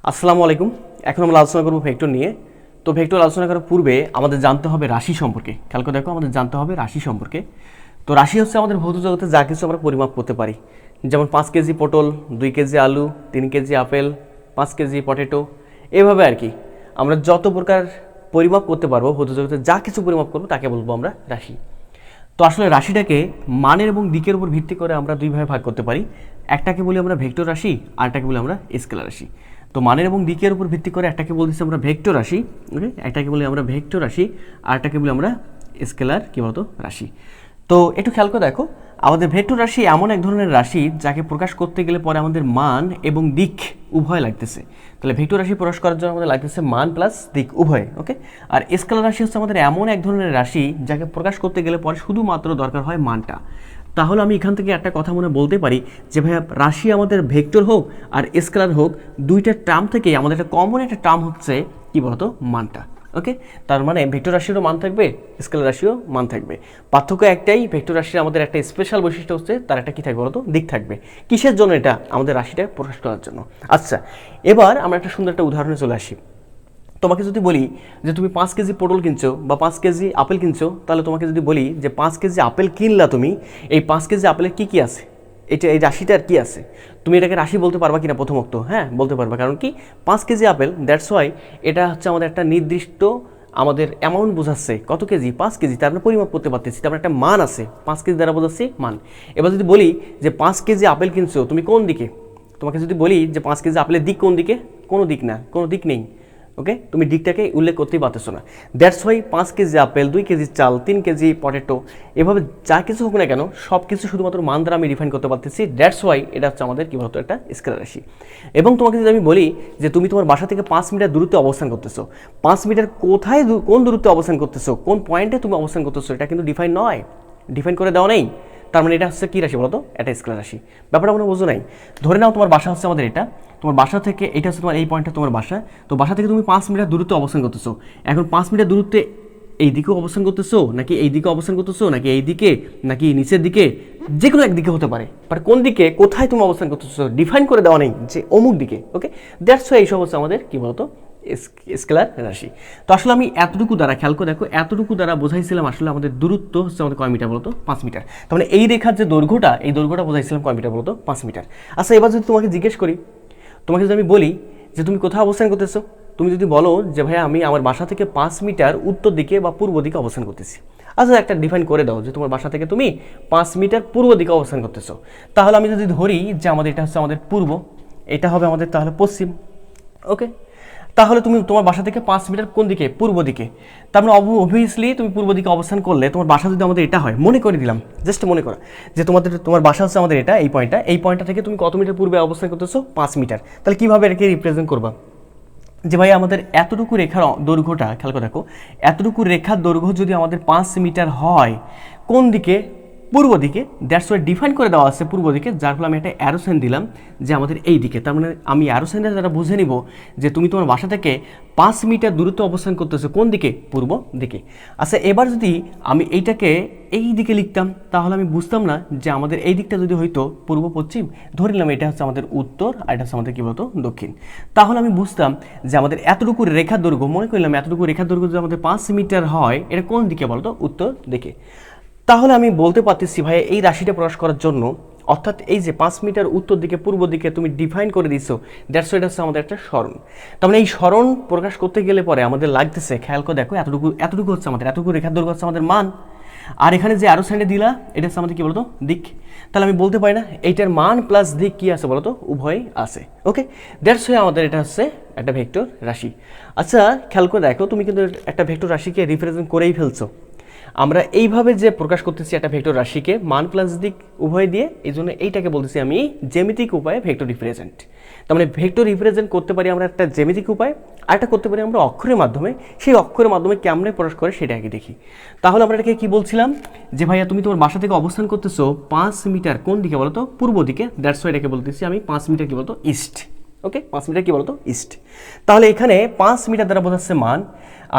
আসসালামু আলাইকুম। এখন আমরা আলোচনা করব ভেক্টর নিয়ে। তো ভেক্টর আলোচনা করার পূর্বে আমাদের জানতে হবে রাশি সম্পর্কে। খেয়াল করে দেখো, আমাদের জানতে হবে রাশি সম্পর্কে। তো রাশি হচ্ছে আমাদের ভৌত জগতে যা কিছু আমরা পরিমাপ করতে পারি, যেমন 5 কেজি পটল, 2 কেজি আলু, 3 কেজি আপেল, 5 কেজি পটেটো, এভাবে আর কি আমরা যত প্রকার পরিমাপ করতে পারবো, ভৌত জগতে যা কিছু পরিমাপ করবো তাকে বলবো আমরা রাশি। তো আসলে রাশিটাকে মানের এবং দিকের উপর ভিত্তি করে আমরা দুইভাবে ভাগ করতে পারি। একটাকে বলি আমরা ভেক্টর রাশি, আরটাকে বলি আমরা স্কেলার রাশি। তো মানের এবং দিকের উপর ভিত্তি করে একটাকে বলতেছি আমরা ভেক্টর রাশি, ওকে, একটাকে বলি আমরা ভেক্টর রাশি, আরটাকে বলি আমরা স্কেলার কি বলতো রাশি। তো একটু খেয়াল করে দেখো, আমাদের ভেক্টর রাশি এমন এক ধরনের রাশি যাকে প্রকাশ করতে গেলে পরে আমাদের মান এবং দিক উভয় লাগতেছে। তাহলে ভেক্টর রাশি প্রকাশ করার জন্য আমাদের লাগতেছে মান প্লাস দিক উভয়, ওকে। আর স্কেলার রাশি হচ্ছে আমাদের এমন এক ধরনের রাশি যাকে প্রকাশ করতে গেলে পরে শুধুমাত্র দরকার হয় মানটা। তাহলে আমি এখান থেকে একটা কথা মনে বলতে পারি যে ভাইয়া, রাশি আমাদের ভেক্টর হোক আর স্কেলার হোক, দুইটা টার্ম থেকে আমাদের একটা কমন একটা টার্ম হচ্ছে কি বলতো, মানটা, ওকে। তার মানে ভেক্টর রাশিরও মান থাকবে, স্কেলার রাশিও মান থাকবে। পার্থক্য একটাই, ভেক্টর রাশির আমাদের একটা স্পেশাল বৈশিষ্ট্য হচ্ছে তার একটা কী থাকবে বলতো, দিক থাকবে। কিসের জন্য? এটা আমাদের রাশিটা প্রকাশ করার জন্য। আচ্ছা, এবার আমরা একটা সুন্দর একটা উদাহরণে চলে আসি। তোমাকে যদি বলি যে তুমি 5 কেজি পটল কিনছো বা 5 কেজি আপেল কিনছো, তাহলে তোমাকে যদি বলি যে 5 কেজি আপেল কিনলা তুমি, এই 5 কেজি আপেলের কী কী আছে, এটা এই রাশিটার কী আছে, তুমি এটাকে রাশি বলতে পারবা কিনা? প্রথমত হ্যাঁ, বলতে পারবা। কারণ কি, 5 কেজি আপেল, দ্যাটস ওয়াই এটা হচ্ছে আমাদের একটা নির্দিষ্ট আমাদের অ্যামাউন্ট বোঝাচ্ছে। কত কেজি? 5 কেজি। তার মানে পরিমাপ করতে পারতেছি, তার মানে একটা মান আছে, 5 কেজি দ্বারা বোঝাচ্ছি মান। এবার যদি বলি যে 5 কেজি আপেল কিনছো তুমি কোন দিকে, তোমাকে যদি বলি যে 5 কেজি আপেলের দিক কোন দিকে, কোনো দিক না, কোনো দিক নেই, ওকে। তুমি দিকটাকে উল্লেখ করতেই পারতেছো না। That's why 5 KG apple, 2 KG চাল, 3 কেজি পটেটো, এভাবে যা কিছু হোক না কেন সব কিছু শুধুমাত্র মান দ্বারা আমি ডিফাইন করতে পারতেছি। দ্যাটস ওয়াই এটা হচ্ছে আমাদের কী বলতো, একটা স্কেলার রাশি। এবং তোমাকে যদি আমি বলি যে তুমি তোমার বাসা থেকে 5 মিটার দূরত্বে অবস্থান করতেছো, 5 মিটার কোথায় কোন দূরত্বে অবস্থান করতেছো, কোন পয়েন্টে তুমি অবস্থান করতেছো, এটা কিন্তু ডিফাইন নয়, ডিফাইন করে দেওয়া নেই। তার মানে এটা হচ্ছে কী রাশি বলতো, এটা স্কেলার রাশি। ব্যাপারটা কোনো বোঝো নাই। ধরে নাও তোমার বাসা হচ্ছে আমাদের এটা, তোমার বাসা থেকে এটা হচ্ছে তোমার এই পয়েন্টটা তোমার বাসা। তো বাসা থেকে তুমি 5 মিটার দূরত্বে অবস্থান করতেছো। এখন 5 মিটার দূরত্বে এই দিকেও অবস্থান করতেছো, নাকি এই দিকে অবস্থান করতেছো, নাকি এই দিকে, নাকি নিচের দিকে, যে কোনো একদিকে হতে পারে। বাট কোন দিকে, কোথায় তুমি অবস্থান করতেছো ডিফাইন করে দেওয়া নেই যে অমুক দিকে, ওকে। দ্যাটস ওয়াই এইসব হচ্ছে আমাদের কী বলতো, স্কেলার রাশি। তো আসলে আমি এতটুকু দ্বারা, খেয়াল করে দেখো, এতটুকু দ্বারা বোঝাইছিলাম আসলে আমাদের দূরত্ব হচ্ছে আমাদের কয় মিটার বলতো, 5 মিটার। তার মানে এই রেখার যে দৈর্ঘ্যটা, এই দৈর্ঘ্যটা বোঝাইছিলাম কয় মিটার বলতো, 5 মিটার। আচ্ছা, এবার যদি তোমাকে জিজ্ঞেস করি, তোমাকে যদি আমি বলি যে তুমি কোথায় অবস্থান করতেছো, তুমি যদি বলো যে ভাইয়া আমি আমার বাসা থেকে 5 মিটার উত্তর দিকে বা পূর্ব দিকে অবস্থান করতেছি। আচ্ছা, একটা ডিফাইন করে দাও যে তোমার বাসা থেকে তুমি 5 মিটার পূর্ব দিকে অবস্থান করতেছো। তাহলে আমি যদি ধরি যে আমাদের এটা হচ্ছে আমাদের পূর্ব, এটা হবে আমাদের তাহলে পশ্চিম, ওকে। তাহলে তুমি তোমার বাসা থেকে 5 মিটার কোন দিকে, পূর্ব দিকে। তার মানে অবভিয়াসলি তুমি পূর্ব দিকে অবস্থান করলে তোমার বাসা যদি আমাদের এটা হয়, মনে করে দিলাম, জাস্ট মনে করো যে তোমার বাসা হচ্ছে আমাদের এটা, এই পয়েন্টটা থেকে তুমি কত মিটার পূর্বে অবস্থান করতেছো, 5 মিটার। তাহলে কীভাবে এটাকে রিপ্রেজেন্ট করবা যে ভাই আমাদের এতটুকু রেখার দৈর্ঘ্যটা, খেয়াল করে দেখো, এতটুকু রেখার দৈর্ঘ্য যদি আমাদের 5 মিটার হয়, কোন দিকে, পূর্ব দিকে। দ্যাটস ওয়াই ডিফাইন করে দেওয়া আছে পূর্ব দিকে, যার ফলে আমি একটা অ্যারো সাইন দিলাম যে আমাদের এই দিকে। তার মানে আমি অ্যারো সাইনের দ্বারা বুঝে নিব যে তুমি তোমার বাসা থেকে 5 মিটার দূরত্ব অবস্থান করতেছো কোন দিকে, পূর্ব দিকে। আচ্ছা, এবার যদি আমি এইটাকে এই দিকে লিখতাম, তাহলে আমি বুঝতাম না যে আমাদের এই দিকটা যদি হইতো পূর্ব পশ্চিম, ধরে নিলাম এটা হচ্ছে আমাদের উত্তর আর এটা হচ্ছে আমাদের কী বলতো, দক্ষিণ। তাহলে আমি বুঝতাম যে আমাদের এতটুকু রেখার দৈর্ঘ্য, মনে করলাম এতটুকু রেখার দৈর্ঘ্য যদি আমাদের 5 মিটার হয়, এটা কোন দিকে বলতো, উত্তর দিকে। তাহলে আমি বলতে পারতেছি ভাই এই রাশিটা প্রকাশ করার জন্য, অর্থাৎ এই যে 5 মিটার উত্তর দিকে পূর্ব দিকে তুমি ডিফাইন করে দিছো, দ্যাটস ওয়াই এটা হচ্ছে আমাদের একটা স্মরণ। তার মানে এই স্মরণ প্রকাশ করতে গেলে পরে আমাদের লাগতেছে, খেয়াল করে দেখো, এতটুকু হচ্ছে আমাদের, এতটুকু রেখার দৈর্ঘ্য হচ্ছে আমাদের মান। আর এখানে যে আরো সাইডে দিলা, এটা হচ্ছে আমাদের কী বলতো, দিক। তাহলে আমি বলতে পারি না এইটার মান প্লাস দিক কী আছে বলতো, উভয়ই আছে, ওকে। দ্যাটস ওয়াই আমাদের এটা হচ্ছে একটা ভেক্টর রাশি। আচ্ছা, খেয়াল করে দেখো, তুমি কিন্তু একটা ভেক্টর রাশিকে রিপ্রেজেন্ট করেই ফেলছো। আমরা এইভাবে যে প্রকাশ করতেছি একটা ভেক্টর রাশিকে মান প্লাস দিক উভয় দিয়ে, এই জন্য এইটাকে বলতেছি আমি জ্যামিতিক উপায়ে ভেক্টর রিপ্রেজেন্ট। তার মানে ভেক্টর রিপ্রেজেন্ট করতে পারি আমরা একটা জ্যামিতিক উপায়, আর একটা করতে পারি আমরা অক্ষরের মাধ্যমে। সেই অক্ষরের মাধ্যমে কেমনে প্রকাশ করে সেটা আগে দেখি। তাহলে আমরা এটাকে কি বলছিলাম যে ভাইয়া তুমি তোমার বাসা থেকে অবস্থান করতেছো 5 মিটার কোন দিকে বলতো, পূর্ব দিকে। দ্যাটস ওয়াই এটাকে বলতেছি আমি 5 মিটার কি বলতো, ইস্ট, ওকে। 5 মিটার কি বলতো, ইস্ট। তাহলে এখানে 5 মিটার দ্বারা বোঝাচ্ছে মান,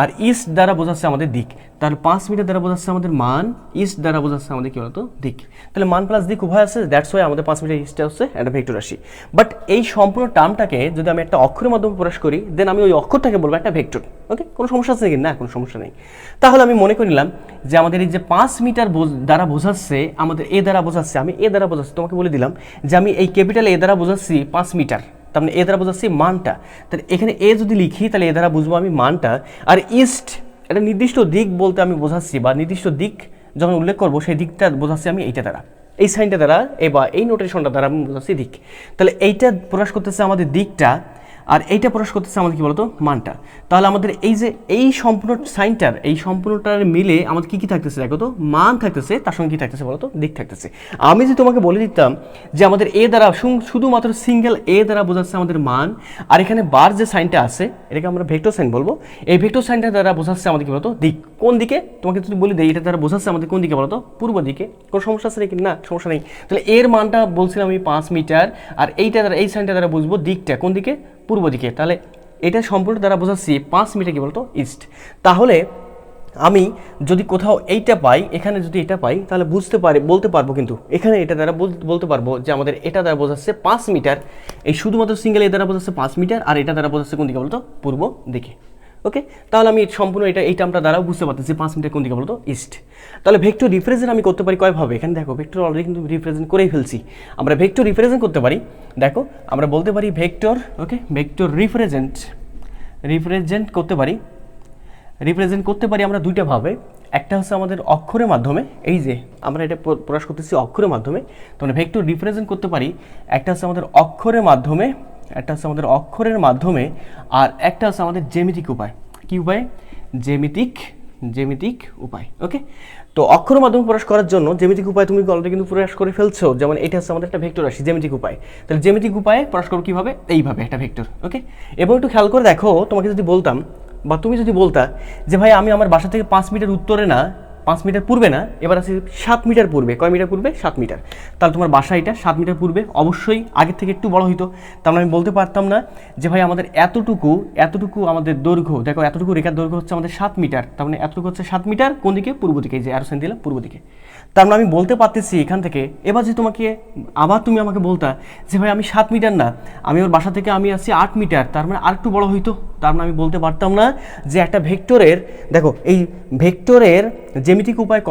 আর ইস্ট দ্বারা বোঝাচ্ছে আমাদের দিক। তাহলে 5 মিটার দ্বারা বোঝাচ্ছে আমাদের মান, ইস্ট দ্বারা বোঝাচ্ছে আমাদের কি বলতো দিক। তাহলে মান প্লাস দিক উভয় আছে, দ্যাটস ওয়াই আমাদের 5 মিটার ইস্টে হচ্ছে একটা ভেক্টর রাশি। বাট এই সম্পূর্ণ টার্মটাকে যদি আমি একটা অক্ষরের মাধ্যমে প্রকাশ করি, দেন আমি ওই অক্ষরটাকে বলবো একটা ভেক্টর। ওকে, কোনো সমস্যা আছে কি? না, কোনো সমস্যা নেই। তাহলে আমি মনে করিলাম যে আমাদের এই যে 5 মিটার দ্বারা বোঝাচ্ছে আমাদের এ দ্বারা বোঝাচ্ছে, আমি এ দ্বারা বোঝাচ্ছি, তোমাকে বলে দিলাম যে আমি এই ক্যাপিটাল এ দ্বারা বোঝাচ্ছি 5 মিটার, তার মানে এ দ্বারা বোঝাচ্ছি মানটা। তাহলে এখানে এ যদি লিখি তাহলে এ দ্বারা বুঝবো আমি মানটা। আর ইস্ট একটা নির্দিষ্ট দিক বলতে আমি বোঝাচ্ছি, বা নির্দিষ্ট দিক যখন উল্লেখ করবো সেই দিকটা বোঝাচ্ছি আমি এইটা দ্বারা, এই সাইনটা দ্বারা বা এই নোটেশনটা দ্বারা আমি বোঝাচ্ছি দিক। তাহলে এইটা প্রকাশ করতেছে আমাদের দিকটা, আর এইটা প্রকাশ করতেছে আমাদের কি বলতো মানটা। তাহলে আমাদের এই যে এই সম্পূর্ণ সাইনটার, এই সম্পূর্ণটার মিলে আমাদের কি কি থাকতেছে দেখো তো, মান থাকতেছে, তার সঙ্গে কি থাকতেছে বলতো, দিক থাকতেছে। আমি যদি তোমাকে বলে দিতাম যে আমাদের এ দ্বারা শুধুমাত্র সিঙ্গেল এ দ্বারা বোঝাচ্ছে আমাদের মান, আর এখানে বার যে সাইনটা আছে এটাকে আমরা ভেক্টর সাইন বলবো, এই ভেক্টর সাইনটা দ্বারা বোঝাচ্ছে আমাদের কি বলতো দিক। কোন দিকে তোমাকে যদি বলে দেয় এটা দ্বারা বোঝাচ্ছে আমাদের কোন দিকে বলতো, পূর্ব দিকে। কোনো সমস্যা আছে নাকি? না, সমস্যা নেই। তাহলে এর মানটা বলছিলাম আমি 5 মিটার, আর এইটা দ্বারা এই সাইনটা দ্বারা বুঝবো দিকটা কোন দিকে, পূর্ব দিকে। তাহলে এটা সম্পূর্ণ দ্বারা বোঝাচ্ছি 5 মিটার কি বলতো ইস্ট। তাহলে আমি যদি কোথাও এইটা পাই, এখানে যদি এটা পাই, তাহলে বলতে পারবো কিন্তু এখানে এটা দ্বারা বলতে পারবো যে আমাদের এটা দ্বারা বোঝাচ্ছে 5 মিটার, এই শুধুমাত্র সিঙ্গেল এ দ্বারা বোঝাচ্ছে 5 মিটার, আর এটা দ্বারা বোঝাচ্ছে কোন দিকে বলতো, পূর্ব দিকে। ওকে, তাহলে আমি সম্পূর্ণ এই টার্মটা দ্বারাও বুঝতে পারতেছি 5 মিটার কোন দিকে বলতো ইস্ট। তাহলে ভেক্টর রিপ্রেজেন্ট আমি করতে পারি কয়ভাবে, এখানে দেখো ভেক্টর অলরেডি কিন্তু রিপ্রেজেন্ট করেই ফেলছি। আমরা ভেক্টর রিপ্রেজেন্ট করতে পারি, দেখো আমরা বলতে পারি ভেক্টর, ওকে, ভেক্টর রিপ্রেজেন্ট করতে পারি আমরা দুইটা ভাবে। একটা হচ্ছে আমাদের অক্ষরের মাধ্যমে, এই যে আমরা এটা প্রকাশ করতেছি অক্ষরের মাধ্যমে, তাহলে ভেক্টর রিপ্রেজেন্ট করতে পারি। একটা হচ্ছে আমাদের অক্ষরের মাধ্যমে, আর একটা হচ্ছে আমাদের জ্যামিতিক উপায়। কি উপায়? জ্যামিতিক উপায়। ওকে, তো অক্ষরের মাধ্যমে প্রকাশ করার জন্য জ্যামিতিক উপায় তুমি অলরেডি কিন্তু প্রকাশ করে ফেলছো, যেমন এটা হচ্ছে আমাদের একটা ভেক্টর রাশি, জ্যামিতিক উপায়। তাহলে জ্যামিতিক উপায়ে প্রকাশ করবো কিভাবে, এইভাবে একটা ভেক্টর। ওকে, এবং একটু খেয়াল করে দেখো, তোমাকে যদি বলতাম বা তুমি যদি বলতা যে ভাই আমি আমার বাসা থেকে 5 মিটার উত্তরে না, 5 মিটার পূর্বে না, এবার আছে 7 মিটার পূর্বে। কয় মিটার পূর্বে? 7 মিটার। তাহলে তোমার বাসা এটা 7 মিটার পূর্বে, অবশ্যই আগের থেকে একটু বড় হইতো। তাহলে আমি বলতে পারতাম না যে ভাই আমাদের এতটুকু আমাদের দৈর্ঘ্য, দেখো এতটুকু রেখার দৈর্ঘ্য হচ্ছে আমাদের 7 মিটার, তার মানে এতটুকু হচ্ছে 7 মিটার কোন দিকে, পূর্ব দিকে। যে অ্যারো সাইন দিলাম পূর্ব দিকে। তার মানে আমি বলতে পারতেছি এখান থেকে। এবার যে তোমাকে আবার তুমি আমাকে বলতা যে ভাই আমি 7 মিটার না, আমি ওর বাসা থেকে আমি আছি 8 মিটার, তার মানে আরেকটু বড় হইতো। তার মানে আমি বলতে পারতাম না যে একটা ভেক্টরের, দেখো এই ভেক্টরের জ্যামিতিক উপায়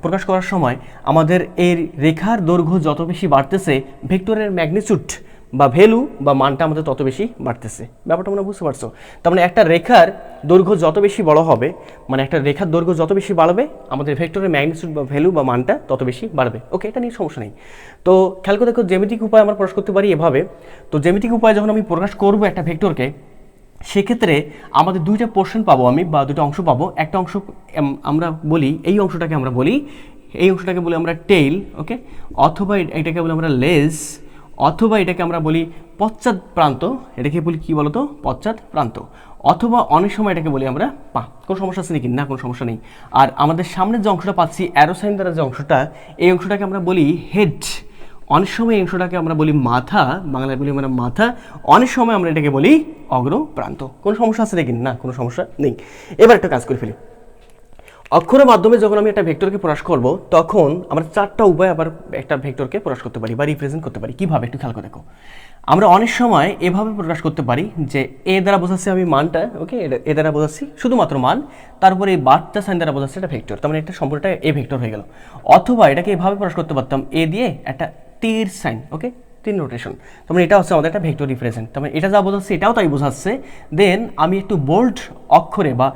প্রকাশ করার সময় আমাদের এই রেখার দৈর্ঘ্য যত বেশি বাড়তেছে, ভেক্টরের ম্যাগনিটিউড বা ভ্যালু বা মানটা আমাদের তত বেশি বাড়তেছে। ব্যাপারটা মনে বুঝতে পারছো? তার মানে একটা রেখার দৈর্ঘ্য যত বেশি বড় হবে, মানে একটা রেখার দৈর্ঘ্য যত বেশি বাড়বে, আমাদের ভেক্টরের ম্যাগনিটিউড বা ভ্যালু বা মানটা তত বেশি বাড়বে। ওকে, এটা নিয়ে সমস্যা নেই। তো খেয়াল করে দেখো, জ্যামিতিক উপায় আমরা প্রকাশ করতে পারি এভাবে। তো জ্যামিতিক উপায় যখন আমি প্রকাশ করবো একটা ভেক্টরকে, সেক্ষেত্রে আমাদের দুইটা পোর্শন পাবো আমি, বা দুটো অংশ পাবো। একটা অংশ আমরা বলি, এই অংশটাকে আমরা বলি আমরা টেইল, ওকে, অথবা এটাকে বলি আমরা লেজ, অথবা এটাকে আমরা বলি পশ্চাৎ প্রান্ত। এটাকে বলি কি বলতো, পশ্চাৎ প্রান্ত। অথবা অনেক সময় এটাকে বলি আমরা পা। কোনো সমস্যা আছে নাকি? না, কোনো সমস্যা নেই। আর আমাদের সামনের যে অংশটা পাচ্ছি অ্যারো সাইন দ্বারা যে অংশটা, এই অংশটাকে আমরা বলি হেড। অনেক সময় এই অংশটাকে আমরা বলি মাথা, বাংলায় বলি আমরা মাথা। অনেক সময় আমরা এটাকে বলি অগ্রপ্রান্ত। কোনো সমস্যা আছে নাকি? না, কোনো সমস্যা নেই। এবার একটা কাজ করে ফেলি। অক্ষরের মাধ্যমে যখন আমি একটা ভেক্টরকে প্রকাশ করব, তখন আমরা 4টা উপায় আবার একটা ভেক্টরকে প্রকাশ করতে পারি বা রিপ্রেজেন্ট করতে পারি। কিভাবে একটু খেয়াল করে দেখো। আমরা অনেক সময় এভাবে প্রকাশ করতে পারি যে এ দ্বারা বোঝাচ্ছি আমি মানটা, ওকে, এ দ্বারা বোঝাচ্ছি শুধুমাত্র মান, তারপরে এই বারটা সাইন দ্বারা বোঝাচ্ছি একটা ভেক্টর, তার মানে একটা সম্পূর্ণটা এ ভেক্টর হয়ে গেল। অথবা এটাকে এভাবে প্রকাশ করতে পারতাম, এ দিয়ে একটা তীর সাইন, ওকে, তীর নোটেশন। তার মানে এটা হচ্ছে আমাদের একটা ভেক্টর রিপ্রেজেন্ট। তার মানে এটা যা বোঝাচ্ছে এটাও তাই বোঝাচ্ছে। দেন আমি একটু বোল্ড অক্ষরে বা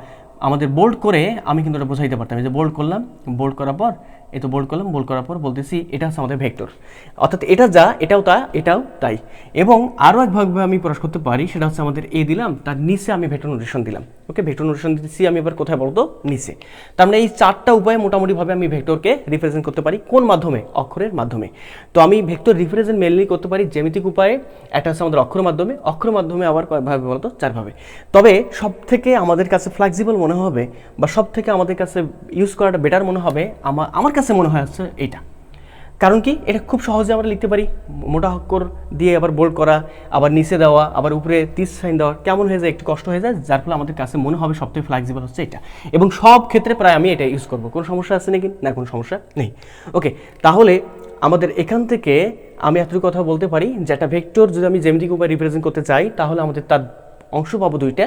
আমাদের বোল্ড করে আমি কিন্তু এটা বোঝাইতে পারতাম। এই যে বোল্ড করলাম, বোল্ড করার পর এই তো বোল্ড করলাম, বোল্ড করার পর বলতেছি এটা হচ্ছে আমাদের ভেক্টর, অর্থাৎ এটা যা এটাও তা এটাও তাই। এবং আরও একভাবে আমি প্রকাশ করতে পারি, সেটা হচ্ছে আমাদের এ দিলাম, তার নিচে আমি ভেক্টর নোটেশন দিলাম। ওকে, ভেক্টর নোটেশন দিচ্ছি আমি এবার কোথায় বলতো, নিচে। তার মানে এই 4টা উপায়ে মোটামুটিভাবে আমি ভেক্টরকে রিপ্রেজেন্ট করতে পারি। কোন মাধ্যমে? অক্ষরের মাধ্যমে। তো আমি ভেক্টর রিপ্রেজেন্ট মেনলি করতে পারি জ্যামিতিক উপায়ে। একটা হচ্ছে আমাদের অক্ষরের মাধ্যমে আবার কয়ভাবে বলতো, 4ভাবে। তবে সব থেকে আমাদের কাছে ফ্লেক্সিবল মনে হবে বা সব থেকে আমাদের কাছে ইউজ করাটা বেটার মনে হবে, আমার কাছে মনে হয় হচ্ছে এইটা। কারণ কি, এটা খুব সহজে আমরা লিখতে পারি, মোটা অক্ষর দিয়ে আবার বোল্ড করা, আবার নিচে দেওয়া, আবার উপরে তীর সাইন দেওয়া কেমন হয়ে যায়, একটু কষ্ট হয়ে যায়, যার ফলে আমাদের কাছে মনে হবে সবথেকে ফ্লেক্সিবল হচ্ছে এটা, এবং সব ক্ষেত্রে প্রায় আমি এটা ইউজ করবো। কোনো সমস্যা আছে নাকি? না, কোনো সমস্যা নেই। ওকে, তাহলে আমাদের এখান থেকে আমি এতটুকু কথা বলতে পারি যে একটা ভেক্টর যদি আমি জ্যামিতিক উপায়ে রিপ্রেজেন্ট করতে চাই, তাহলে আমাদের তার অংশ পাবো দুইটা।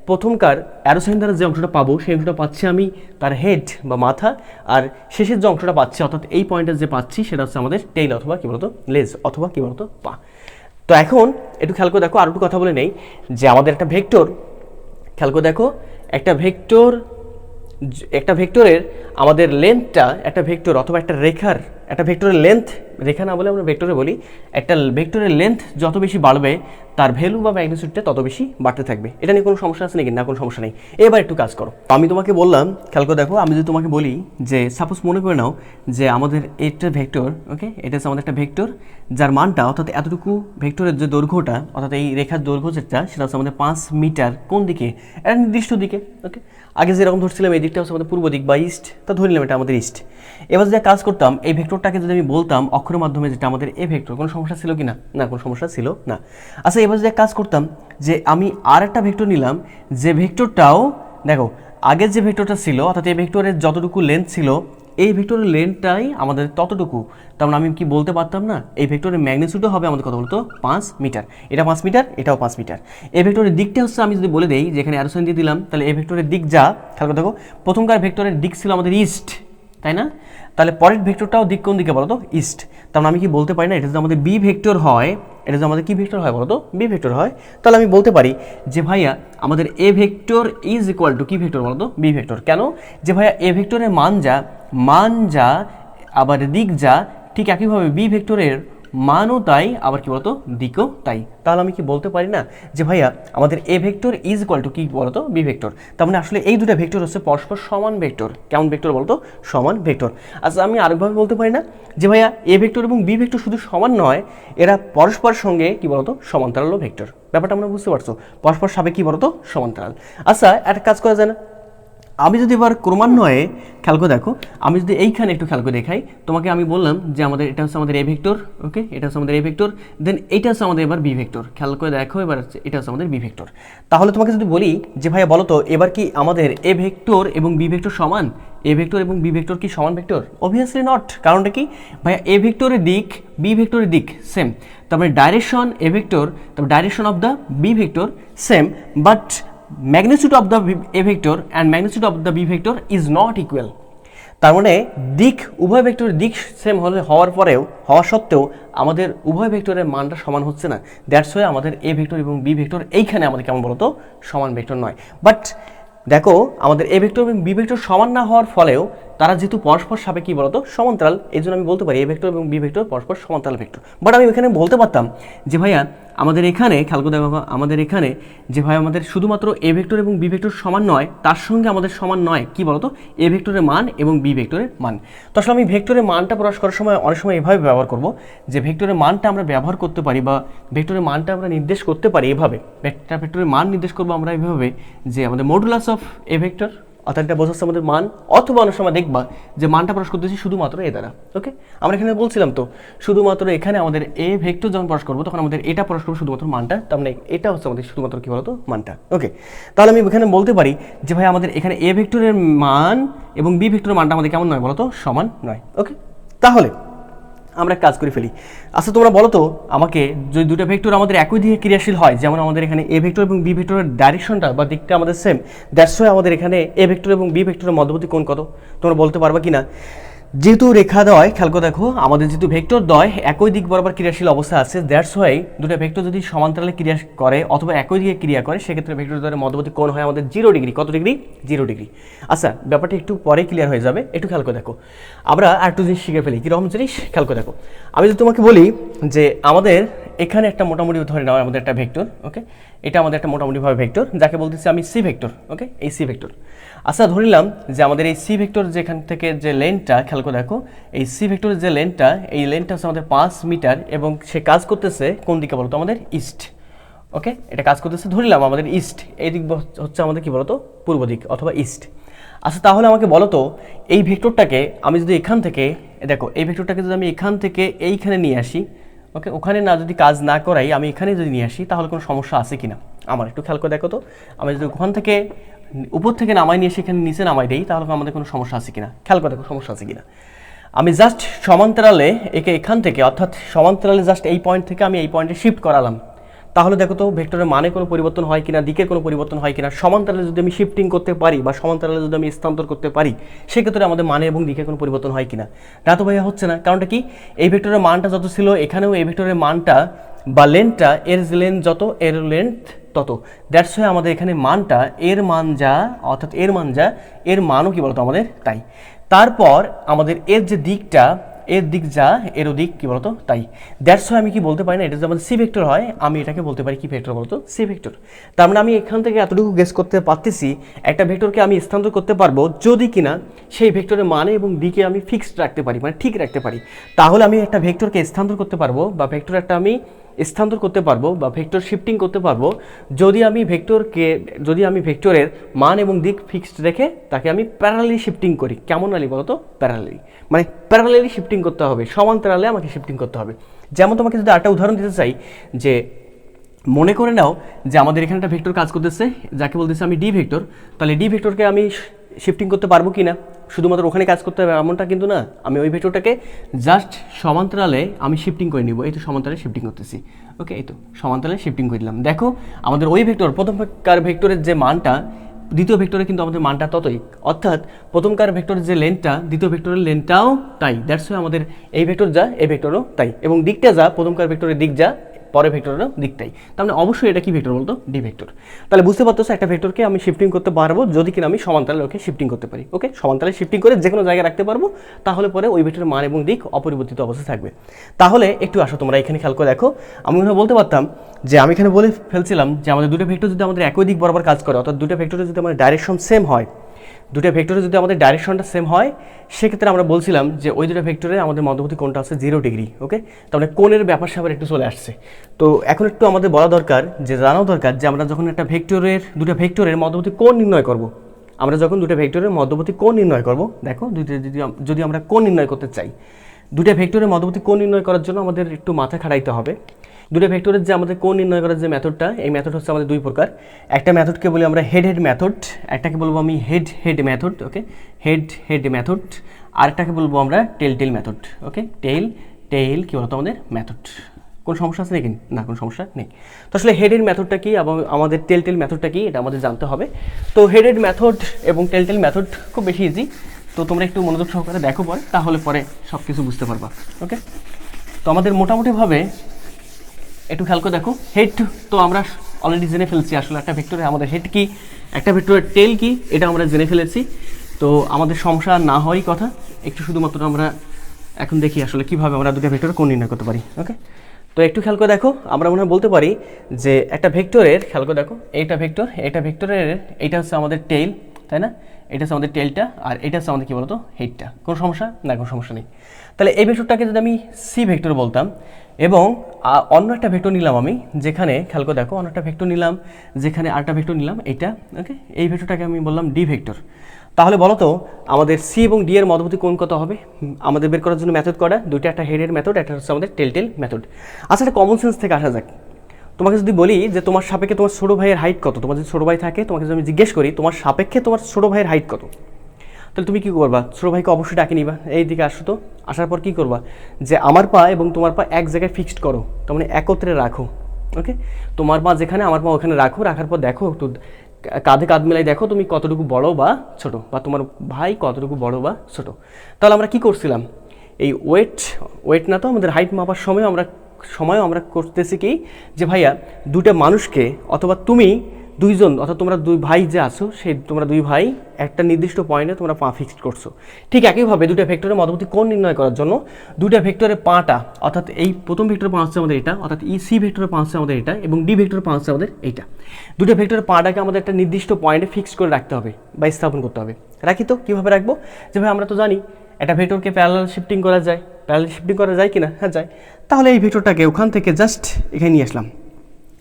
প্রথমকার অ্যারো সাইন দ্বারা যে অংশটা পাবো সেই অংশটা পাচ্ছি আমি তার হেড বা মাথা, আর শেষের যে অংশটা পাচ্ছি অর্থাৎ এই পয়েন্টে যে পাচ্ছি সেটা হচ্ছে আমাদের টেইল অথবা কী বলতো লেজ অথবা কী বলতো পা। তো এখন একটু খেয়াল করে দেখো, আর একটু কথা বলে নেই যে আমাদের একটা ভেক্টর, খেয়াল করে দেখো একটা ভেক্টরের আমাদের লেন্থটা, একটা ভেক্টর অথবা একটা রেখার, একটা ভেক্টরের লেন্থ, রেখা না বলে আমরা ভেক্টরে বলি, একটা ভেক্টরের লেন্থ যত বেশি বাড়বে তার ভ্যালু বা ম্যাগনিটিউডটা তত বেশি বাড়তে থাকবে। এটা নিয়ে কোনো সমস্যা আছে নাকি? না, কোনো সমস্যা নেই। এবার একটু কাজ করো, আমি তোমাকে বললাম, খেয়াল করে দেখো, আমি যদি তোমাকে বলি যে সাপোজ মনে করে নাও যে আমাদের একটা ভেক্টর, ওকে, এটা হচ্ছে আমাদের একটা ভেক্টর যার মানটা অর্থাৎ এতটুকু ভেক্টরের যে দৈর্ঘ্যটা অর্থাৎ এই রেখার দৈর্ঘ্য যেটা সেটা হচ্ছে আমাদের 5 মিটার। কোন দিকে? একটা নির্দিষ্ট দিকে। ওকে, আগে যেরকম ধরছিলাম এই দিকটা হচ্ছে আমাদের পূর্ব দিক বা ইস্ট, তা ধরে নিলাম এটা আমাদের ইস্ট। এবার যদি কাজ করতাম এই ভেক্টরটাকে যদি আমি বলতাম অক্ষরের মাধ্যমে যেটা আমাদের এ ভেক্টর, কোনো সমস্যা ছিল কি না? না, কোনো সমস্যা ছিল না। আচ্ছা, এবার যদি কাজ করতাম যে আমি আর একটা ভেক্টর নিলাম, যে ভেক্টরটাও দেখো আগের যে ভেক্টরটা ছিল অর্থাৎ এই ভেক্টরের যতটুকু লেন্থ ছিল এই ভেক্টরের লেন্থটাই আমাদের ততটুকু, তার মানে আমি কি বলতে পারতাম না এই ভেক্টরের ম্যাগনিটিউডও হবে আমাদের কত বলতো 5 মিটার। এটা 5 মিটার, এটাও 5 মিটার। এই ভেক্টরের দিকটা হচ্ছে আমি যদি বলে দেই যেখানে অ্যারো সাইন দিয়ে দিলাম, তাহলে এই ভেক্টরের দিক যা, খেয়াল করে দেখো প্রথমকার ভেক্টরের দিক ছিল আমাদের ইস্ট, তাই না? তাহলে পরের ভেক্টরটাও দিক কোন দিকে বলো তো? ইস্ট। তার মানে আমি কি বলতে পারি না এটা যদি আমাদের বি ভেক্টর হয়, এটা যদি আমাদের কি ভেক্টর হয় বলো তো? বি ভেক্টর হয়, তাহলে আমি বলতে পারি যে ভাইয়া আমাদের A vector is equal to কি ভেক্টর বলো তো? B vector. কেন? যে ভাইয়া এ ভেক্টরের মান যা আবার দিক যা, ঠিক একইভাবে বি ভেক্টরের মানও তাই, আবার কি বলতো দিকও তাই। তাহলে আমি কি বলতে পারি না যে ভাইয়া আমাদের A vector is equal to কি বলতো? B vector. তার মানে আসলে এই দুটো ভেক্টর হচ্ছে পরস্পর সমান ভেক্টর। কেমন ভেক্টর বলতো? সমান ভেক্টর। আচ্ছা, আমি আরেকভাবে বলতে পারি না যে ভাইয়া এ ভেক্টর এবং বি ভেক্টর শুধু সমান নয়, এরা পরস্পর সঙ্গে কি বলতো সমান্তরাল ভেক্টর। ব্যাপারটা আমরা বুঝতে পারছো? পরস্পর সাপেক্ষে কি বলতো সমান্তরাল। আচ্ছা, একটা কাজ করা যায় না, আমি যদি এবার ক্রমান্বয়ে খেয়াল করে দেখো, আমি যদি এইখানে একটু খেয়াল করে দেখাই তোমাকে, আমি বললাম যে আমাদের এটা হচ্ছে আমাদের এ ভেক্টর, ওকে, এটা হচ্ছে আমাদের এ ভেক্টর, দেন এইটা হচ্ছে আমাদের এবার বি ভেক্টর। খেয়াল করে দেখো এবার এটা হচ্ছে আমাদের বি ভেক্টর। তাহলে তোমাকে যদি বলি যে ভাইয়া বলো তো এবার কি আমাদের এ ভেক্টর এবং বি ভেক্টর সমান? এ ভেক্টর এবং বি ভেক্টর কি সমান ভেক্টর? Obviously not. কারণটা কি ভাইয়া? এ ভেক্টরের দিক বি ভেক্টরের দিক সেম, তারপরে ডাইরেকশন এ ভেক্টর, তারপর direction of the B vector same, but magnitude of the a vector and magnitude of the b vector is not equal। তার মানে দিক, উভয় ভেক্টরের দিক সেম হওয়া সত্ত্বেও আমাদের উভয় ভেক্টরের মানটা সমান হচ্ছে না। দ্যাটস ওয়াই আমাদের এ ভেক্টর এবং বি ভেক্টর এইখানে আমাদের কেমন বলতো সমান ভেক্টর নয়। বাট দেখো আমাদের এ ভেক্টর এবং বি ভেক্টর সমান না হওয়ার ফলেও তারা যেহেতু পরস্পর সাপেক্ষে কি বলতো সমান্তরাল, এই জন্য আমি বলতে পারি এ ভেক্টর এবং বি ভেক্টর পরস্পর সমান্তরাল ভেক্টর। বাট আমি এখানে বলতে পারতাম যে ভাইয়া আমাদের এখানে খেয়াল করে দেখো, আমাদের এখানে যে ভাই আমাদের শুধুমাত্র এ ভেক্টর এবং বি ভেক্টর সমান নয়, তার সঙ্গে আমাদের সমান নয় কি বলতো এ ভেক্টরের মান এবং বি ভেক্টরের মান। তো আসলে আমি ভেক্টরের মানটা প্রকাশ করার সময় অনেক সময় এভাবে ব্যবহার করব যে ভেক্টরের মানটা আমরা ব্যবহার করতে পারি বা ভেক্টরের মানটা আমরা নির্দেশ করতে পারি এভাবে, ভেক্টরের মান নির্দেশ করবো আমরা এভাবে যে আমাদের মডুলাস অফ এ ভেক্টর, অর্থাৎ এটা বোঝাচ্ছে আমাদের মান, অথবা অনেক সময় দেখবা যে মানটা প্রকাশ করতেছি শুধুমাত্র এ দ্বারা। ওকে, আমরা এখানে বলছিলাম তো শুধুমাত্র এখানে আমাদের এ ভেক্টর যখন প্রকাশ করবো তখন আমাদের এটা প্রকাশ করবো শুধুমাত্র মানটা, তার মানে এটা হচ্ছে আমাদের শুধুমাত্র কি বলতো মানটা। ওকে, তাহলে আমি এখানে বলতে পারি যে ভাই আমাদের এখানে এ ভেক্টরের মান এবং বি ভেক্টরের মানটা আমাদের কেমন নয় বলতো সমান নয়। ওকে, তাহলে আমরা কাজ করে ফেলি। আচ্ছা, তোমরা বলো তো আমাকে, যদি দুটো ভেক্টর আমাদের একই দিকে ক্রিয়াশীল হয়, যেমন আমাদের এখানে এ ভেক্টর এবং বি ভেক্টরের ডাইরেকশনটা বা দিকটা আমাদের সেম, দ্যাটস ওয়াই আমাদের এখানে এ ভেক্টর এবং বি ভেক্টরের মধ্যবর্তী কোণ কত? তোমরা বলতে পারবা কি না? যেহেতু রেখা দ্বয়, খেয়াল করে দেখো আমাদের যেহেতু ভেক্টর দ্বয় একই দিক বরাবর ক্রিয়াশীল অবস্থা আছে, দ্যাটস ওয়াই দুটো ভেক্টর যদি সমান্তরালে ক্রিয়া করে অথবা একই দিকে ক্রিয়া করে সেক্ষেত্রে ভেক্টর দ্বয়ের মধ্যবর্তী কোণ হয় আমাদের 0 ডিগ্রি। কত ডিগ্রি? 0 ডিগ্রি। আচ্ছা, ব্যাপারটা একটু পরে ক্লিয়ার হয়ে যাবে, একটু খেয়াল করে দেখো। আমরা আর একটু জিনিস শিখে ফেলি, কীরকম জিনিস খেয়াল করে দেখো। আমি যদি তোমাকে বলি যে আমাদের এখানে একটা মোটামুটি ধরে নাও আমাদের একটা ভেক্টর, ওকে, এটা আমাদের একটা মোটামুটিভাবে ভেক্টর যাকে বলতেছি আমি সি ভেক্টর। ওকে, এই সি ভেক্টর। আচ্ছা, ধরিলাম যে আমাদের এই সি ভেক্টর যেখান থেকে যে লেনটা, খেয়াল করে দেখো এই সি ভেক্টরের যে লেনটা, এই লেনটা হচ্ছে আমাদের 5 মিটার এবং সে কাজ করতেছে কোন দিকে বলতো আমাদের ইস্ট। ওকে, এটা কাজ করতেছে ধরিলাম আমাদের ইস্ট, এই দিক হচ্ছে আমাদের কি বলতো পূর্ব দিক অথবা ইস্ট। আচ্ছা তাহলে আমাকে বলো তো এই ভেক্টরটাকে আমি যদি এখান থেকে দেখো এই ভেক্টরটাকে যদি আমি এখান থেকে এইখানে নিয়ে আসি, ওকে, ওখানে না যদি কাজ না করাই আমি এখানে যদি নিয়ে আসি তাহলে কোনো সমস্যা আছে কিনা আমার একটু খেয়াল করে দেখো তো। আমি যদি ওখান থেকে উপর থেকে নামাই নিয়ে সেখানে নিচে নামাই দিই তাহলে আমাদের কোনো সমস্যা আছে কিনা, খেয়াল করে দেখো সমস্যা আছে কিনা। আমি জাস্ট সমান্তরালে একে এখান থেকে অর্থাৎ সমান্তরালে জাস্ট এই পয়েন্ট থেকে আমি এই পয়েন্টে শিফট করালাম, তাহলে দেখো তো ভেক্টরের মানে কোনো পরিবর্তন হয় কিনা, দিকের কোনো পরিবর্তন হয় কিনা। সমান্তরালে যদি আমি শিফটিং করতে পারি বা সমান্তরালে যদি আমি স্থানান্তর করতে পারি সেক্ষেত্রে আমাদের মানে এবং দিকের কোনো পরিবর্তন হয় কিনা। না তো ভাইয়া হচ্ছে না, কারণটা কি, এই ভেক্টরের মানটা যত ছিল এখানেও এই ভেক্টরের মানটা বা লেন্থটা, এর লেন্থ যত এর লেন্থ তত, দ্যাটস হয় আমাদের এখানে মানটা এর মান যা অর্থাৎ এর মান যা এর মানও কি বলতো আমাদের তাই। তারপর আমাদের এর যে দিকটা এর দিক যা এরও দিক কি বলতো তাই। দ্যাটস হয় আমি কি বলতে পারি না, এটা যদি আমাদের সি ভেক্টর হয় আমি এটাকে বলতে পারি কি ভেক্টর বলতো, সি ভেক্টর। তার মানে আমি এখান থেকে এতটুকু গেস করতে পারতেছি একটা ভেক্টরকে আমি স্থানান্তর করতে পারবো যদি কিনা সেই ভেক্টরের মানে এবং দিকে আমি ফিক্সড রাখতে পারি, মানে ঠিক রাখতে পারি। তাহলে আমি একটা ভেক্টরকে স্থানান্তর করতে পারবো বা ভেক্টর একটা আমি স্থানান্তর করতে পারবো বা ভেক্টর শিফটিং করতে পারবো যদি আমি ভেক্টরের মান এবং দিক ফিক্সড রেখে তাকে আমি প্যারালালি শিফটিং করি। কেমন আলি বলতো, প্যারালালি, মানে প্যারালালি শিফটিং করতে হবে, সমান্তরালে আমাকে শিফটিং করতে হবে। যেমন তোমাকে যদি একটা উদাহরণ দিতে চাই, যে মনে করে নাও যে আমাদের এখানে একটা ভেক্টর কাজ করতেছে যাকে বলতেছে আমি ডি ভেক্টর, তাহলে ডি ভেক্টরকে আমি শিফটিং করতে পারবো কি না, শুধুমাত্র ওখানে কাজ করতে হবে এমনটা কিন্তু না, আমি ওই ভেক্টরটাকে জাস্ট সমান্তরালে আমি শিফটিং করে নিব। এই তো সমান্তরালে শিফটিং করতেছি, ওকে, এই তো সমান্তরালে শিফটিং করে দিলাম। দেখো আমাদের ওই ভেক্টর প্রথমকার ভেক্টরের যে মানটা দ্বিতীয় ভেক্টরে কিন্তু আমাদের মানটা ততই, অর্থাৎ প্রথমকার ভেক্টরের যে লেন্থটা দ্বিতীয় ভেক্টরের লেন্থটাও তাই। দ্যাটস ওয়াই আমাদের এই ভেক্টর যা এই ভেক্টরও তাই, এবং দিকটা যা প্রথমকার ভেক্টরের দিক যা পরের ভেক্টরেরও দিকটাই। তার মানে অবশ্যই এটা কি ভেক্টর বলতো, ডি ভেক্টর। তাহলে বুঝতে পারতেছো একটা ভেক্টরকে আমি শিফটিং করতে পারবো যদি কিনা আমি সমান্তরালে ওকে শিফটিং করতে পারি। ওকে, সমান্তরালে শিফটিং করে যে কোনো জায়গায় রাখতে পারবো, তাহলে পরে ওই ভেক্টরের মান এবং দিক অপরিবর্তিত অবস্থায় থাকবে। তাহলে একটু আসো তোমরা এখানে খেয়াল করে দেখো, আমি বলতে পারতাম যে আমি এখানে বলে ফেলছিলাম যে আমাদের দুটো ভেক্টর যদি আমাদের একই দিক বরাবর কাজ করে, অর্থাৎ দুটো ভেক্টরের যদি আমাদের ডাইরেকশন সেম হয়, দুটো ভেক্টরে যদি আমাদের ডাইরেকশনটা সেম হয় সেক্ষেত্রে আমরা বলছিলাম যে ওই দুটো ভেক্টরে আমাদের মধ্যবর্তী কোণটা আছে 0 ডিগ্রি। ওকে, তাহলে কোণের ব্যাপার স্যাপার একটু চলে আসছে। তো এখন একটু আমাদের বলা দরকার, যে জানাও দরকার যে আমরা যখন একটা দুটো ভেক্টরের মধ্যবর্তী কোণ নির্ণয় করব, আমরা যখন দুটো ভেক্টরের মধ্যবর্তী কোণ নির্ণয় করব, দেখো যদি আমরা কোণ নির্ণয় করতে চাই, দুটো ভেক্টরের মধ্যবর্তী কোণ নির্ণয় করার জন্য আমাদের একটু মাথা খাটাইতে হবে। দুটো ভেক্টরের যে আমাদের কোণ নির্ণয় করার যে মেথডটা, এই মেথড হচ্ছে আমাদের দুই প্রকার। একটা মেথডকে বলি আমরা হেড মেথড, একটাকে বলবো আমি হেড মেথড। ওকে, হেড মেথড, আরেকটাকে বলবো আমরা টেল মেথড। ওকে, টেল কি বলতো আমাদের মেথড। কোন সমস্যা আছে নাকি? না, কোনো সমস্যা নেই। তো আসলে হেডের মেথডটা কি এবং আমাদের টেল মেথডটা কি এটা আমাদের জানতে হবে। তো হেডেড মেথড এবং টেল মেথড খুব বেশি ইজি, তো তোমরা একটু মনোযোগ সহকারে দেখো পরে, তাহলে পরে সব কিছু বুঝতে পারবা। ওকে, তো আমাদের মোটামুটিভাবে একটু খেয়াল করে দেখো, হেড তো আমরা অলরেডি জেনে ফেলছি আসলে একটা ভেক্টরে আমাদের হেড কি, একটা ভেক্টরের টেল কি, এটা আমরা জেনে ফেলেছি। তো আমাদের সমস্যা না হওয়ারই কথা, একটু শুধুমাত্র আমরা এখন দেখি আসলে কীভাবে আমরা দুটো ভেক্টরের কোণ নির্ণয় করতে পারি। ওকে, তো একটু খেয়াল করে দেখো, আমরা মনে হয় বলতে পারি যে একটা ভেক্টরের, খেয়াল করে দেখো, এইটা ভেক্টরের এইটা হচ্ছে আমাদের টেল, তাই না, এটা হচ্ছে আমাদের টেলটা, আর এটা হচ্ছে আমাদের কী বলতো হেডটা। কোনো সমস্যা না, কোনো সমস্যা নেই। তাহলে এই ভেক্টরটাকে যদি আমি সি ভেক্টর বলতাম এবং অন্য একটা ভেক্টর নিলাম আমি, যেখানে খেয়াল করে দেখো অন্য একটা ভেক্টর নিলাম যেখানে আরেকটা ভেক্টর নিলাম এইটা। ওকে, এই ভেক্টরটাকে আমি বললাম ডি ভেক্টর। তাহলে বলো তো আমাদের সি এবং ডি এর মধ্যবর্তী কোণ কত হবে আমাদের বের করার জন্য মেথড করা দুইটা, একটা হেডের মেথড, একটা হচ্ছে আমাদের টেল মেথড। আচ্ছা, একটা কমন সেন্স থেকে আসা যাক। তোমাকে যদি বলি যে তোমার সাপেক্ষে তোমার ছোটো ভাইয়ের হাইট কত, তোমার যদি ছোটো ভাই থাকে, তোমাকে যদি আমি জিজ্ঞেস করি তোমার সাপেক্ষে তোমার ছোটো ভাইয়ের হাইট কত, তাহলে তুমি কী করবা? ছোটো ভাইকে অবশ্যই ডাকে নিবা, এই দিকে আসো তো, আসার পর কী করবা যে আমার পা এবং তোমার পা এক জায়গায় ফিক্সড করো, তার মানে একত্রে রাখো। ওকে, তোমার পা যেখানে আমার পা ওখানে রাখো, রাখার পর দেখো একটু কাঁধে কাঁধ মিলাই দেখো তুমি কতটুকু বড় বা ছোট, বা তোমার ভাই কতটুকু বড় বা ছোট। তাহলে আমরা কি করছিলাম, এই ওয়েট না তো আমাদের হাইট মাপার সময়ও আমরা করতেছি কি যে ভাইয়া দুইটা মানুষকে অথবা তুমি দুইজন অর্থাৎ তোমরা দুই ভাই যে আছো সেই তোমরা দুই ভাই একটা নির্দিষ্ট পয়েন্টে তোমরা পা ফিক্সড করছো। ঠিক একইভাবে দুটো ভেক্টরের মধ্যবর্তী কোণ নির্ণয় করার জন্য দুটো ভেক্টরের পাটা, অর্থাৎ এই প্রথম ভেক্টরের পা হচ্ছে আমাদের এটা, অর্থাৎ এই সি ভেক্টরের পা হচ্ছে আমাদের এটা, এবং ডি ভেক্টরের পা হচ্ছে আমাদের এইটা। দুটো ভেক্টরের পাটাকে আমাদের একটা নির্দিষ্ট পয়েন্টে ফিক্সড করে রাখতে হবে বা স্থাপন করতে হবে। রাখি তো কীভাবে রাখবো, যে ভাই আমরা তো জানি একটা ভেক্টরকে প্যারালাল শিফটিং করা যায় কি না? হ্যাঁ যায়। তাহলে এই ভেক্টরটাকে ওখান থেকে জাস্ট এখানে নিয়ে আসলাম,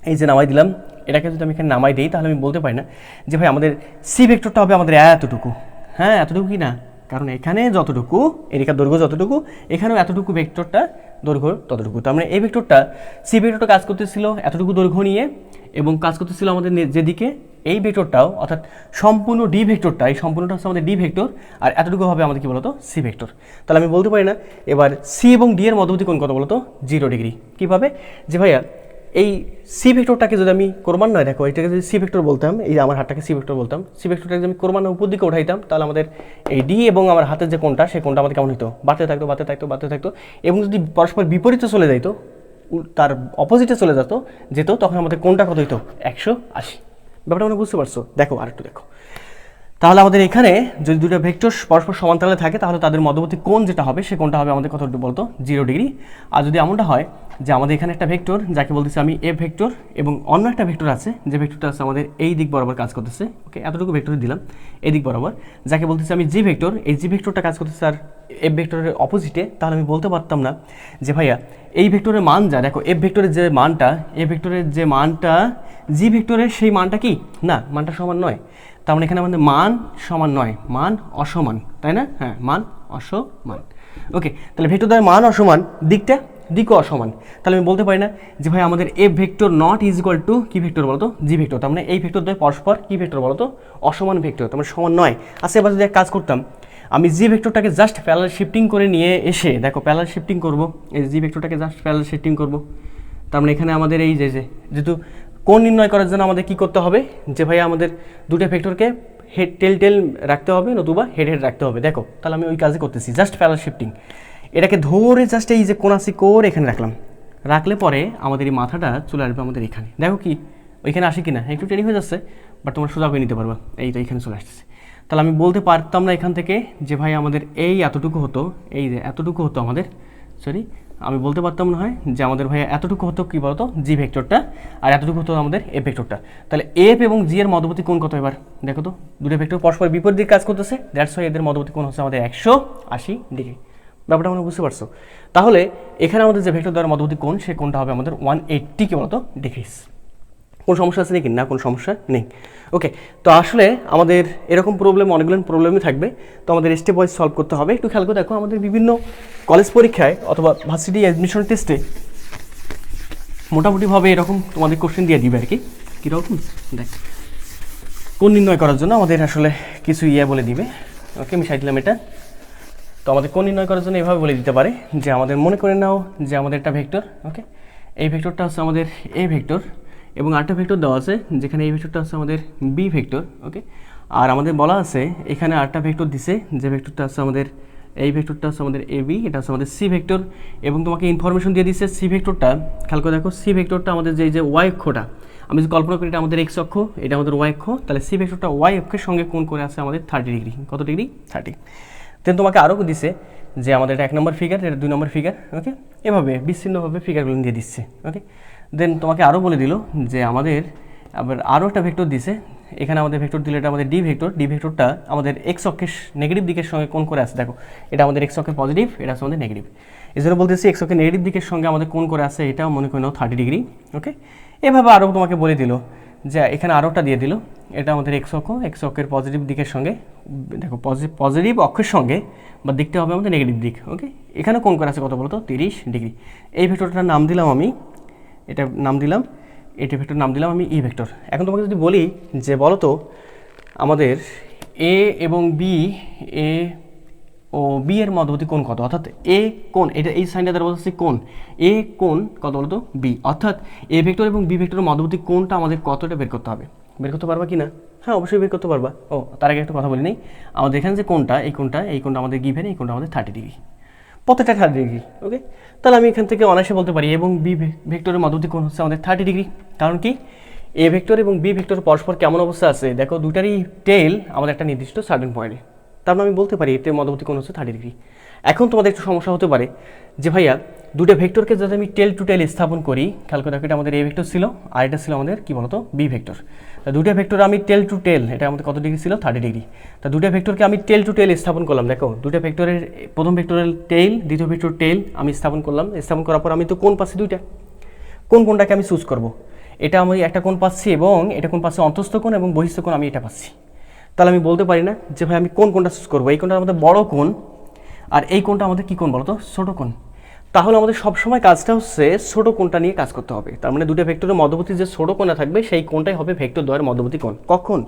এই যে নামাই দিলাম, এটাকে যদি আমি এখানে নামাই দিই তাহলে আমি বলতে পারি না যে ভাই আমাদের সি ভেক্টরটা হবে আমাদের এতটুকু, হ্যাঁ এতটুকু কি না, কারণ এখানে যতটুকু এই রেখার দৈর্ঘ্য যতটুকু এখানেও এতটুকু ভেক্টরটা দৈর্ঘ্য ততটুকু। তার মানে এই ভেক্টরটা সি ভেক্টরটা কাজ করতেছিল এতটুকু দৈর্ঘ্য নিয়ে এবং কাজ করতেছিল আমাদের যেদিকে এই ভেক্টরটাও অর্থাৎ সম্পূর্ণ ডি ভেক্টরটা, এই সম্পূর্ণটা হচ্ছে আমাদের ডি ভেক্টর আর এতটুকু হবে আমাদের কি বলতো সি ভেক্টর। তাহলে আমি বলতে পারি না এবার সি এবং ডি এর মধ্যবর্তী কোণ কত বলতো 0 ডিগ্রি। কীভাবে যে ভাইয়া এই সি ভেক্টরটাকে যদি আমি ক্রমান্বয়ে দেখো এটাকে যদি সি ভেক্টর বলতাম, এই যে আমার হাতটাকে সি ভেক্টর বলতাম, সি ভেক্টরটাকে যদি আমি ক্রমান্বয়ে উপর দিকে উঠাইতাম তাহলে আমাদের এই ডি এবং আমার হাতের যে কোণটা সেই কোণটা আমাদের কেমন হতো বাড়তে থাকতো বাড়তে থাকতো বাড়তে থাকতো এবং যদি পরস্পর বিপরীতে চলে যাইতো তার অপোজিটে চলে যেত তখন আমাদের কোণটা কত হইতো 180। ব্যাপারটা মানে বুঝতে পারছো? দেখো আরেকটু দেখো, তাহলে আমাদের এখানে যদি দুটো ভেক্টর পরস্পর সমান্তরালে থাকে তাহলে তাদের মধ্যবর্তী কোণ যেটা হবে সে কোণটা হবে আমাদের কত বলতো 0 ডিগ্রি। আর যদি এমনটা হয় যে আমাদের এখানে একটা ভেক্টর যাকে বলতেছি আমি এ ভেক্টর এবং অন্য একটা ভেক্টর আছে যে ভেক্টরটা আছে আমাদের এই দিক বরাবর কাজ করতেছে, ওকে এতটুকু ভেক্টর দিলাম এই দিক বরাবর, যাকে বলতেছি আমি জি ভেক্টর, এই জি ভেক্টরটা কাজ করতেছে আর এফ ভেক্টরের অপোজিটে, তাহলে আমি বলতে পারতাম না যে ভাইয়া এই ভেক্টরের মান যা দেখো এফ ভেক্টরের যে মানটা এ ভেক্টরের যে মানটা জি ভেক্টরের সেই মানটা কি না মানটা সমান নয়। তার মানে এখানে আমাদের মান সমান নয়, মান অসমান, তাই না? হ্যাঁ মান অসমান। ওকে তাহলে ভেক্টর দ্বয়ের মান অসমান, দিকও অসমান, তাহলে আমি বলতে পারি না যে ভাই আমাদের F vector not is equal to কি ভেক্টর বলতো জি ভেক্টর। তার মানে এই ভেক্টর দ্বয় পরস্পর কি ভেক্টর বলতো অসমান ভেক্টর, তার মানে সমান নয়। আচ্ছা এবার যদি এক কাজ করতাম আমি জি ভেক্টরটাকে জাস্ট প্যারালাল শিফটিং করে নিয়ে এসে দেখো প্যারালাল শিফটিং করবো, এই জি ভেক্টরটাকে জাস্ট প্যারালাল শিফটিং করবো, তার মানে এখানে আমাদের এই যেহেতু কোণ নির্ণয় করার জন্য আমাদের কি করতে হবে যে ভাই আমাদের দুটো ভেক্টরকে হেড টেল রাখতে হবে নতুবা হেড রাখতে হবে। দেখো তাহলে আমি ওই কাজই করতেছি জাস্ট প্যারালাল শিফটিং, এটাকে ধরে জাস্ট এই যে কোণাসি কোর এখানে রাখলে পরে আমাদের এই মাথাটা চলে আসবে আমাদের এখানে। দেখো কি ওইখানে আসে কিনা একটু টেনে হয়ে যাচ্ছে বাট তোমরা সোজা করে নিতে পারবা, এই তো এখানে চলে আসতেছে। তাহলে আমি বলতে পারতাম না এখান থেকে যে ভাই আমাদের এই এতটুকু হতো, এই যে এতটুকু হতো আমাদের, সরি আমি বলতে পারতাম না হয় যে আমাদের ভাইয়া এতটুকু হতো কি বলতো জি ভেক্টরটা আর এতটুকু হতো আমাদের এফ ভেক্টরটা। তাহলে এফ এবং জি এর মধ্যবর্তী কোণ কত এবার দেখো তো, দুটো ভেক্টর পরস্পর বিপরীত দিকে কাজ করতেছে, দ্যাটস ওয়াই এদের মধ্যবর্তী কোণ হচ্ছে আমাদের 180 ডিগ্রি। ব্যাপারটা আমরা বুঝতে পারছো? তাহলে এখানে আমাদের যে ভেক্টর দ্বারা মধ্যবর্তী কোণ সেই কোণটা হবে আমাদের 180 কি বলতো ডিগ্রিস। কোন সমস্যা আছে নাকি? না কোনো সমস্যা নেই। ওকে তো আসলে আমাদের এরকম প্রবলেম অনেকগুলো প্রবলেমই থাকবে, তো আমাদের স্টেপ ওয়াইজ সলভ করতে হবে। একটু খেয়াল করে দেখো আমাদের বিভিন্ন কলেজ পরীক্ষায় অথবা ভার্সিটি অ্যাডমিশন টেস্টে মোটামুটিভাবে এরকম তোমাদের কোশ্চেন দিয়ে দিবে আর কি। কীরকম দেখ কোণ নির্ণয় করার জন্য আমাদের আসলে কিছু বলে দিবে। ওকে আমি সাইড দিলাম এটা। তো আমাদের কোণ নির্ণয় করার জন্য এভাবে বলে দিতে পারে যে আমাদের মনে করে নাও যে আমাদের একটা ভেক্টর, ওকে এই ভেক্টরটা হচ্ছে আমাদের এ ভেক্টর এবং আরেকটা ভেক্টর দেওয়া আছে যেখানে এই ভেক্টরটা হচ্ছে আমাদের বি ভেক্টর, ওকে আর আমাদের বলা আছে এখানে আরেকটা ভেক্টর দিছে যে ভেক্টরটা হচ্ছে আমাদের এই ভেক্টরটা হচ্ছে আমাদের এ বি, এটা হচ্ছে আমাদের সি ভেক্টর এবং তোমাকে ইনফরমেশন দিয়ে দিচ্ছে সি ভেক্টরটা, খেয়াল করে দেখো সি ভেক্টরটা আমাদের যে ওয়াই অক্ষটা আমি যদি কল্পনা করি এটা আমাদের এক্স অক্ষ, এটা আমাদের ওয়াই অক্ষ, তাহলে সি ভেক্টরটা ওয়াই অক্ষের সঙ্গে কোণ করে আছে আমাদের 30 ডিগ্রি। কত ডিগ্রি? 30। দেন তোমাকে আরও দিছে যে আমাদের এটা 1 নম্বর ফিগার, এটা 2 নম্বর ফিগার, ওকে এভাবে বিচ্ছিন্নভাবে ফিগারগুলো দিয়ে দিচ্ছে, ওকে দেন তোমাকে আরও বলে দিল যে আমাদের আবার আরও একটা ভেক্টর দিছে, এখানে আমাদের ভেক্টর দিলে এটা আমাদের ডি ভেক্টরটা আমাদের এক্স অক্ষের নেগেটিভ দিকের সঙ্গে কোণ করে আছে। দেখো এটা আমাদের এক্স অক্ষের পজিটিভ, এটা হচ্ছে আমাদের নেগেটিভ, এই জন্য বলতেছি এক্স অক্ষের নেগেটিভ দিকের সঙ্গে আমাদের কোণ করে আছে, এটাও মনে করে নাও 30 ডিগ্রি। ওকে এভাবে আরও তোমাকে বলে দিল যে এখানে আরোটা দিয়ে দিল, এটা আমাদের এক্স অক্ষের পজিটিভ দিকের সঙ্গে, দেখো পজিটিভ অক্ষের সঙ্গে বা দিকটা হবে আমাদের নেগেটিভ দিক, ওকে এখানে কোণ করে আছে কত বলতো 30 ডিগ্রি। এই ভেক্টরটার নাম দিলাম আমি, এটা নাম দিলাম, এটা ভেক্টর নাম দিলাম আমি ই ভেক্টর। এখন তোমাকে যদি বলি যে বলো তো আমাদের এ এবং বি, এ ও বি এর মধ্যবর্তী কোণ কত, অর্থাৎ এ কোণ, এটা এই সাইনটা দ্বারা বলতেছি কোণ, এ কোণ কত বলতো বি, অর্থাৎ এ ভেক্টর এবং বি ভেক্টরের মধ্যবর্তী কোণটা আমাদের কতটা বের করতে হবে। বের করতে পারবা কি না? হ্যাঁ অবশ্যই বের করতে পারবা। ও তার আগে একটা কথা বলি নেই, আমাদের এখানে যে কোণটা এই কোণটা আমাদের গিভেন, এই কোণটা আমাদের 30 ডিগ্রি, প্রত্যেকটা 30 ডিগ্রি, ওকে তাহলে আমি এখান থেকে অনায়াসে বলতে পারি এবং বি ভেক্টরের মধ্যবর্তী কোণ হচ্ছে আমাদের 30 ডিগ্রি। কারণ কি এ ভেক্টর এবং বি ভেক্টর পরস্পর কেমন অবস্থা আছে দেখো, দুটারই টেল আমাদের একটা নির্দিষ্ট সার্টেন পয়েন্টে, তার মানে আমি বলতে পারি এতে মধ্যবর্তী কোণ হচ্ছে 30 ডিগ্রি। এখন তোমাদের একটু সমস্যা হতে পারে যে ভাইয়া দুটো ভেক্টরকে যদি আমি টেল টু টেল স্থাপন করি, খেয়াল করে দেখো এটা আমাদের এ ভেক্টর ছিল আর এটা ছিল আমাদের কি বলতো বি ভেক্টর, দুটো ভেক্টর আমি টেল টু টেল, এটা আমাদের কত ডিগ্রি ছিল 30 ডিগ্রি। তা দুটো ভেক্টরকে আমি টেল টু টেল স্থাপন করলাম, দেখো দুটো ভেক্টরের প্রথম ভেক্টরের টেল দ্বিতীয় ভেক্টর টেল আমি স্থাপন করলাম, স্থাপন করার পর আমি তো কোণ পাচ্ছি দুইটা, কোনটাকে আমি চুজ করব, এটা আমি একটা কোণ পাচ্ছি এবং এটা কোণ পাচ্ছি অন্তস্থ কোণ এবং বহিস্থ কোণ আমি এটা পাচ্ছি। তাহলে আমি বলতে পারি না যে ভাই আমি কোনটা চুজ করবো, এই কোনটা আমাদের বড় কোণ আর এই কোণটা আমাদের কী কোণ বলো তো, ছোটো কোণ। তাহলে আমাদের সবসময় কাজটা হচ্ছে ছোটো কোণটা নিয়ে কাজ করতে হবে। তার মানে দুটো ভেক্টরের মধ্যবর্তী যে ছোটো কোণটা থাকবে সেই কোণটাই হবে ভেক্টর দ্বয়ের মধ্যবর্তী কোণ। কখন?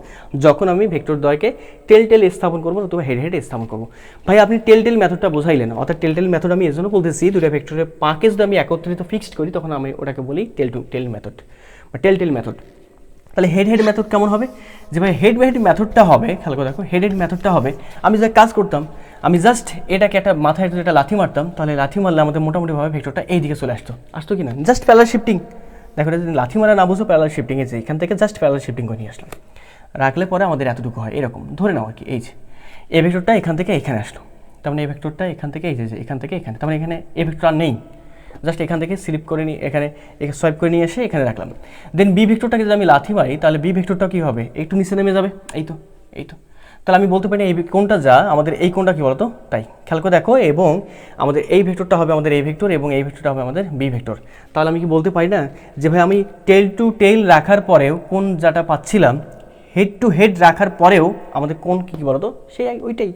যখন আমি ভেক্টর দ্বয়কে টেল স্থাপন করবো অথবা হেড স্থাপন করবো। ভাই আপনি টেল মেথডটা বোঝাইলেন, অর্থাৎ টেল মেথড আমি এর জন্য বলতেছি, দুটো ভেক্টরের পাঁকে যদি আমি একত্রিত ফিক্সড করি তখন আমি ওটাকে বলি টেল মেথড বা টেল মেথড। তাহলে হেড মেথড কেমন হবে? যে ভাই হেড মেথডটা হবে, খেয়াল করে দেখো, হেড মেথডটা হবে আমি যা কাজ করতাম, আমি জাস্ট এটাকে একটা মাথায় একটা লাথি মারতাম, তাহলে লাথি মারলে আমাদের মোটামুটিভাবে ভেক্টরটা এই দিকে চলে আসতো কি না, জাস্ট প্যারালাল শিফটিং। দেখো এটা যদি লাথি মারা না বুঝো, প্যারালাল শিফটিং এই যে এখান থেকে জাস্ট প্যারালাল শিফটিং করে নিয়ে আসলাম, রাখলে পরে আমাদের এতটুকু হয় এরকম ধরে নাও আর কি। এই যে এই ভেক্টরটা এখান থেকে এখানে আসলো, তার মানে এই ভেক্টরটা এখান থেকে এই যে এখান থেকে এখানে, তার মানে এখানে এই ভেক্টর আর নেই, জাস্ট এখান থেকে স্লিপ করে নিয়ে এখানে সোয়াইপ করে নিয়ে এসে এখানে রাখলাম। দেন বি ভেক্টরটাকে যদি আমি লাথি মারি তাহলে বি ভেক্টরটা কী হবে, একটু নিচে নেমে যাবে, এই তো। তাহলে আমি বলতে পারি এই কোনটা যা আমাদের এই কোনটা কী বলতো তাই, খেয়াল করে দেখো। এবং আমাদের এই ভেক্টরটা হবে আমাদের এই ভেক্টর এবং এই ভেক্টরটা হবে আমাদের বি ভেক্টর। তাহলে আমি কি বলতে পারি না যে ভাই আমি টেল টু টেল রাখার পরেও কোন যাটা পাচ্ছিলাম, হেড টু হেড রাখার পরেও আমাদের কোন কী বলতো সেই ওইটাই।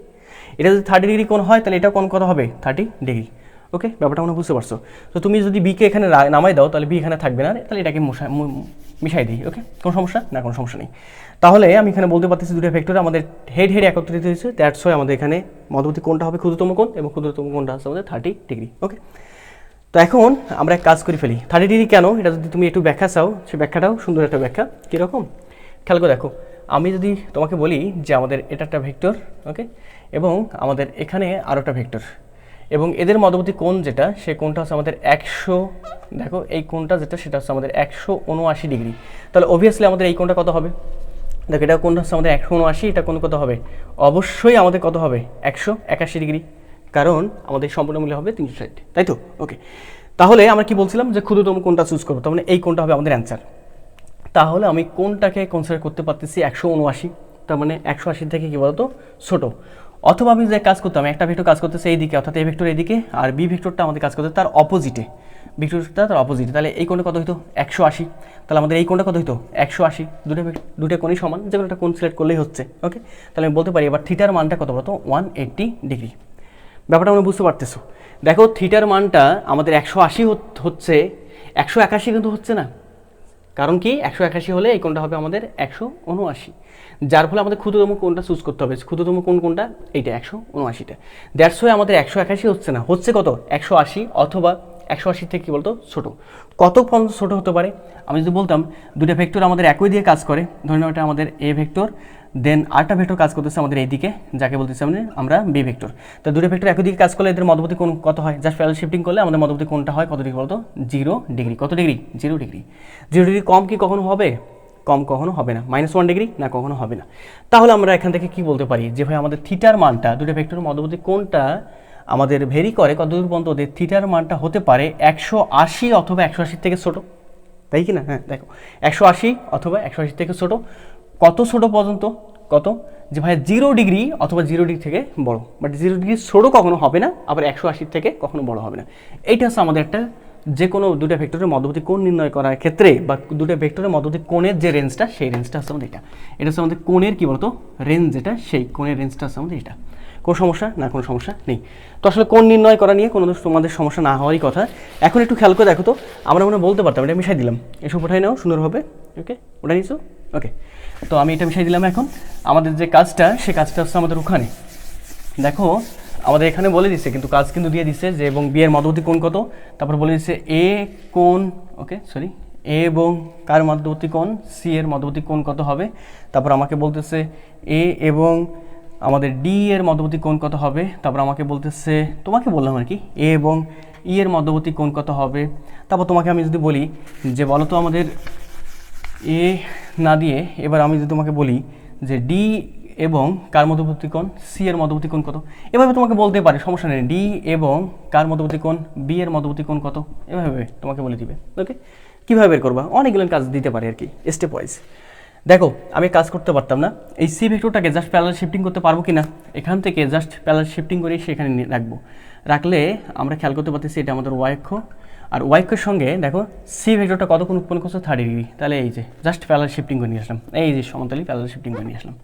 এটা যদি 30 ডিগ্রি কোণ হয় তাহলে এটা কোণ কত হবে, 30 ডিগ্রি। ওকে, ব্যাপারটা মনে বুঝতে পারছো? তো তুমি যদি বিকে এখানে নামাই দাও তাহলে বি এখানে থাকবে না, তাহলে এটাকে মিশাই দিই। ওকে, কোনো সমস্যা না, কোনো সমস্যা নেই। তাহলে আমি এখানে বলতে পারতেছি দুটো ভেক্টর আমাদের হেড একত্রিত হয়েছে, দ্যাটস ওয়াই আমাদের এখানে মধ্যবর্তী কোণটা হবে ক্ষুদ্রতম কোণ এবং ক্ষুদ্রতম কোণটা হচ্ছে আমাদের 30 ডিগ্রি। ওকে, তো এখন আমরা এক কাজ করে ফেলি। 30 ডিগ্রি কেন, এটা যদি তুমি একটু ব্যাখ্যা চাও, সেই ব্যাখ্যাটাও সুন্দর একটা ব্যাখ্যা। কীরকম, খেয়াল করে দেখো। আমি যদি তোমাকে বলি যে আমাদের এটা একটা ভেক্টর, ওকে, এবং আমাদের এখানে আরও একটা ভেক্টর, এবং এদের মধ্যবর্তী কোণ যেটা, সেই কোণটা হচ্ছে আমাদের 100, দেখো এই কোণটা যেটা সেটা হচ্ছে আমাদের 179 ডিগ্রি। তাহলে অবভিয়াসলি আমাদের এই কোণটা কত হবে, দেখো এটা কোণটা হচ্ছে আমাদের 179, এটা কোণ কত হবে, অবশ্যই আমাদের কত হবে 181 ডিগ্রি, কারণ আমাদের সম্পূর্ণ মূল্য হবে 360, তাই তো? ওকে, তাহলে আমরা কি বলছিলাম যে ক্ষুদ্রতম কোণটা চুজ করবো, তার মানে এই কোণটা হবে আমাদের অ্যান্সার। তাহলে আমি কোণটাকে কনসিডার করতে পারতেছি 179, তার মানে 180 থেকে কী বলতো ছোটো। অথবা আমি যে কাজ করতাম, একটা ভেক্টর কাজ করতেছে এইদিকে, অর্থাৎ এই ভেক্টর এইদিকে, আর বি ভেক্টরটা আমাদের কাজ করতে তার অপোজিটে, ভেক্টরটা তার অপোজিটে। তাহলে এই কোণটা কত হইতো 180, তাহলে আমাদের এই কোণটা কত হইতো 180, দুটো কোণই সমান, যে কোনো একটা কোণ সিলেক্ট করলেই হচ্ছে। ওকে, তাহলে আমি বলতে পারি এবার থিটার মানটা কত বলতো 180 ডিগ্রি। ব্যাপারটা আমরা বুঝতে পারতেছো? দেখো থিটার মানটা আমাদের 180 হচ্ছে, 181 কিন্তু হচ্ছে না। কারণ কি, 181 হলে এই কোণটা হবে আমাদের 179, যার ফলে আমাদের ক্ষুদ্রতম কোণটা চুজ করতে হবে। ক্ষুদ্রতম কোণটা এইটা 179টা, দ্যাটস ওয়াই আমাদের 181 হচ্ছে না, হচ্ছে কত 180, অথবা 180 থেকে কী বলতো ছোটো। কত পর্যন্ত ছোটো হতে পারে, আমি যদি বলতাম দুটো ভেক্টর আমাদের একই দিয়ে কাজ করে, ধরে নাও এটা আমাদের এ ভেক্টর, দেন আরেকটা ভেক্টর কাজ করতেছে আমাদের এইদিকে, যাকে বলতেছি আমরা বি ভেক্টর। তো দুটো ভেক্টর একই দিকে কাজ করলে এদের মধ্যবর্তী কোণ কত হয়, জাস্ট প্যারালাল শিফটিং করলে আমাদের মধ্যবর্তী কোণটা হয় কত ডিগ্রি বলতো 0 ডিগ্রি। কত ডিগ্রি, 0 ডিগ্রি। 0 ডিগ্রি কম কি কখনো হবে, কম কখনো হবে না। -1 ডিগ্রি না, কখনো হবে না। তাহলে আমরা এখান থেকে কি বলতে পারি যে ভাই আমাদের থিটার মানটা, দুটো ভেক্টরের মধ্যবর্তী কোণটা আমাদের ভেরি করে কতদূর পর্যন্ত, ওদের থিটার মানটা হতে পারে 180 অথবা 180 থেকে ছোটো, তাই কি না? হ্যাঁ, দেখো 180 অথবা 180 থেকে ছোটো। কত ছোটো পর্যন্ত, কত, যে ভাই 0 ডিগ্রি অথবা 0 ডিগ্রি থেকে বড়, বাট 0 ডিগ্রি ছোটো কখনো হবে না, আবার 180 থেকে কখনো বড় হবে না। এইটা হচ্ছে আমাদের একটা, যে কোনো দুটো ভেক্টরের মধ্যবর্তী কোণ নির্ণয় করার ক্ষেত্রে বা দুটো ভেক্টরের মধ্যবর্তী কোণের যে রেঞ্জটা, সেই রেঞ্জটা হচ্ছে আমাদের এটা হচ্ছে আমাদের কোণের কী বলতো রেঞ্জ, যেটা সেই কোণের রেঞ্জটা হচ্ছে আমাদের এটা। কোনো সমস্যা না, কোনো সমস্যা নেই। তো আসলে কোণ নির্ণয় করা নিয়ে কোনো তোমাদের সমস্যা না হওয়ারই কথা। এখন একটু খেয়াল করে দেখো তো, আমরা মনে বলতে পারতাম এটা মিশাই দিলাম, এসব ওঠাই নাও সুন্দরভাবে। ওকে, ওটা নিয়েছো? ওকে, তো আমি এটা মিশাই দিলাম। এখন আমাদের যে কাজটা, সে কাজটা হচ্ছে আমাদের ওখানে দেখো, আমাদের এখানে বলে দিচ্ছে, কিন্তু কাজ কিন্তু দিয়ে দিচ্ছে যে এবং বি এর মধ্যবর্তী কোণ কত, তারপর বলে দিচ্ছে এ কোণ, ওকে সরি, এ এবং কার মধ্যবর্তী কোণ, সি এর মধ্যবর্তী কোণ কত হবে। তারপর আমাকে বলতেছে এ এবং আমাদের ডি এর মধ্যবর্তী কোণ কত হবে। তারপর আমাকে বলতেছে, তোমাকে বললাম আর কি, এ এবং ই এর মধ্যবর্তী কোণ কত হবে। তারপর তোমাকে আমি যদি বলি যে বলো তো আমাদের এ না দিয়ে, এবার আমি যদি তোমাকে বলি যে ডি এবং কার মধ্যবর্তী কোণ, সি এর মধ্যবর্তী কোণ কত, এভাবে তোমাকে বলতে পারে, সমস্যা নেই। ডি এবং কার মধ্যবর্তী কোণ, বি এর মধ্যবর্তী কোণ কত, এভাবে তোমাকে বলে দিবে। ওকে, কীভাবে বের করবা, অনেকগুলো কাজ দিতে পারে আর কি, স্টেপ ওয়াইজ। দেখো আমি কাজ করতে পারতাম না, এই সি ভেক্টরটাকে জাস্ট প্যারালাল শিফটিং করতে পারবো কি না, এখান থেকে জাস্ট প্যারালাল শিফটিং করে সেখানে রাখবো, রাখলে আমরা খেয়াল করতে পারতেছি এটা আমাদের ওয়াই অক্ষ, আর ওয়াই অক্ষের সঙ্গে দেখো সি ভেক্টরটা কতক্ষণ উৎপন্ন করছে 30 ডিগ্রি। তাহলে এই যে জাস্ট প্যারালাল শিফটিং করে নিয়ে আসলাম, এই যে সমান্তরালে প্যারালাল শিফটিং করে নিয়ে আসলাম,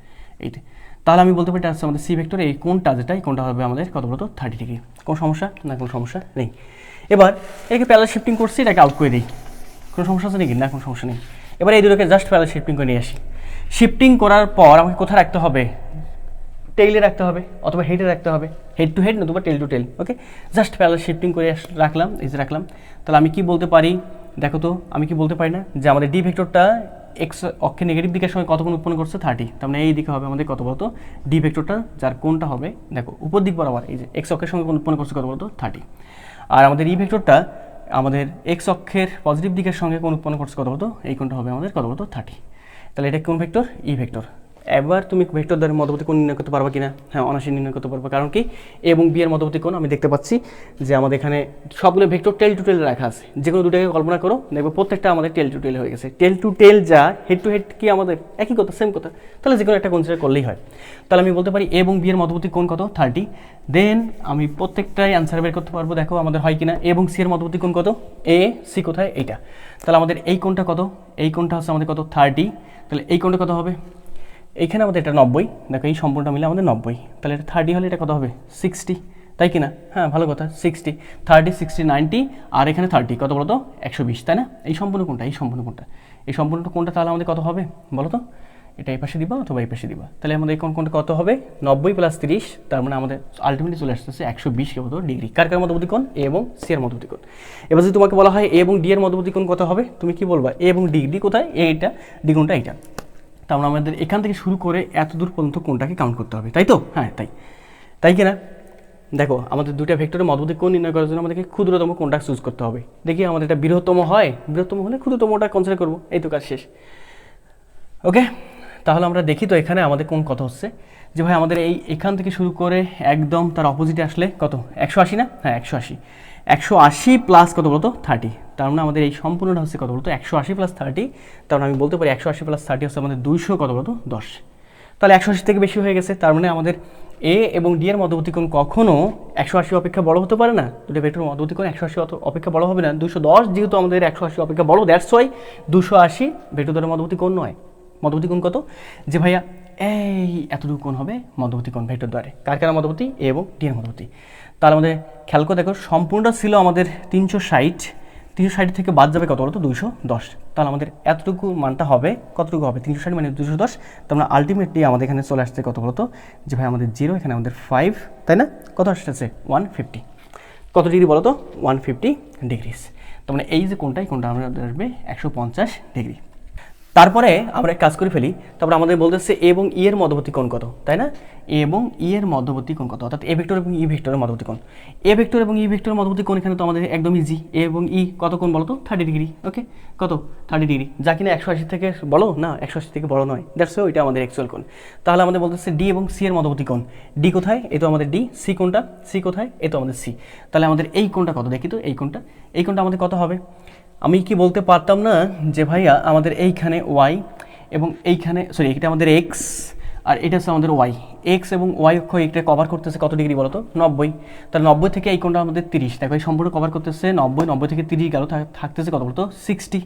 এইটা। তাহলে আমি বলতে পারি এটা হচ্ছে আমাদের সি ভেক্টর, এই কোণটা যেটা, এই কোণটা হবে আমাদের কত বলতো 30 ডিগ্রি। কোনো সমস্যা না? কোনো সমস্যা নেই। এবার একে প্যারালাল শিফটিং করছি, এটাকে আউট করে দিই। কোনো সমস্যা আছে নাকি? না, কোনো সমস্যা নেই। এবার এই দুটোকে জাস্ট প্যারালাল শিফটিং করে নিয়ে আসি। শিফটিং করার পর আমাকে কোথায় রাখতে হবে? টেইলে রাখতে হবে অথবা হেডে রাখতে হবে, হেড টু হেড নতুবা tail to tail. Okay, just parallel shifting করে রাখলাম, এই যে রাখলাম। তাহলে আমি কি বলতে পারি? দেখো তো, আমি কি বলতে পারি না যে আমাদের ডি ভেক্টরটা এক্স অক্ষে নেগেটিভ দিকের সঙ্গে কত কোণ উৎপন্ন করছে? 30। তার মানে এই দিকে হবে আমাদের কত বলতো ডি ভেক্টরটা, যার কোণটা হবে দেখো উপর দিক বরাবর, এই যে এক্স অক্ষের সঙ্গে কোণ উৎপন্ন করছে কত বলতো 30। আর আমাদের ই ভেক্টরটা আমাদের এক্স অক্ষের পজিটিভ দিকের সঙ্গে কোণ উৎপন্ন করছে কত বলতো, এই কোণটা হবে আমাদের কত বলতো 30। তাহলে এটা কোন ভেক্টর? E vector. এবার তুমি ভেক্টর দ্বারা মধ্যবর্তী কোণ নির্ণয় করতে পারবা কিনা? হ্যাঁ, অনায়াসে নির্ণয় করতে পারবো। কারণ কি, এ এবং বি এর মধ্যবর্তী কোণ আমি দেখতে পাচ্ছি যে আমাদের এখানে সবগুলো ভেক্টর টেল টু টেল রাখা আছে। যে কোনো দুটাকে কল্পনা করো, দেখবে প্রত্যেকটা আমাদের টেল টু টেল হয়ে গেছে। টেল টু টেল যা, হেড টু হেড কি আমাদের একই কথা, সেম কথা। তাহলে যে কোনো একটা কনসিডার করলেই হয়। তাহলে আমি বলতে পারি এ এবং বি এর মধ্যবর্তী কোণ কত? 30। দেন আমি প্রত্যেকটাই অ্যান্সার বের করতে পারবো, দেখো আমাদের হয় কিনা। এ এবং সি এর মধ্যবর্তী কোণ কত? এ সি কোথায়? এইটা। তাহলে আমাদের এই কোণটা কত? এই কোণটা হচ্ছে আমাদের কত? 30। তাহলে এই কোণটা কত হবে? এইখানে আমাদের এটা 90, দেখো এই সম্পূর্ণটা মিলে আমাদের 90। তাহলে এটা 30 হলে এটা কত হবে? 60, তাই কি না? হ্যাঁ, ভালো কথা। 60, 30, 60, 90, আর এখানে 30 কত বলো তো? 120, তাই না? এই সম্পূর্ণ কোণটা, এই সম্পূর্ণ কোণটা, এই সম্পূর্ণ কোণটা তাহলে আমাদের কত হবে বলো তো? এটা এই পাশে দিবা অথবা এই পাশে দিবা। তাহলে আমাদের এই কোণটা কত হবে? 90 + 30, তার মানে আমাদের আলটিমেটলি চলে আসতেছে 120 ডিগ্রি। কার কার মধ্যবর্তী কোণ? এ এবং সি এর মধ্যবর্তী কোণ। এবার যদি তোমাকে বলা হয় এ এবং ডি এর মধ্যবর্তী কোণ কত হবে, তুমি কি বলবা? এ এবং ডি, ডি কোথায়? এইটা, ডি কোণটা এইটা। তাহলে আমাদের এখান থেকে শুরু করে এত দূর পর্যন্ত কোণটাকে কাউন্ট করতে হবে, তাই তো? হ্যাঁ, তাই কিনা? দেখো, আমাদের দুইটা ভেক্টরের মধ্যবর্তী কোণ নির্ণয় করার জন্য আমাদেরকে ক্ষুদ্রতম কোণটা চুজ করতে হবে। দেখি আমাদের এটা বৃহত্তম হয়, বৃহত্তম হলে ক্ষুদ্রতমটা কনসিডার করবো, এই তো কাজ শেষ। ওকে, তাহলে আমরা দেখি তো এখানে আমাদের কোণ কত হচ্ছে। যে ভাই আমাদের এখান থেকে শুরু করে একদম তার অপোজিটে আসলে কত? 180 না? হ্যাঁ, 180। 180 প্লাস কত বলতো 30। তার মানে আমাদের এই সম্পূর্ণটা হচ্ছে কত বলতো 180 + 30। তার মানে আমি বলতে পারি 180 + 30 হচ্ছে আমাদের 200 কত বলতো 10। তাহলে 180 থেকে বেশি হয়ে গেছে। তার মানে আমাদের এ এবং ডি এর মধ্যবর্তী কোণ কখনো 180 অপেক্ষা বড় হতে পারে না। দুটো ভেক্টরের মধ্যবর্তী কোণ 180 অপেক্ষা বড় হবে না। 210 যেহেতু আমাদের 180 অপেক্ষা বড়, দ্যাটস ওয়াই 280 ভেক্টর দ্বারা মধ্যবর্তী কোণ নয়। মধ্যবর্তী কোণ কত? যে ভাইয়া এই এতটুকু কোণ হবে মধ্যবর্তী কোণ ভেক্টর দ্বারে। কার কার মধ্যবর্তী? এ এবং ডি এর মধ্যবর্তী। তাহলে আমাদের খেয়াল করে দেখো, সম্পূর্ণটা ছিল আমাদের 360, 360 থেকে বাদ যাবে কত বলতো 210। তাহলে আমাদের এতটুকু মানটা হবে, কতটুকু হবে? 360 মানে 210। তার মানে আলটিমেটলি আমাদের এখানে চলে আসছে কত বলতো, যে ভাই আমাদের 0, এখানে আমাদের 5, তাই না? কত আসতেছে? 150। কত ডিগ্রি বলো তো? 150 ডিগ্রিস। তার মানে এই যে কোণটা, এই কোণটা আমাদের আসবে 150 ডিগ্রি। তারপরে আমরা এক কাজ করে ফেলি। তারপরে আমাদের বলতেছে এ এবং ই এর মধ্যবর্তী কোণ কত, তাই না? এ এবং ই এর মধ্যবর্তী কোণ কত, অর্থাৎ এ ভেক্টর এবং ই ভেক্টরের মধ্যবর্তী কোণ। এ ভেক্টর এবং ই ভেক্টরের মধ্যবর্তী কোণ এখানে তো আমাদের একদম ইজি। এ এবং ই কত কোণ বলো তো? 30 ডিগ্রি। ওকে, কত? 30 ডিগ্রি, যা কিনা 180 থেকে বড় না, 180 থেকে বড় নয়। দ্যাটস ওইটা আমাদের অ্যাকচুয়াল কোণ। তাহলে আমাদের বলতেছে ডি এবং সি এর মধ্যবর্তী কোণ। ডি কোথায়? এই তো আমাদের ডি। সি কোণটা? সি কোথায়? এই তো আমাদের সি। তাহলে আমাদের এই কোণটা কত দেখি তো? এই কোণটা আমাদের কত হবে? আমি কি বলতে পারতাম না যে ভাইয়া আমাদের এইখানে ওয়াই এবং এইখানে, সরি, এটা আমাদের এক্স আর এটা হচ্ছে আমাদের ওয়াই। এক্স এবং ওয়াই অক্ষ এটা কভার করতেছে কত ডিগ্রি বলো তো? 90। তাহলে 90 থেকে এই কোণটা আমাদের 30। দেখো এই সম্পূর্ণ কভার করতেছে 90, 90 থেকে 30 গেল, থাকতেছে কত বলতো 60।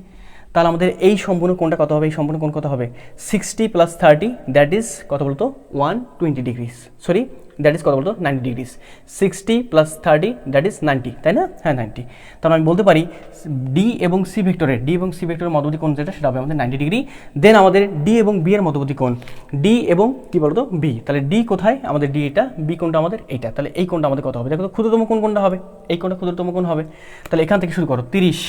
তাহলে আমাদের এই সম্পূর্ণ কোণটা কত হবে? এই সম্পূর্ণ কোণ কত হবে? 60 + 30, দ্যাট ইজ কত বলতো 120 ডিগ্রিস। সরি, দ্যাট ইজ কত বলতো 90 ডিগ্রিস। 60 + 30, দ্যাট ইজ 90, তাই না? হ্যাঁ, 90। তাহলে আমি বলতে পারি ডি এবং সি ভেক্টরের মধ্যবর্তী কোণ যেটা, সেটা হবে আমাদের 90 ডিগ্রি। দেন আমাদের ডি এবং বি এর মধ্যবর্তী কোণ, ডি এবং কি বলতো বি। তাহলে ডি কোথায়? আমাদের ডি এটা, বি কোণটা আমাদের এইটা। তাহলে এই কোণটা আমাদের কত হবে? দেখো তো, ক্ষুদ্রতম কোণটা হবে, এই কোণটা ক্ষুদ্রতম কোণ হবে। তাহলে এখান থেকে শুরু করো, 30,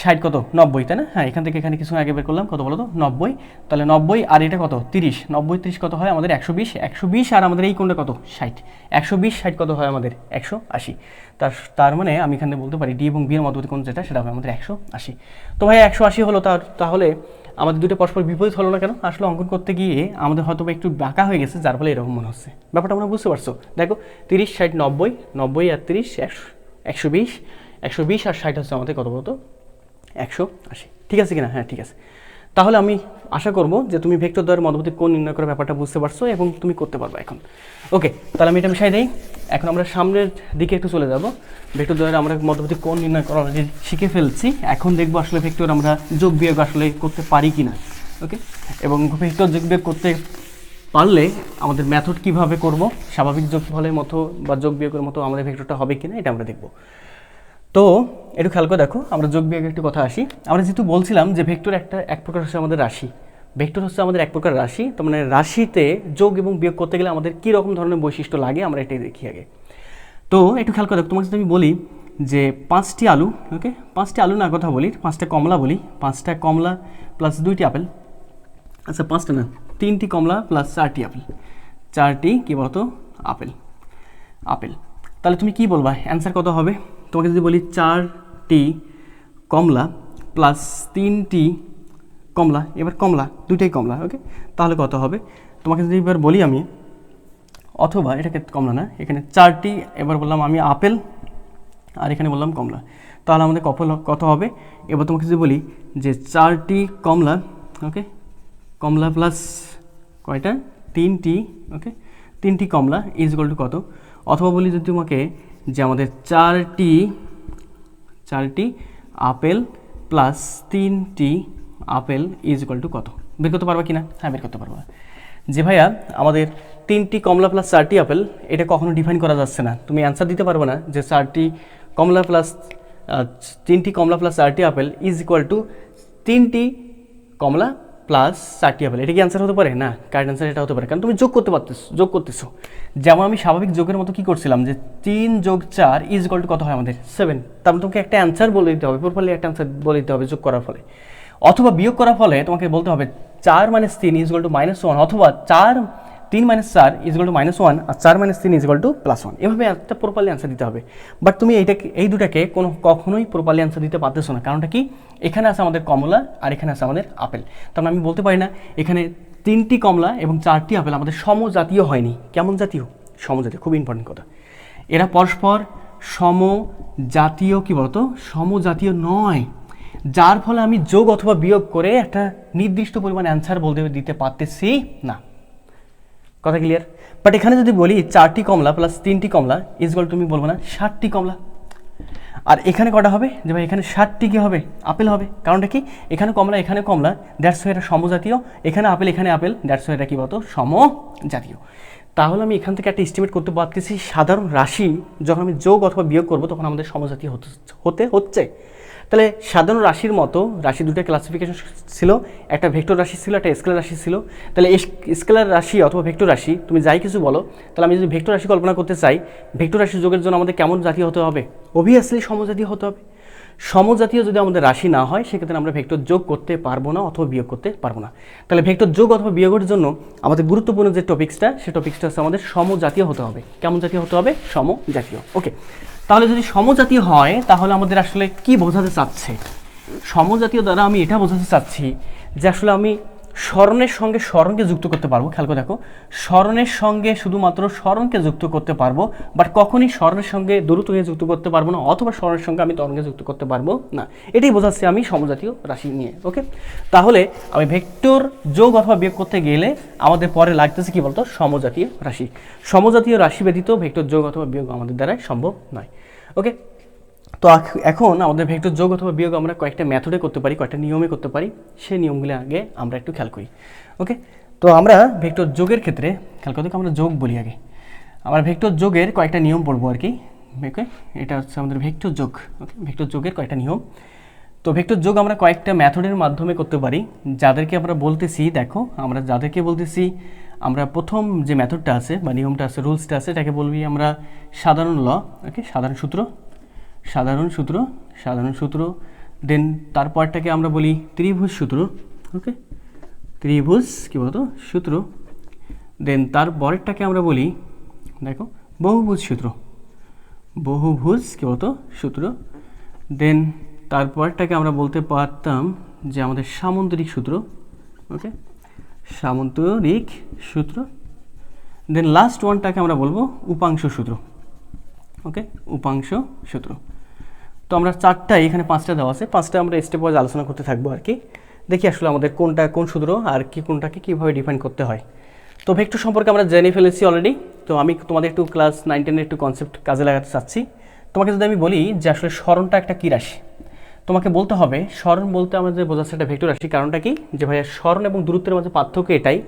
60 কত 90, তাই না? হ্যাঁ, এখান থেকে এখানে কিছু আগে বের করলাম, কত বলো তো 90। তাহলে 90 আর এটা কত 30, 90 30 কত হয় আমাদের 120 আর আমাদের এই কোণটা কত 60, 120 60 কত হয় আমাদের 180। তার মানে আমি এখানে বলতে পারি ডি এবং বি এর মধ্যবর্তী কোণ যেটা, সেটা হবে আমাদের 180। তো ভাই 180 হলো, তাহলে আমাদের দুটো পরস্পর বিপরীত হলো না কেন? আসলে অঙ্কন করতে গিয়ে আমাদের হয়তো একটু বাঁকা হয়ে গেছে, যার ফলে এরকম মনে হচ্ছে। ব্যাপারটা আমরা বুঝতে পারছো? দেখো 30 60 90, 90 আর 30 120, 120 আর 60 হচ্ছে আমাদের কত বলতো 180। ঠিক আছে কিনা? হ্যাঁ, ঠিক আছে। তাহলে আমি আশা করব যে তুমি ভেক্টর দ্বয়ের মধ্যবর্তী কোণ নির্ণয় করার ব্যাপারটা বুঝতে পারছো এবং তুমি করতে পারবে এখন। ওকে, তাহলে আমি এটা মিশাই দিই। এখন আমরা সামনের দিকে একটু চলে যাব। ভেক্টর দ্বয়ের আমরা মধ্যবর্তী কোণ নির্ণয় করা অলরেডি শিখে ফেলছি। এখন দেখবো আসলে ভেক্টর আমরা যোগ বিয়োগ আসলে করতে পারি কিনা। ওকে, এবং ভেক্টর যোগ বিয়োগ করতে পারলে আমাদের মেথড কিভাবে করব, স্বাভাবিক যোগফলের মতো বা যোগ বিয়োগের মতো আমাদের ভেক্টরটা হবে কিনা এটা আমরা দেখব। তো একটু খেয়াল করে দেখো, আমরা যোগ বিয়োগের একটু কথা আসি। আমরা যেহেতু বলছিলাম যে ভেক্টর এক প্রকার হচ্ছে আমাদের রাশি, ভেক্টর হচ্ছে আমাদের এক প্রকার রাশি, তার মানে রাশিতে যোগ এবং বিয়োগ করতে গেলে আমাদের কী রকম ধরনের বৈশিষ্ট্য লাগে আমরা এটাই দেখি আগে। তো একটু খেয়াল করে দেখো, তোমাকে যদি আমি বলি যে 5টি আলু, ওকে 5টি আলু না কথা বলি, 5টা কমলা বলি, 5টা কমলা প্লাস 2টি আপেল, আচ্ছা 5টা না 3টি কমলা প্লাস 4টি আপেল, 4টি কী বলতো আপেল, তাহলে তুমি কি বলবা অ্যান্সার কত হবে? তোমাকে যদি বলি 4টি কমলা প্লাস 3টি কমলা, এবার কমলা 2টাই কমলা, ওকে তাহলে কত হবে? তোমাকে যদি এবার বলি আমি, অথবা এটাকে কমলা না, এখানে 4টি, এবার বললাম আমি আপেল আর এখানে বললাম কমলা, তাহলে আমাদের কত হবে? এবার তোমাকে যদি বলি যে 4টি কমলা, ওকে কমলা প্লাস কয়টা 3টি, ওকে 3টি কমলা ইজ ইকুয়াল টু কত? অথবা বলি যদি তোমাকে যে আমাদের 4টি আপেল প্লাস 3টি আপেল ইজ ইকুয়াল টু কত? বের করতে পারবা কি না? হ্যাঁ বের করতে পারবা। যে ভাইয়া আমাদের 3টি কমলা প্লাস 4টি আপেল, এটা কখনো ডিফাইন করা যাচ্ছে না, তুমি অ্যান্সার দিতে পারবে না যে 3টি কমলা প্লাস 4টি আপেল ইজ ইকুয়াল টু 3টি কমলা প্লাস 4টি আপেল, এটা কি অ্যান্সার হতে পারে? না, কারেক্ট অ্যান্সার এটা হতে পারে, কারণ তুমি যোগ করতেছো। যেমন আমি স্বাভাবিক যোগের মতো কি করছিলাম যে 3 যোগ 4 ইজ ইকুয়াল টু কত হয় আমাদের 7, তারপরে তোমাকে একটা অ্যান্সার বলে দিতে হবে, প্রপারলি একটা অ্যান্সার বলে দিতে হবে যোগ করার ফলে, অথবা বিয়োগ করার ফলে তোমাকে বলতে হবে 4 - 3 ইজ ইকুয়াল টু -1, অথবা 3 - 4 ইজ ইকুয়াল টু -1 আর 4 - 3 ইজ ইকুয়াল টু +1, এভাবে একটা প্রপারলি অ্যান্সার দিতে হবে। বাট তুমি এই দুটাকে কখনোই প্রপারলি অ্যান্সার দিতে পারতেছো না, কারণটা কি? এখানে আছে আমাদের কমলা আর এখানে আছে আমাদের আপেল, তার মানে আমি বলতে পারি না এখানে 3টি কমলা এবং 4টি আপেল আমাদের সমজাতীয় হয়নি। কেমন জাতীয়? সমজাতীয়, খুব ইম্পর্টেন্ট কথা। এরা পরস্পর সমজাতীয়, কি বলতো সমজাতীয় নয়, যার ফলে আমি যোগ অথবা বিয়োগ করে একটা নির্দিষ্ট পরিমাণ অ্যান্সার দিতে পারতেছি না। কথা ক্লিয়ার? বাট এখানে যদি বলি 4টি কমলা প্লাস 3টি কমলা ইজ ইকুয়াল, তুমি বলবো না 60টি কমলা, আর এখানে কটা হবে? যে ভাই এখানে 60টি কি হবে? আপেল হবে। কারণটা কি? এখানে কমলা এখানে কমলা, দ্যাটস ওয়াই এটা সমজাতীয়, এখানে আপেল, দ্যাটস ওয়াই এটা কি বলতো সমজাতীয়। তাহলে আমি এখান থেকে একটা এস্টিমেট করতে পারতেছি সাধারণ রাশি যখন আমি যোগ অথবা বিয়োগ করবো তখন আমাদের সমজাতীয় হতে হচ্ছে। তাহলে সাধারণ রাশির মতো রাশি দুটো ক্লাসিফিকেশন ছিল, একটা ভেক্টর রাশি ছিল, একটা স্কেলার রাশি ছিল। তাহলে স্কেলার রাশি অথবা ভেক্টর রাশি তুমি যাই কিছু বলো, তাহলে আমি যদি ভেক্টর রাশি কল্পনা করতে চাই, ভেক্টর রাশি যোগের জন্য আমাদের কেমন জাতীয় হতে হবে? অবভিয়াসলি সমজাতীয় হতে হবে। সমজাতীয় যদি আমাদের রাশি না হয় সেক্ষেত্রে আমরা ভেক্টর যোগ করতে পারবো না অথবা বিয়োগ করতে পারবো না। তাহলে ভেক্টর যোগ অথবা বিয়োগের জন্য আমাদের গুরুত্বপূর্ণ যে টপিক্সটা, সেই টপিক্সটা হচ্ছে আমাদের সমজাতীয় হতে হবে। কেমন জাতীয় হতে হবে? সমজাতীয়। ওকে, তাহলে যদি সমজাতীয় হয় তাহলে আমাদের আসলে কি বোঝাতে চাচ্ছে? সমজাতীয় দ্বারা আমি এটা বোঝাতে চাচ্ছি যে আসলে আমি স্মরণের সঙ্গে স্মরণকে যুক্ত করতে পারবো। খেয়াল করে দেখো, স্মরণের সঙ্গে শুধুমাত্র স্মরণকে যুক্ত করতে পারবো, বাট কখনই স্মরণের সঙ্গে দূরত্বকে যুক্ত করতে পারবো না, অথবা স্মরণের সঙ্গে আমি তরঙ্গে যুক্ত করতে পারবো না। এটাই বোঝাচ্ছি আমি সমজাতীয় রাশি নিয়ে। ওকে, তাহলে আমি ভেক্টর যোগ অথবা বিয়োগ করতে গেলে আমাদের পরে লাগতেছে কি বলতো? সমজাতীয় রাশি। সমজাতীয় রাশি ব্যতীত ভেক্টর যোগ অথবা বিয়োগ আমাদের দ্বারা সম্ভব নয়। ওকে, তো এখন আমাদের ভেক্টর যোগ অথবা বিয়োগ আমরা কয়েকটা মেথডে করতে পারি, কয়েকটা নিয়মে করতে পারি, সেই নিয়মগুলো আগে আমরা একটু খেয়াল করি। ওকে, তো আমরা ভেক্টর যোগের ক্ষেত্রে খেয়াল করতে আমরা যোগ বলি আগে, আমরা ভেক্টর যোগের কয়েকটা নিয়ম পড়বো আর কি। ওকে, এটা হচ্ছে আমাদের ভেক্টর যোগ। ওকে, ভেক্টর যোগের কয়েকটা নিয়ম। তো ভেক্টর যোগ আমরা কয়েকটা মেথডের মাধ্যমে করতে পারি, যাদেরকে আমরা বলতেছি, দেখো আমরা যাদেরকে বলতেছি, আমরা প্রথম যে মেথডটা আছে বা নিয়মটা আছে, রুলসটা আছে, এটাকে বলবি আমরা সাধারণ ল। ওকে, সাধারণ সূত্র, দেন তারপরটাকে আমরা বলি ত্রিভুজ সূত্র। ওকে, ত্রিভুজ কি বলতো সূত্র, দেন তারপরেরটাকে আমরা বলি দেখো বহুভুজ কি বলতো সূত্র, দেন তারপরটাকে আমরা বলতে পারতাম যে আমাদের সামন্তরিক সূত্র। ওকে, সামন্তরিক সূত্র, দেন লাস্ট ওয়ানটাকে আমরা বলবো উপাংশ সূত্র। ওকে, উপাংশ সূত্র। তো আমরা চারটায়, এখানে 5টা দেওয়া আছে, 5টা আমরা স্টেপ ওয়াইজ আলোচনা করতে থাকবো আর কি। দেখি আসলে আমাদের কোন সূত্র আর কোনটাকে কীভাবে ডিফাইন করতে হয়। তো ভেক্টর সম্পর্কে আমরা জেনে ফেলেছি অলরেডি। তো আমি তোমাদের একটু ক্লাস 9-10 একটু কনসেপ্ট কাজে লাগাতে চাচ্ছি। তোমাকে যদি আমি বলি যে আসলে স্মরণটা একটা কী রাশি, তোমাকে বলতে হবে স্মরণ বলতে আমাদের বোঝাচ্ছে একটা ভেক্টর রাশি। কারণটা কি, যে ভাইয়া স্মরণ এবং দূরত্বের মাঝে পার্থক্য এটাই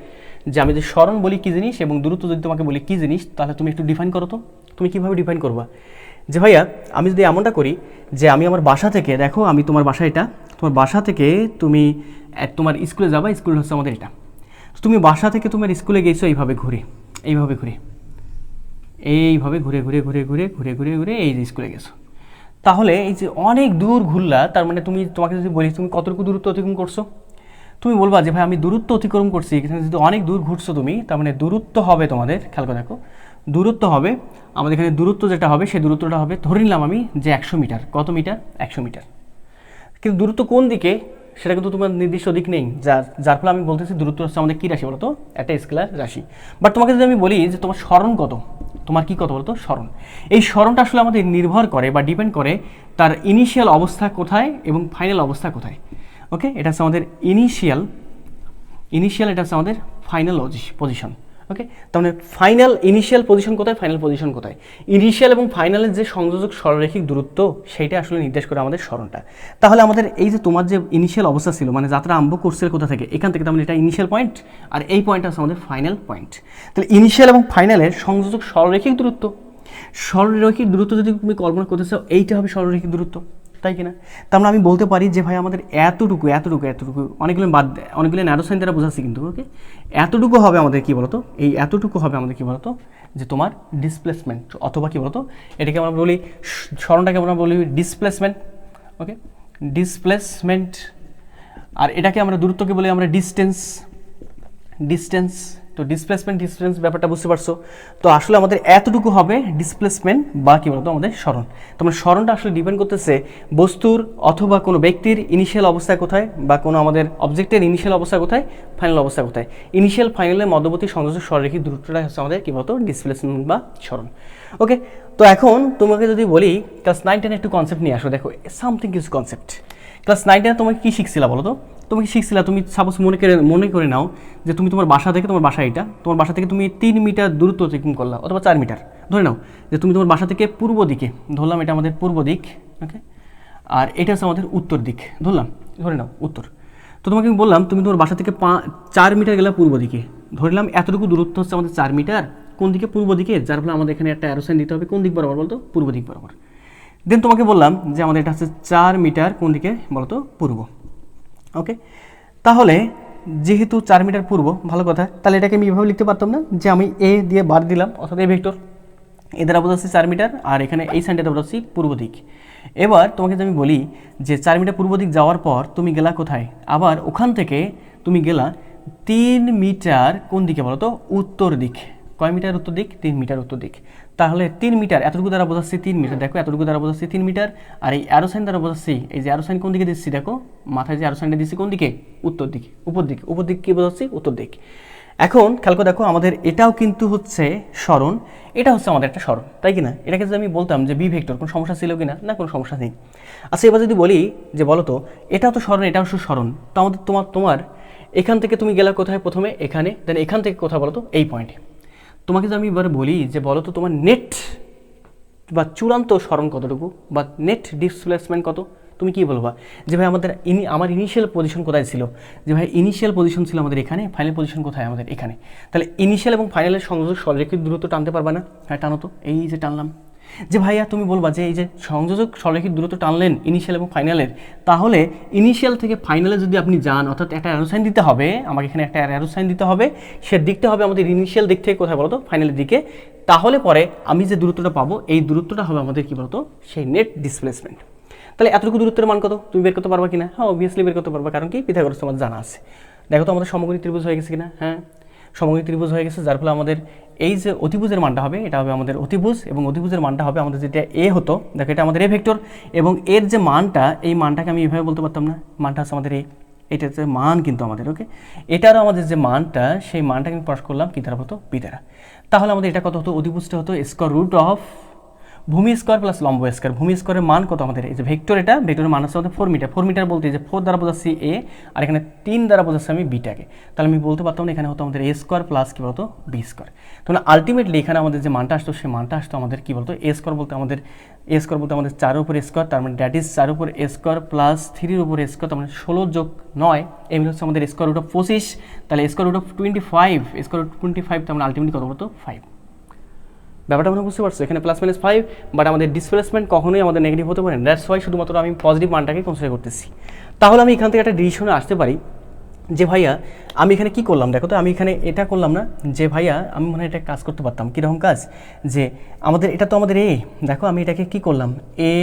যে আমি যে স্মরণ বলি কী জিনিস এবং দূরত্ব যদি তোমাকে বলি কী জিনিস, তাহলে তুমি একটু ডিফাইন করো তো। তুমি কীভাবে ডিফাইন করবা? যে ভাইয়া আমি যদি এমনটা করি যে আমি আমার বাসা থেকে, দেখো আমি তোমার বাসা এটা, তোমার বাসা থেকে তুমি তোমার স্কুলে যাবা, স্কুল হচ্ছে আমাদের এটা। তুমি বাসা থেকে তোমার স্কুলে গেছো এইভাবে ঘুরে, এইভাবে ঘুরে, এইভাবে ঘুরে ঘুরে ঘুরে ঘুরে ঘুরে ঘুরে ঘুরে এই যে স্কুলে গেছো। তাহলে এই যে অনেক দূর ঘুরলা, তার মানে তুমি, তোমাকে যদি বলি তুমি কতটুকু দূরত্ব অতিক্রম করছো, তুমি বলবা যে ভাই আমি দূরত্ব অতিক্রম করছি। এখানে যদি অনেক দূর ঘুরছো তুমি, তার মানে দূরত্ব হবে তোমাদের, খেয়াল করে দেখো, দূরত্ব হবে আমাদের এখানে, দূরত্ব যেটা হবে সেই দূরত্বটা হবে, ধরে নিলাম আমি যে 100 মিটার। কত মিটার? 100 মিটার। কিন্তু দূরত্ব কোন দিকে সেটা কিন্তু তোমার নির্দিষ্ট দিক নেই, যার ফলে আমি বলতেছি দূরত্ব হচ্ছে আমাদের কী রাশি বলতো, একটা স্কেলার রাশি। বাট তোমাকে যদি আমি বলি যে তোমার স্মরণ কত, তোমার কি কত বলতো স্মরণ, এই স্মরণটা আসলে আমাদের নির্ভর করে বা ডিপেন্ড করে তার ইনিশিয়াল অবস্থা কোথায় এবং ফাইনাল অবস্থা কোথায়। ওকে, এটা হচ্ছে আমাদের ইনিশিয়াল, এটা হচ্ছে আমাদের ফাইনাল পজিশন। ওকে, তার মানে ফাইনাল ইনিশিয়াল পজিশন কোথায়, ফাইনাল পজিশন কোথায়, ইনিশিয়াল এবং ফাইনালের যে সংযোজক সরলরেখিক দূরত্ব সেইটা আসলে নির্দেশ করে আমাদের স্মরণটা। তাহলে আমাদের এই যে তোমার যে ইনিশিয়াল অবস্থা ছিল, মানে যাত্রা আরম্ভ করছিল কোথা থেকে, এখান থেকে, তার মানে এটা ইনিশিয়াল পয়েন্ট, আর এই পয়েন্টটা হচ্ছে আমাদের ফাইনাল পয়েন্ট। তাহলে ইনিশিয়াল এবং ফাইনালের সংযোজক সরলরেখিক দূরত্ব, সরলরেখিক দূরত্ব যদি তুমি কল্পনা করতে চাও, এইটা হবে সরলরেখিক দূরত্ব, তাই কিনা? তার মানে আমি বলতে পারি যে ভাই আমাদের এতটুকু এতটুকু এতটুকু, অনেকগুলো বাদ, অনেকগুলো ন্যারো সাইন দ্বারা বোঝাচ্ছি কিন্তু। ওকে, এতটুকু হবে আমাদের কী বলতো, এই এতটুকু হবে আমাদের কী বলতো, যে তোমার ডিসপ্লেসমেন্ট, অথবা কী বলতো, এটাকে আমরা বলি, স্মরণটাকে আমরা বলি ডিসপ্লেসমেন্ট। ওকে, ডিসপ্লেসমেন্ট। আর এটাকে আমরা দূরত্বকে বলি আমরা ডিস্টেন্স। তো ডিসপ্লেসমেন্ট ডিস্টেন্স ব্যাপারটা বুঝতে পারছো। তো আসলে আমাদের এতটুকু হবে ডিসপ্লেসমেন্ট বা কী বলতো আমাদের স্মরণ। তোমার স্মরণটা আসলে ডিপেন্ড করতেছে বস্তুর অথবা কোনো ব্যক্তির ইনিশিয়াল অবস্থা কোথায়, বা কোনো আমাদের অবজেক্টের ইনিশিয়াল অবস্থা কোথায়, ফাইনাল অবস্থা কোথায়। ইনিশিয়াল ফাইনালের মধ্যবর্তী সংযোজক সরলরেখিক দূরত্বটা হচ্ছে আমাদের কী বলতো ডিসপ্লেসমেন্ট বা স্মরণ। ওকে, তো এখন তোমাকে যদি বলি ক্লাস 9-10 একটু কনসেপ্ট নিয়ে আসো, দেখো সামথিং কিছু কনসেপ্ট। ক্লাস 9-10 তোমাকে কী শিখছিলা বলো তো? তুমি কি শিখছিলা, তুমি সাপোজ মনে করে নাও যে তুমি তোমার বাসা থেকে, তোমার বাসা এটা, তোমার বাসা থেকে তুমি 3 মিটার দূরত্ব অতিক্রম করলা, অথবা 4 মিটার, ধরে নাও যে তুমি তোমার বাসা থেকে পূর্ব দিকে, ধরলাম এটা আমাদের পূর্ব দিক। ওকে, আর এটা হচ্ছে আমাদের উত্তর দিক, ধরে নাও উত্তর। তো তোমাকে আমি বললাম তুমি তোমার বাসা থেকে 4 মিটার গেলা পূর্ব দিকে, ধরলাম এতটুকু দূরত্ব হচ্ছে আমাদের 4 মিটার, কোন দিকে? পূর্ব দিকে। যার ফলে আমাদের এখানে একটা অ্যারো সাইন দিতে হবে, কোন দিক বরাবর বলতো? পূর্ব দিক বরাবর। দেন তোমাকে বললাম যে আমাদের এটা হচ্ছে 4 মিটার কোন দিকে বলতো? পূর্ব। ওকে, তাহলে যেহেতু 4 মিটার পূর্ব, ভালো কথা, তাহলে এটাকে আমি এভাবে লিখতে পারতাম না যে আমি এ দিয়ে বার দিলাম, অর্থাৎ এ ভেক্টর, এ দ্বারা বোঝাচ্ছি 4 মিটার, আর এখানে এই সাইনটা বোঝাচ্ছি পূর্ব দিক। এবার তোমাকে যদি আমি বলি যে 4 মিটার পূর্ব দিক যাওয়ার পর তুমি গেলা কোথায়, আবার ওখান থেকে তুমি গেলা 3 মিটার কোন দিকে বলো তো? উত্তর দিক। কয় মিটার উত্তর দিক? 3 মিটার উত্তর দিক। তাহলে 3 মিটার, এতটুকু দ্বারা বোঝাচ্ছি 3 মিটার, দেখো এতটুকু দ্বারা বোঝাচ্ছি 3 মিটার, আর এই অ্যারো সাইন দ্বারা বোঝাচ্ছি, এই যে অ্যারো সাইন কোন দিকে দিচ্ছি, দেখো মাথায় যে অ্যারো সাইনটা দিচ্ছি কোন দিকে? উত্তর দিকে, উপর দিক। উপর দিক কি বোঝাচ্ছি? উত্তর দিক। এখন খেয়াল করে দেখো আমাদের এটাও কিন্তু হচ্ছে স্মরণ, এটা হচ্ছে আমাদের একটা স্মরণ, তাই কিনা? এটাকে যদি আমি বলতাম যে বি ভেক্টর, কোনো সমস্যা ছিল কিনা? না, কোনো সমস্যা নেই। আচ্ছা, এবার যদি বলি যে বলো তো এটাও তো স্মরণ, এটাও স্মরণ, তো আমাদের তোমার এখান থেকে তুমি গেলা কোথায়? প্রথমে এখানে, দেন এখান থেকে কোথায় বলো তো? এই পয়েন্টে। তোমাকে যদি আমি এবার বলি যে বলো তো তোমার নেট বা চূড়ান্ত স্মরণ কতটুকু, বা নেট ডিসপ্লেসমেন্ট কত, তুমি কি বলবা? যে ভাই আমার ইনিশিয়াল পজিশন কোথায় ছিল? যে ভাই ইনিশিয়াল পজিশন ছিল আমাদের এখানে, ফাইনাল পজিশন কোথায়? আমাদের এখানে। তাহলে ইনিশিয়াল এবং ফাইনালের সংযোজক সরলরেখিক দূরত্ব টানতে পারবা না? হ্যাঁ, টানো তো। এই যে টানলাম। যে ভাইয়া তুমি বলবা যে এই যে সংযোজক সরলরেখিক দূরত্ব টানলেন ইনিশিয়াল এবং ফাইনালের, তাহলে ইনিশিয়াল থেকে ফাইনালে যদি আপনি যান, অর্থাৎ একটা অ্যারো সাইন দিতে হবে আমাকে, এখানে একটা অ্যারো সাইন দিতে হবে, সে দিকটা হবে আমাদের ইনিশিয়াল দিক থেকে কোথায় বলতো? ফাইনালের দিকে। তাহলে পরে আমি যে দূরত্বটা পাবো, এই দূরত্বটা হবে আমাদের কি বলতো? সেই নেট ডিসপ্লেসমেন্ট। তাহলে এতটুকু দূরত্বের মান কত তুমি বের করতে পারবা কিনা? হ্যাঁ, অবভিয়াসলি বের করতে পারবা, কারণ কি পিথাগোরাস তোমার জানা আছে। দেখো তো আমাদের সমকোণী ত্রিভুজ হয়ে গেছে কিনা? হ্যাঁ, সমকোণী ত্রিভুজ হয়ে গেছে, যার ফলে আমাদের এই যে অতিভুজের মানটা হবে, এটা হবে আমাদের অতিভুজ, এবং অতিভুজের মানটা হবে আমাদের যেটা এ হতো, দেখো এটা আমাদের এ ভেক্টর, এবং এর যে মানটা, এই মানটাকে আমি এভাবে বলতে পারতাম না, মানটা হচ্ছে আমাদের এটা হচ্ছে মান কিন্তু আমাদের। ওকে, এটারও আমাদের যে মানটা, সেই মানটাকে আমি প্রকাশ করলাম কি দ্বারা বলতো? বি দ্বারা। তাহলে আমাদের এটা কত হতো? অতিভুজটা হতো স্কোয়ার রুট অফ ভূমি স্কোয়ার প্লাস লম্ব স্কোয়ার। ভূমি স্কোয়ারের মান কত আমাদের? এই যে ভেক্টর, এটা ভেক্টরের মান হচ্ছে আমাদের 4 মিটার। 4 মিটার বলতে যে 4 দ্বারা বোঝাচ্ছি এ, আর এখানে 3 দ্বারা বোঝাচ্ছি আমি বিটাকে। তাহলে আমি বলতে পারতাম না এখানে হতো আমাদের এ স্কোয়ার প্লাস কী বলতো বি স্কোয়ার। তাহলে আলটিমেটলি এখানে আমাদের যে মানটা আসতো সেই মানটা আসতো আমাদের কী বলতো এ স্কোয়ার বলতে আমাদের 4 উপর স্কোয়ার, তার মানে দ্যাট ইজ 4 উপর স্কোয়ার প্লাস 3 উপর স্কোয়ার, তার মানে 16 যোগ 9 এমনি হচ্ছে আমাদের স্কোয়ার রুট অফ 25। তাহলে square root of 25, square root 25, তার মানে আলটিমেটলি কত বলতো 5। ব্যাপারটা আমরা বুঝতে পারছো, এখানে প্লাস মাইনাস 5, বাট আমাদের ডিসপ্লেসমেন্ট কখনোই আমাদের নেগেটিভ হতে পারে না। দ্যাটস ওয়াই শুধুমাত্র আমি পজিটিভ মানটাকে কনসিডার করতেছি। তাহলে আমি এখান থেকে একটা ডিসিশনে আসতে পারি যে ভাইয়া আমি এখানে কি করলাম, দেখো তো আমি এখানে এটা করলাম না যে ভাইয়া আমি মনে হয় এটা কাজ করতে পারতাম। কীরকম কাজ? যে আমাদের এটা তো আমাদের এ, দেখো আমি এটাকে কি করলাম, এ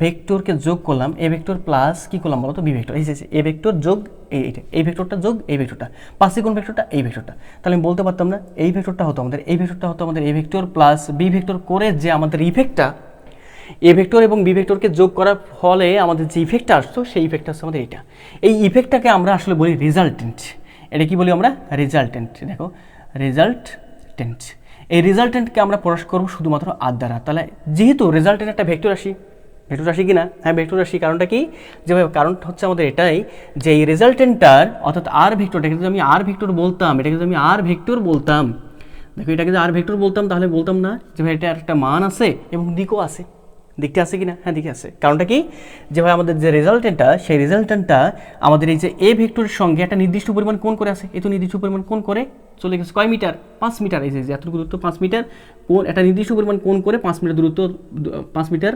ভেক্টরকে যোগ করলাম, এ ভেক্টর প্লাস কি করলাম বলো তো বি ভেক্টর। এই যে এ ভেক্টর যোগ এইটা, এই ভেক্টরটা যোগ এই ভেক্টরটা, পাশে কোন ভেক্টরটা? এই ভেক্টরটা। তাহলে আমি বলতে পারতাম না এই ভেক্টরটা হতো আমাদের, এই ভেক্টরটা হতো আমাদের A vector plus B vector করে যে আমাদের ইফেক্টটা এ ভেক্টর এবং বি ভেক্টরকে যোগ করার ফলে আমাদের যে ইফেক্টটা আসতো সেই ইফেক্টটা হচ্ছে আমাদের এটা। এই ইফেক্টটাকে আমরা আসলে বলি রেজাল্টেন্ট। এটা কি বলি আমরা? রেজাল্টেন্ট। দেখো রেজাল্টেন্ট, এই রেজাল্টেন্টকে আমরা প্রকাশ করবো শুধুমাত্র আর দ্বারা। তাহলে যেহেতু রেজাল্টেন্ট একটা ভেক্টর রাশি, ভেক্টর রাশি কি না? হ্যাঁ ভেক্টর রাশি। কারণটা কি? যেভাবে কারণটা হচ্ছে আমাদের এটাই যে এই রেজাল্টেন্টটার অর্থাৎ আর ভেক্টরটাকে যদি আমি আর ভেক্টর বলতাম, এটাকে যদি আমি আর ভেক্টর বলতাম, দেখো এটাকে যদি আর ভেক্টর বলতাম তাহলে বলতাম না যে ভাই এটা একটা মান আছে এবং দিকও আছে। দিকটা আছে কি না? হ্যাঁ দিকে আছে। কারণটা কি? যে ভাই আমাদের যে রেজাল্টেন্টটা সেই রেজাল্টেন্টটা আমাদের এই যে এ ভেক্টরের সঙ্গে একটা নির্দিষ্ট পরিমাণ কোণ করে আছে। এই তো নির্দিষ্ট পরিমাণ কোণ করে চলে গেছে কয় মিটার? 5 মিটার। এই যে এতটুকু দূরত্ব 5 মিটার, কোণ একটা নির্দিষ্ট পরিমাণ কোণ করে 5 মিটার দূরত্ব, 5 মিটার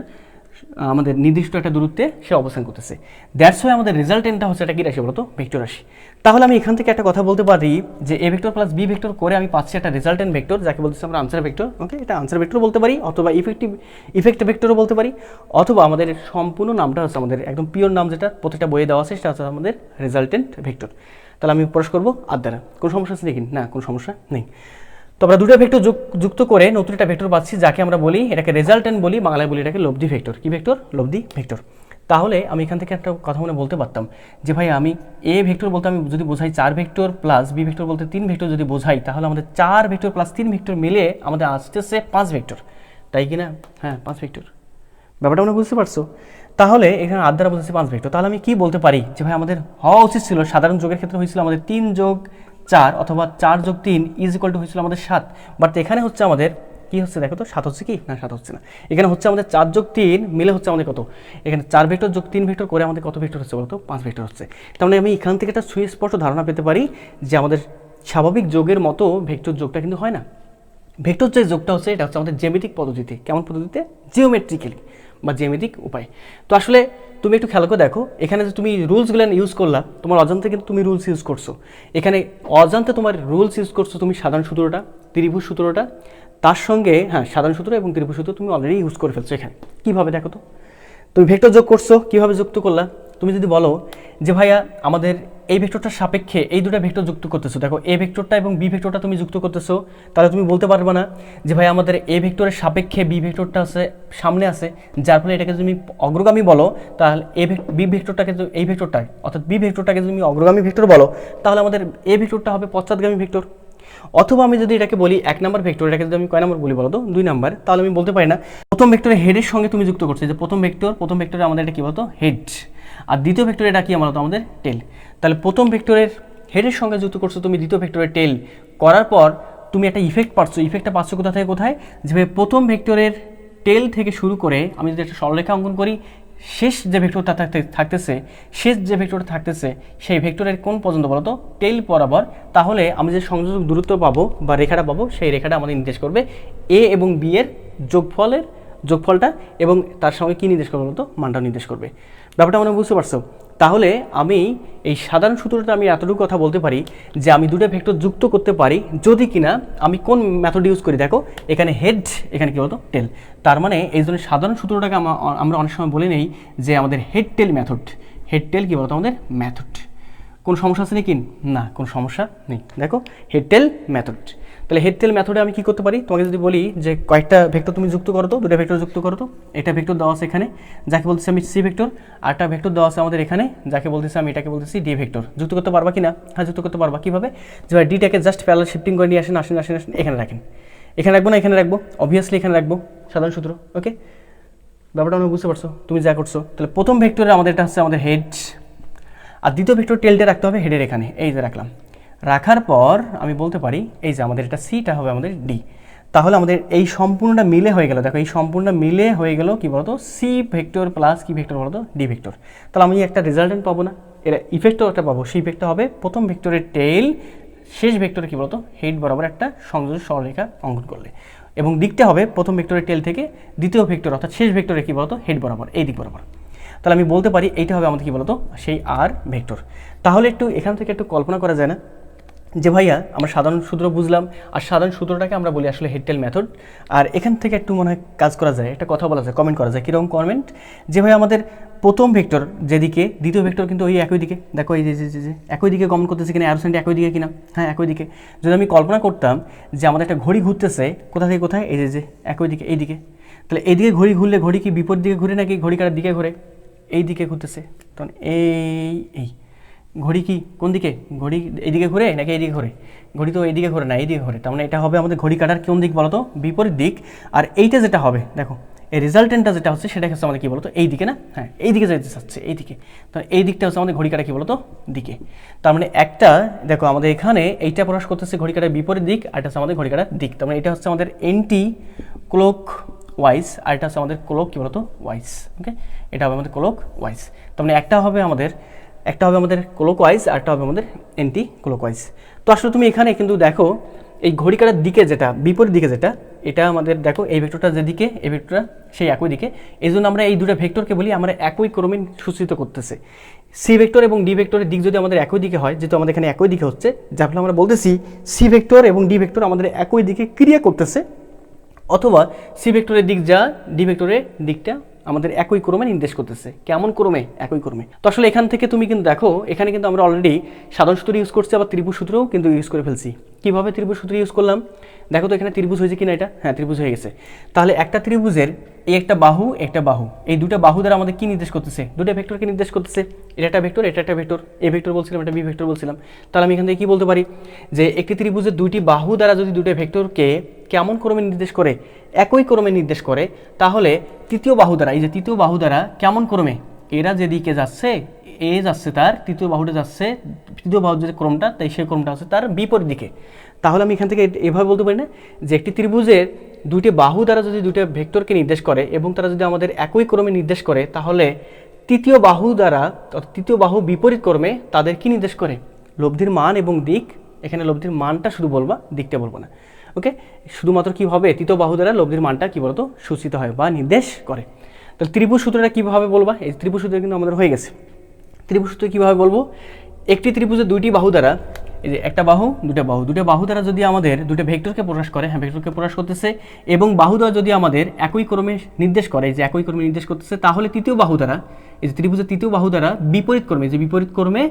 আমাদের নির্দিষ্ট একটা দূরত্বে সে অবস্থান করতেছে। দ্যাটস ওয়াই আমাদের রেজাল্টেন্টটা হচ্ছে এটা কি রাশি বলতো? ভেক্টর রাশি। তাহলে আমি এখান থেকে একটা কথা বলতে পারি যে A vector plus B vector করে আমি পাচ্ছি একটা রেজাল্টেন্ট ভেক্টর, যাকে বলতেছি আমরা আনসার ভেক্টর। ওকে, এটা আনসার ভেক্টর বলতে পারি, অথবা ইফেক্ট ভেক্টরও বলতে পারি, অথবা আমাদের সম্পূর্ণ নামটা হচ্ছে আমাদের একদম পিওর নাম যেটা প্রত্যেকটা বইয়ে দেওয়া আছে সেটা হচ্ছে আমাদের রেজাল্টেন্ট ভেক্টর। তাহলে আমি প্রকাশ করবো আর দ্বারা। কোনো সমস্যা আছে দেখি? না, কোনো সমস্যা নেই। তো আমরা দুটো ভেক্টর যুক্ত করে নতুন একটা ভেক্টর পাচ্ছি, যাকে আমরা বলি এটাকে রেজাল্টেন্ট বলি, বাংলায় বলি এটাকে লব্ধি ভেক্টর। কি ভেক্টর? লব্ধি ভেক্টর। তাহলে আমি এখান থেকে একটা কথা মনে বলতে পারতাম যে ভাই আমি এ ভেক্টর বলতে আমি যদি বোঝাই 4 ভেক্টর প্লাস বি ভেক্টর বলতে 3 ভেক্টর যদি বোঝাই, তাহলে আমাদের 4 ভেক্টর প্লাস 3 ভেক্টর মিলে আমাদের আসতেছে 5 ভেক্টর, তাই কি না? হ্যাঁ 5 ভেক্টর। ব্যাপারটা আমরা বুঝতে পারছো? তাহলে এখানে আর দ্বারা বোঝাচ্ছে 5 ভেক্টর। তাহলে আমি কি বলতে পারি যে ভাই আমাদের হওয়া উচিত ছিল, সাধারণ যোগের ক্ষেত্রে হয়েছিল আমাদের 3 যোগ 4 অথবা 4 যোগ 3 ইজ ইকুয়াল টু হয়েছিল আমাদের 7, বাট এখানে হচ্ছে আমাদের কি হচ্ছে দেখো তো, 7 হচ্ছে কি না? 7 হচ্ছে না। এখানে হচ্ছে আমাদের 4 যোগ 3 মিলে হচ্ছে আমাদের কত? এখানে 4 ভেক্টর যোগ 3 ভেক্টর করে আমাদের কত ভেক্টর হচ্ছে বলতো? 5 ভেক্টর হচ্ছে। তার মানে আমি এখান থেকে একটা সুস্পষ্ট ধারণা পেতে পারি যে আমাদের স্বাভাবিক যোগের মতো ভেক্টর যোগটা কিন্তু হয় না। ভেক্টর যে যোগটা হচ্ছে এটা হচ্ছে আমাদের জ্যামিতিক পদ্ধতিতে। কেমন পদ্ধতিতে? জিওমেট্রিক্যালি বা জ্যামিতিক উপায়। তো আসলে তুমি একটু খেয়াল করে দেখো, এখানে যে তুমি রুলসগুলো ইউজ করলা, তোমার অজান্তে কিন্তু তুমি রুলস ইউজ করছো। এখানে অজান্তে তোমার রুলস ইউজ করছো তুমি সাধারণ সূত্রটা, ত্রিভুজ সূত্রটা, তার সঙ্গে হ্যাঁ সাধারণ সূত্র এবং ত্রিভুজ সূত্র তুমি অলরেডি ইউজ করে ফেলছো। এখানে কীভাবে দেখো তো, তুমি ভেক্টর যোগ করছো, কীভাবে যুক্ত করলা? তুমি যদি বলো যে ভাইয়া আমাদের এই ভেক্টরটার সাপেক্ষে এই দুটো ভেক্টর যুক্ত করতেছো, দেখো এ ভেক্টরটা এবং বি ভেক্টরটা তুমি যুক্ত করতেছো, তাহলে তুমি বলতে পারবে না যে ভাই আমাদের এ ভেক্টরের সাপেক্ষে বি ভেক্টরটা আছে সামনে আছে, যার ফলে এটাকে তুমি অগ্রগামী বলো, তাহলে বি ভেক্টরটাকে এই ভেক্টরটা অর্থাৎ বি ভেক্টরটাকে তুমি অগ্রগামী ভেক্টর বলো, তাহলে আমাদের এ ভেক্টরটা হবে পশ্চাৎগামী ভেক্টর। অথবা আমি যদি এটাকে বলি 1 নম্বর ভেক্টর, এটাকে যদি আমি কয় নম্বর বলি বলো তো? 2 নম্বর। তাহলে আমি বলতে পারি না প্রথম ভেক্টরের হেডের সঙ্গে তুমি যুক্ত করছো, যে প্রথম ভেক্টরে আমাদের এটা কি বলতো? হেড, আর দ্বিতীয় ভেক্টরে এটা কি বলতো? আমাদের টেল। তাহলে প্রথম ভেক্টরের হেডের সঙ্গে যুক্ত করছো তুমি দ্বিতীয় ভেক্টরের টেল, করার পর তুমি একটা ইফেক্ট পাচ্ছ। ইফেক্টটা পাচ্ছ কোথা থেকে কোথায়? যেভাবে প্রথম ভেক্টরের টেল থেকে শুরু করে আমি যদি একটা সরলরেখা অঙ্কন করি, শেষ যে ভেক্টরটা থাকতেছে সেই ভেক্টরের কোন পর্যন্ত বলো তো? টেল বরাবর। তাহলে আমি যে সংযোজক দূরত্ব পাবো বা রেখাটা পাবো, সেই রেখাটা আমাদের নির্দেশ করবে এ এবং বি এর যোগফলটা, এবং তার সঙ্গে কি নির্দেশ করবে বলতো? মানটা নির্দেশ করবে। ব্যাপারটা মনে বুঝতে পারছো? তাহলে আমি এই সাধারণ সূত্রটা আমি এতটুকু কথা বলতে পারি যে আমি দুটো ভেক্টর যুক্ত করতে পারি যদি কিনা আমি কোন মেথড ইউজ করি। দেখো এখানে হেড, এখানে কি বলতো? টেল। তার মানে এই জন্য সাধারণ সূত্রটাকে আমরা অনেক সময় বলে নেই যে আমাদের হেড টেল মেথড। হেড টেল কি বলতো? আমাদের মেথড। কোন সমস্যা আছে নাকি? না, কোনো সমস্যা নেই। দেখো হেড টেল মেথড। তাহলে হেড টেল মেথডে আমি কি করতে পারি? তোমাকে যদি বলি যে কয়েকটা ভেক্টর তুমি যুক্ত করো তো, দুটো ভেক্টর যুক্ত করো তো। এটা ভেক্টর দেওয়া আছে এখানে, যাকে বলতেছি আমি সি ভেক্টর, আর একটা ভেক্টর দেওয়া আছে আমাদের এখানে, যাকে বলতেছি আমি এটাকে বলতেছি ডি ভেক্টর। যুক্ত করতে পারবা কি না? হ্যাঁ যুক্ত করতে পারবা। কীভাবে? যে ডিটাকে জাস্ট প্যারালাল শিফটিং করে নিয়ে আসেন, এখানে রাখেন। এখানে রাখবো না, এখানে রাখবো? অবভিয়াসলি এখানে রাখবো। সাধারণ সূত্র। ওকে, ব্যাপারটা আমি বুঝতে পারছো তুমি যা করছো। তাহলে প্রথম ভেক্টরে আমাদের এটা হচ্ছে আমাদের হেড, আর দ্বিতীয় ভেক্টর টেলটা রাখতে হবে হেডের এখানে, এই যে রাখলাম। রাখার পর আমি বলতে পারি এই যে আমাদের এটা সিটা হবে আমাদের ডি। তাহলে আমাদের এই সম্পূর্ণটা মিলে হয়ে গেল, দেখো এই সম্পূর্ণ মিলে হয়ে গেল কি বলতো সি ভেক্টর প্লাস কি ভেক্টর বলতো ডি ভেক্টর। তাহলে আমি একটা রেজাল্টেন্ট পাবো না, এর ইফেক্টও একটা পাবো। সেই ইফেক্টটা হবে প্রথম ভেক্টরের টেল শেষ ভেক্টরে কি বলতো হেড বরাবর একটা সংযোজন সরলরেখা অঙ্কন করলে, এবং দিকটা হবে প্রথম ভেক্টরের টেল থেকে দ্বিতীয় ভেক্টর অর্থাৎ শেষ ভেক্টরে কি বলতো হেড বরাবর, এই দিক বরাবর। তাহলে আমি বলতে পারি এইটা হবে আমাদের কি বলতো সেই আর ভেক্টর। তাহলে একটু এখান থেকে একটু কল্পনা করা যায় না যে ভাইয়া আমরা সাধারণ সূত্র বুঝলাম, আর সাধারণ সূত্রটাকে আমরা বলি আসলে হেড টেল মেথড। আর এখান থেকে একটু মনে হয় কাজ করা যায়, একটা কথা বলা যায়, কমেন্ট করা যায়। কীরকম কমেন্ট? যে ভাই আমাদের প্রথম ভেক্টর যেদিকে দ্বিতীয় ভেক্টর কিন্তু ওই একই দিকে, দেখো এই যে একই দিকে গমন করতেছে কিনা, অ্যারো সাইনটা একই দিকে কিনা, হ্যাঁ একই দিকে। যদি আমি কল্পনা করতাম যে আমাদের একটা ঘড়ি ঘুরতেছে কোথা থেকে কোথায়, এই যে একই দিকে এই দিকে, তাহলে এইদিকে ঘড়ি ঘুরলে ঘড়ি কি বিপরীত দিকে ঘুরে নাকি ঘড়ি কাটার দিকে ঘুরে? এই দিকে ঘুরতেছে, তখন এই ঘড়ি কি কোন দিকে, ঘড়ি এইদিকে ঘুরে নাকি এইদিকে ঘুরে? ঘড়ি তো এইদিকে ঘুরে না, এইদিকে ঘুরে। তার মানে এটা হবে আমাদের ঘড়ি কাটার কোন দিক বলতো, বিপরীত দিক। আর এইটা যেটা হবে দেখো এই রেজাল্টেন্টটা যেটা হচ্ছে সেটা হচ্ছে আমাদের কী বলতো এই দিকে না, হ্যাঁ এই দিকে যেতে চাচ্ছে, এই দিকে। তো এই দিকটা হচ্ছে আমাদের ঘড়ি কাটা কী বলতো দিকে। তার মানে একটা দেখো আমাদের এখানে এইটা প্রকাশ করতেছে ঘড়ি কাটার বিপরীত দিক, আর এটা হচ্ছে আমাদের ঘড়ি কাটার দিক। তার মানে এটা হচ্ছে আমাদের এন্টি ক্লক ওয়াইজ, আর এটা হচ্ছে আমাদের ক্লক কী বলতো ওয়াইজ। ওকে, এটা হবে আমাদের ক্লক ওয়াইজ। তার মানে একটা হবে আমাদের ক্লক ওয়াইজ, আর একটা হবে আমাদের এন্টি ক্লক ওয়াইজ। তো আসলে তুমি এখানে কিন্তু দেখো এই ঘড়ি কাটার দিকে যেটা বিপরীত দিকে যেটা, এটা আমাদের দেখো এই ভেক্টরটা যেদিকে এই ভেক্টরটা সেই একই দিকে। এই জন্য আমরা এই দুটো ভেক্টরকে বলি আমরা একই ক্রমে সূচিত করতেছে। সি ভেক্টর এবং ডি ভেক্টরের দিক যদি আমাদের একই দিকে হয়, যেহেতু আমাদের এখানে একই দিকে হচ্ছে, যার ফলে আমরা বলতেছি সি ভেক্টর এবং ডি ভেক্টর আমাদের একই দিকে ক্রিয়া করতেছে, অথবা সি ভেক্টরের দিক যা ডি ভেক্টরের দিকটা আমাদের একই ক্রমে নির্দেশ করতেছে। কেমন ক্রমে? একই ক্রমে। তো আসলে এখান থেকে তুমি কিন্তু দেখো এখানে কিন্তু আমরা অলরেডি সাধারণ সূত্র ইউজ করছি, আবার ত্রিভুজ সূত্রও কিন্তু ইউজ করে ফেলছি। কিভাবে ত্রিভুজ সূত্র ইউজ করলাম দেখো তো, এখানে ত্রিভুজ হয়েছে কিনা, এটা হ্যাঁ ত্রিভুজ হয়ে গেছে। তাহলে একটা ত্রিভুজের এই একটা বাহু এই দুটো বাহু দ্বারা আমাদের কি নির্দেশ করতেছে? দুটো ভেক্টরকে নির্দেশ করতেছে। এটা একটা ভেক্টর, এটা একটা ভেক্টর, এ ভেক্টর বলছিলাম, এটা বি ভেক্টর বলছিলাম। তাহলে আমি এখান থেকে কি বলতে পারি যে একটি ত্রিভুজের দুইটি বাহু দ্বারা যদি দুটো ভেক্টরকে কেমন ক্রমে নির্দেশ করে? একই ক্রমে নির্দেশ করে। তাহলে তৃতীয় বাহু দ্বারা, এই যে তৃতীয় বাহু দ্বারা কেমন ক্রমে, এরা যেদিকে যাচ্ছে এ যাচ্ছে তার তৃতীয় বাহুটা যাচ্ছে, তৃতীয় বাহুর যে ক্রমটা তাই সেই ক্রমটা হচ্ছে তার বিপরীত দিকে। তাহলে আমি এখান থেকে এভাবে বলতে পারি না যে একটি ত্রিভুজের দুইটি বাহু দ্বারা যদি দুইটা ভেক্টরকে নির্দেশ করে এবং তারা যদি আমাদের একই ক্রমে নির্দেশ করে, তাহলে তৃতীয় বাহু দ্বারা তৃতীয় বাহু বিপরীত ক্রমে তাদের কি নির্দেশ করে? লব্ধির মান এবং দিক। এখানে লব্ধির মানটা শুধু বলবা, দিকটা বলবো না। ওকে, শুধুমাত্র কী হবে তৃতীয় বাহু দ্বারা লব্ধির মানটা কী বলতো সূচিত হয় বা নির্দেশ করে। তাহলে ত্রিভুজ সূত্রটা কীভাবে বলবা? এই ত্রিভুজ সূত্র কিন্তু আমাদের হয়ে গেছে। ত্রিভুজ সূত্র কীভাবে বলবো? একটি ত্রিভুজের দুইটি বাহু দ্বারা, এই যে একটা বাহু দুটো বাহু দ্বারা যদি আমাদের দুটো ভেক্টরকে প্রকাশ করে, হ্যাঁ ভেক্টরকে প্রকাশ করতেছে, এবং বাহু দ্বারা যদি আমাদের একই ক্রমে নির্দেশ করে, যে একই ক্রমে নির্দেশ করতেছে, তাহলে তৃতীয় বাহু দ্বারা, এই যে ত্রিভুজের তৃতীয় বাহু দ্বারা বিপরীত ক্রমে, যে বিপরীত ক্রমে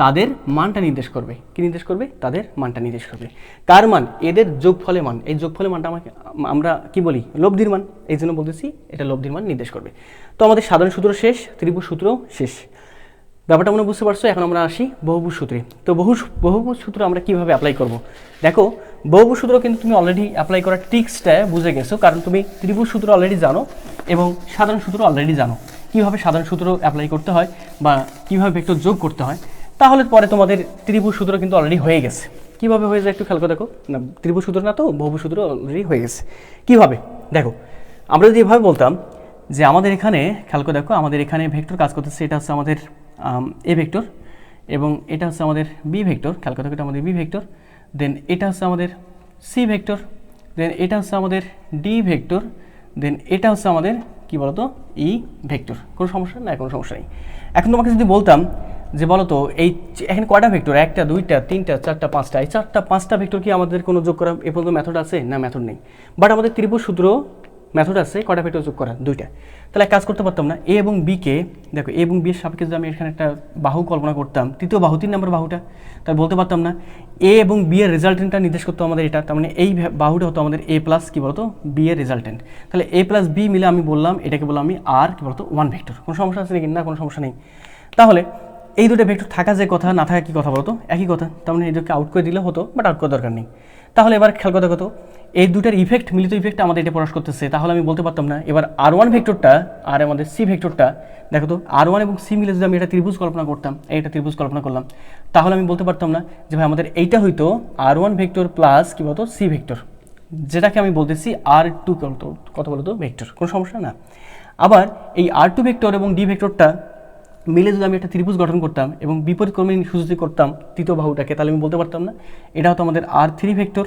তাদের মানটা নির্দেশ করবে। কি নির্দেশ করবে? তাদের মানটা নির্দেশ করবে। কার মান? এদের যোগফলের মান। এই যোগফলের মানটা আমরা কি বলি? লব্ধির মান। এই জন্য বলতেছি এটা লব্ধির মান নির্দেশ করবে। তো আমাদের সাধারণ সূত্র শেষ, ত্রিভুজ সূত্র শেষ। ব্যাপারটা মনে বুঝতে পারছো? এখন আমরা আসি বহুভুজ সূত্রে। তো বহুভুজ সূত্র আমরা কিভাবে অ্যাপ্লাই করব? দেখো বহুভুজ সূত্র কিন্তু তুমি অলরেডি অ্যাপ্লাই করার ট্রিক্সটা বুঝে গেছো, কারণ তুমি ত্রিভুজ সূত্র অলরেডি জানো এবং সাধারণ সূত্র অলরেডি জানো কিভাবে সাধারণ সূত্র অ্যাপ্লাই করতে হয় বা কিভাবে ভেক্টর যোগ করতে হয়। তাহলে পরে তোমাদের ত্রিভুজ সূত্র কিন্তু অলরেডি হয়ে গেছে। কিভাবে হয়ে যায় একটু খেয়াল করে দেখো। না ত্রিভুজ সূত্র না, তো বহুভুজ সূত্র অলরেডি হয়ে গেছে। কিভাবে দেখো, আমরা যদি এভাবে বলতাম যে আমাদের এখানে খেয়াল করে দেখো, আমাদের এখানে ভেক্টর কাজ করতেছে, এটা হচ্ছে আমাদের এ ভেক্টর এবং এটা হচ্ছে আমাদের বি ভেক্টর। খেয়াল করে দেখো, এটা আমাদের বি ভেক্টর, দেন এটা হচ্ছে আমাদের সি ভেক্টর, দেন এটা হচ্ছে আমাদের ডি ভেক্টর, দেন এটা হচ্ছে আমাদের কি বলতো ই ভেক্টর। কোনো সমস্যা না? কোনো সমস্যা নেই। এখন তোমাকে যদি বলতাম যে বলো তো এই এখানে কয়টা ভেক্টর? একটা, দুইটা, তিনটা, চারটা, পাঁচটা। এই চারটা পাঁচটা ভেক্টর কি আমাদের কোনো যোগ করা এ পর্যন্ত মেথড আছে? না, মেথড নেই। বাট আমাদের ত্রিভুজ সূত্র মেথড আছে কয়টা ভেক্টর যোগ করা? দুইটা। তাহলে কাজ করতে পারতাম না? এ এবং বিকে দেখো, এ এবং বি এর সাপেক্ষে যদি আমি এখানে একটা বাহু কল্পনা করতাম, তৃতীয় বাহু 3 নম্বর বাহুটা, তাই বলতে পারতাম না এ এবং বি এর রেজাল্টেন্টটা নির্দেশ করতো আমাদের এটা। তার মানে এই বাহুটা হতো আমাদের এ প্লাস কি বলতো বি এর রেজাল্টেন্ট। তাহলে এ প্লাস বি মিলে আমি বললাম এটাকে বললাম আমি আর কি বলতো 1 ভেক্টর। কোনো সমস্যা আছে নাকি? না, কোনো সমস্যা নেই। তাহলে এই দুটো ভেক্টর থাকা যে কথা না থাকা কি কথা বলতো, একই কথা। তার মানে এদেরকে আউট করে দিলে হতো, বাট আউট করার দরকার নেই। তাহলে এবার খেয়াল কথা কত, এই দুটার ইফেক্ট, মিলিত ইফেক্ট আমাদের এটা প্রকাশ করতেছে। তাহলে আমি বলতে পারতাম না এবার R1 ভেক্টরটা আর আমাদের সি ভেক্টরটা, দেখো তো R1 এবং সি মিলে যদি আমি এটা ত্রিভুজ কল্পনা করতাম, এইটা ত্রিভুজ কল্পনা করলাম, তাহলে আমি বলতে পারতাম না যে ভাই আমাদের এইটা হইতো R1 ভেক্টর প্লাস কি বলতো সি ভেক্টর, যেটাকে আমি বলতেছি R2 কত বলতো ভেক্টর, কোনো সমস্যা না। আবার এই R2 ভেক্টর এবং ডি ভেক্টরটা মিলে যদি আমি একটা ত্রিভুজ গঠন করতাম এবং বিপরীত ক্রমে সুযোগ করতাম তৃতীয় বাহুটাকে, তাহলে আমি বলতে পারতাম না এটা হতো আমাদের R3 ভেক্টর,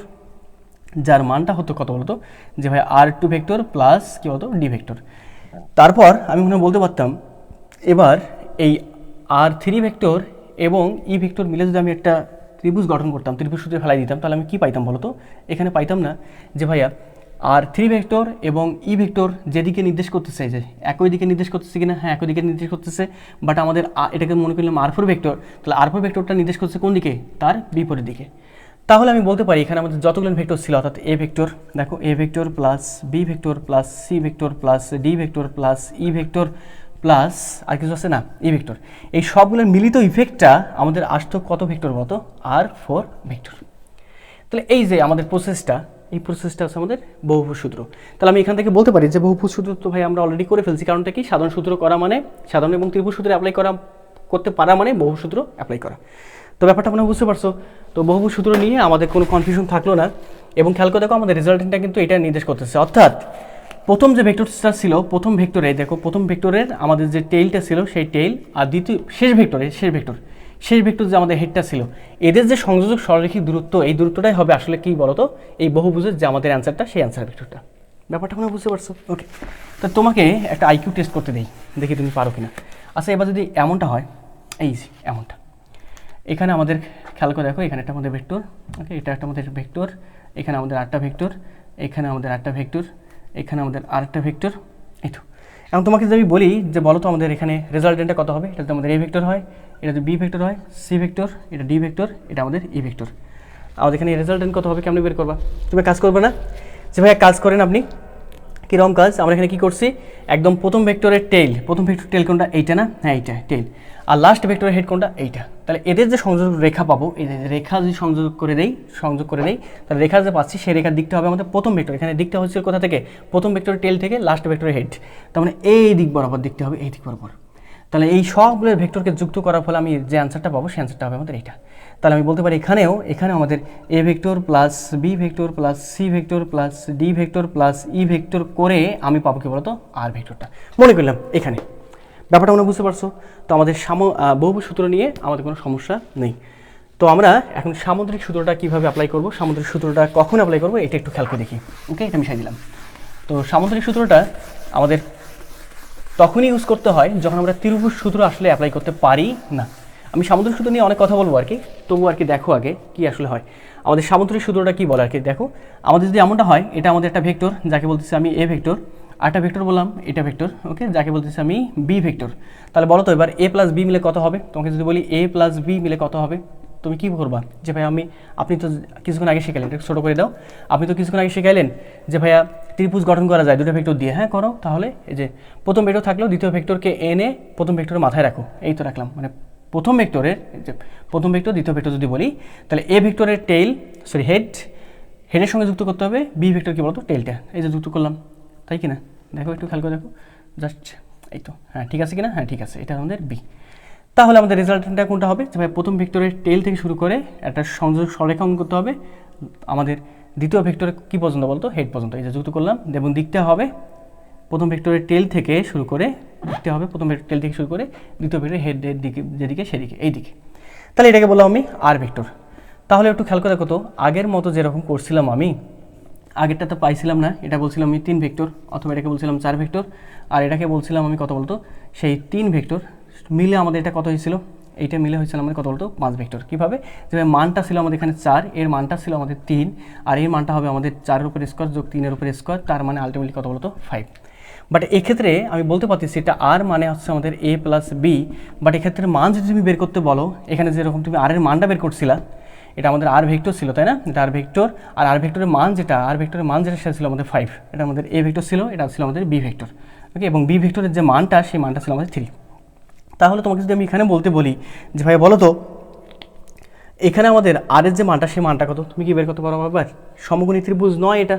যার মানটা হতো কত বলতো যে ভাই R2 ভেক্টর প্লাস কি বলতো ডি ভেক্টর। তারপর আমি মনে বলতে পারতাম এবার এই R3 ভেক্টর এবং ই ভেক্টর মিলে যদি আমি একটা ত্রিভুজ গঠন করতাম, ত্রিভুজ সূত্রে ফেলাই দিতাম, তাহলে আমি কি পাইতাম বলতো, এখানে পাইতাম না যে ভাইয়া R3 ভেক্টর এবং ই ভেক্টর যেদিকে নির্দেশ করতেছে, যে একই দিকে নির্দেশ করতেছে কিনা, হ্যাঁ একই দিকে নির্দেশ করতেছে, বাট আমাদের এটাকে মনে করলাম R4 ভেক্টর, তাহলে R4 ভেক্টরটা নির্দেশ করতেছে কোন দিকে, তার বিপরীত দিকে। তাহলে আমি বলতে পারি এখানে আমাদের যতগুলো ভেক্টর ছিল, অর্থাৎ এ ভেক্টর, দেখো A vector plus B vector plus C vector plus D vector plus E vector plus আর কিছু আছে না ই ভেক্টর, এই সবগুলোর মিলিত ইফেক্টটা আমাদের আসতো কত ভেক্টর মতো, R4 ভেক্টর। তাহলে এই যে আমাদের প্রসেসটা, এই প্রসেসটা হচ্ছে আমাদের বহুভুজ সূত্র। তাহলে আমি এখান থেকে বলতে পারি যে বহুভুজ সূত্র তো ভাই আমরা অলরেডি করে ফেলছি, কারণটা কি, সাধারণ সূত্র করা মানে, সাধারণ এবং ত্রিভুজ সূত্র অ্যাপ্লাই করতে পারা মানে বহুভুজ সূত্র অ্যাপ্লাই করা। তো ব্যাপারটা আপনারা বুঝতে পারছো। তো বহুভুজ সূত্র নিয়ে আমাদের কোনো কনফিউশন থাকলো না, এবং খেয়াল করে দেখো আমাদের রেজাল্টটা কিন্তু এটা নির্দেশ করতেছে, অর্থাৎ প্রথম যে ভেক্টরটা ছিল, প্রথম ভেক্টরে দেখো প্রথম ভেক্টরের আমাদের যে টেইলটা ছিল সেই টেইল, আর দ্বিতীয় শেষ ভেক্টর যে আমাদের হেডটা ছিল, এদের যে সংযোজক সরলরেখিক দূরত্ব, এই দূরত্বটাই হবে আসলে কি বলতো এই বহুভুজের যে আমাদের অ্যান্সারটা, সেই অ্যান্সার ভেক্টরটা। ব্যাপারটা তোমরা বুঝতে পারছো? ওকে, তো তোমাকে একটা আইকিউ টেস্ট করতে দেই, দেখি তুমি পারো কিনা। আচ্ছা এবার যদি এমনটা হয়, এই এমনটা, এখানে আমাদের খেয়াল করে দেখো, এখানে একটা আমাদের ভেক্টর, ওকে এটা একটা আমাদের ভেক্টর, এখানে আমাদের আটটা ভেক্টর, এখানে আমাদের আটটা ভেক্টর, এখানে আমাদের আরেকটা ভেক্টর, এই তো। এখন তোমাকে যদি আমি বলি যে বলো তো আমাদের এখানে রেজাল্টেন্টটা কত হবে, এটা তো আমাদের এ ভেক্টর হয়, এটা যদি বি ভেক্টর হয়, সি ভেক্টর, এটা ডি ভেক্টর, এটা আমাদের ই ভেক্টর, আমাদের এখানে রেজাল্টেন্ট কত হবে, কেমন বের করবা? তুমি কাজ করবে না যে ভাইয়া কাজ করেন আপনি, কীরকম কাজ? আমরা এখানে কী করছি, একদম প্রথম ভেক্টরের টেইল, প্রথম ভেক্টর টেইল কোনটা, এইটা না, হ্যাঁ এইটা টেইল, আর লাস্ট ভেক্টরের হেড কোনটা, এইটা। তাহলে এদের যে সংযোগ রেখা পাবো, এই রেখা যদি সংযোগ করে দেই, তাহলে রেখা যে পাচ্ছি সেই রেখার দিকটা হবে আমাদের প্রথম ভেক্টর, এখানে দিকটা হচ্ছে কোথা থেকে, প্রথম ভেক্টরের টেইল থেকে লাস্ট ভেক্টরের হেড, তার মানে এই দিক বরাবর দিকটা হবে, এই দিক বরাবর। তাহলে এই সবগুলো ভেক্টরকে যুক্ত করার ফলে আমি যে অ্যান্সারটা পাবো সেই অ্যান্সারটা হবে আমাদের এইটা। তাহলে আমি বলতে পারি এখানেও আমাদের A vector plus B vector plus C vector plus D vector plus E vector করে আমি পাবো কি বলতো আর ভেক্টরটা, মনে করলাম এখানে। ব্যাপারটা আমরা বুঝতে পারছো? তো আমাদের বহুভুজ সূত্র নিয়ে আমাদের কোনো সমস্যা নেই। তো আমরা এখন সামুদ্রিক সূত্রটা কীভাবে অ্যাপ্লাই করবো, সামুদ্রিক সূত্রটা কখন অ্যাপ্লাই করবো এটা একটু খেয়াল করে দেখি। ওকে, এটা মিশাই দিলাম। তো সামুদ্রিক সূত্রটা আমাদের তখনই ইউজ করতে হয় যখন আমরা ত্রিভুজ সূত্র আসলে অ্যাপ্লাই করতে পারি না। আমি সামুদ্রিক সূত্র নিয়ে অনেক কথা বলবো আর কি, তবু আর কি দেখো আগে কি আসলে হয়। আমাদের সামুদ্রিক সূত্রটা কী বলে আর কি দেখো, আমাদের যদি এমনটা হয়, এটা আমাদের একটা ভেক্টর যাকে বলতেছি আমি এ ভেক্টর, আরেকটা ভেক্টর বললাম এটা ভেক্টর, ওকে, যাকে বলতেছি আমি বি ভেক্টর। তাহলে বলো তো এবার এ প্লাস বি মিলে কত হবে? তোমাকে যদি বলি এ প্লাস বি মিলে কত হবে, তুমি কী করবা? যে ভাই আপনি তো কিছুক্ষণ আগে শিখাইলেন, এটা ছোটো করে দাও, আপনি তো কিছুক্ষণ আগে শিখাইলেন যে ভাইয়া ত্রিভুজ গঠন করা যায় দুটো ভেক্টর দিয়ে, হ্যাঁ করো। তাহলে এই যে প্রথম ভেক্টর থাকলেও দ্বিতীয় ভেক্টরকে এনে প্রথম ভেক্টরের মাথায় রাখো, এই তো রাখলাম। মানে প্রথম ভেক্টরের যে প্রথম ভেক্টর দ্বিতীয় ভেক্টর যদি বলি, তাহলে এ ভেক্টরের হেডের সঙ্গে যুক্ত করতে হবে বি ভেক্টর কি বলতো টেইলটা, এই যে যুক্ত করলাম, তাই কি না? দেখো একটু খেয়াল করে দেখো, জাস্ট এই তো, হ্যাঁ ঠিক আছে কিনা, হ্যাঁ ঠিক আছে, এটা আমাদের বি। তাহলে আমাদের রেজাল্টটা কোনটা হবে, যে ভাই প্রথম ভেক্টরের টেইল থেকে শুরু করে একটা সংযোগ সরলরেখা অঙ্কন করতে হবে আমাদের দ্বিতীয় ভেক্টরের কি পর্যন্ত বলতো, হেড পর্যন্ত, এই যে যুক্ত করলাম, এবং দিকটা হবে প্রথম ভেক্টরের টেইল থেকে শুরু করে, দিকটা হবে প্রথম ভেক্টর টেইল থেকে শুরু করে দ্বিতীয় ভেক্টরের হেডের দিকে, যেদিকে সেদিকে, এই দিকে। তাহলে এটাকে বললাম আমি আর ভেক্টর। তাহলে একটু খেয়াল করে দেখো তো, আগের মতো যেরকম করছিলাম আমি, আগেরটা তো পাইছিলাম না, এটা বলছিলাম আমি 3 ভেক্টর, অথবা এটাকে বলছিলাম 4 ভেক্টর, আর এটাকে বলছিলাম আমি কত বলতো, সেই 3 ভেক্টর মিলে আমাদের এটা কত হয়েছিল, এইটা মিলে হয়েছিল আমাদের কত বলতো 5 ভেক্টর। কীভাবে, যে মানটা ছিল আমাদের এখানে 4, এর মানটা ছিল আমাদের 3, আর এর মানটা হবে আমাদের 4-এর উপর স্কোয়ার যোগ 3-এর উপর স্কোয়ার, তার মানে আলটিমেটলি কত বলতো 5। বাট এক্ষেত্রে আমি বলতে পারতেছি এটা আর মানে হচ্ছে আমাদের এ প্লাস বি, বাট এক্ষেত্রে মান যদি তুমি বের করতে বলো, এখানে যেরকম তুমি আর এর মানটা বের করছিলা, এটা আমাদের আর ভেক্টর ছিল তাই না, এটা আর ভেক্টর, আর আর ভেক্টরের মান যেটা, সেটা ছিল আমাদের 5, এটা আমাদের এ ভেক্টর ছিল, এটা ছিল আমাদের বি ভেক্টর, ওকে, এবং বি ভেক্টরের যে মানটা সেই মানটা ছিল আমাদের 3। তাহলে তোমাকে যদি আমি এখানে বলতে বলি যে ভাই বলো তো এখানে আমাদের আর এর যে মানটা সেই মানটা কত, তুমি কি বের করতে পারো আবার? সমকোণী ত্রিভুজ নয় এটা,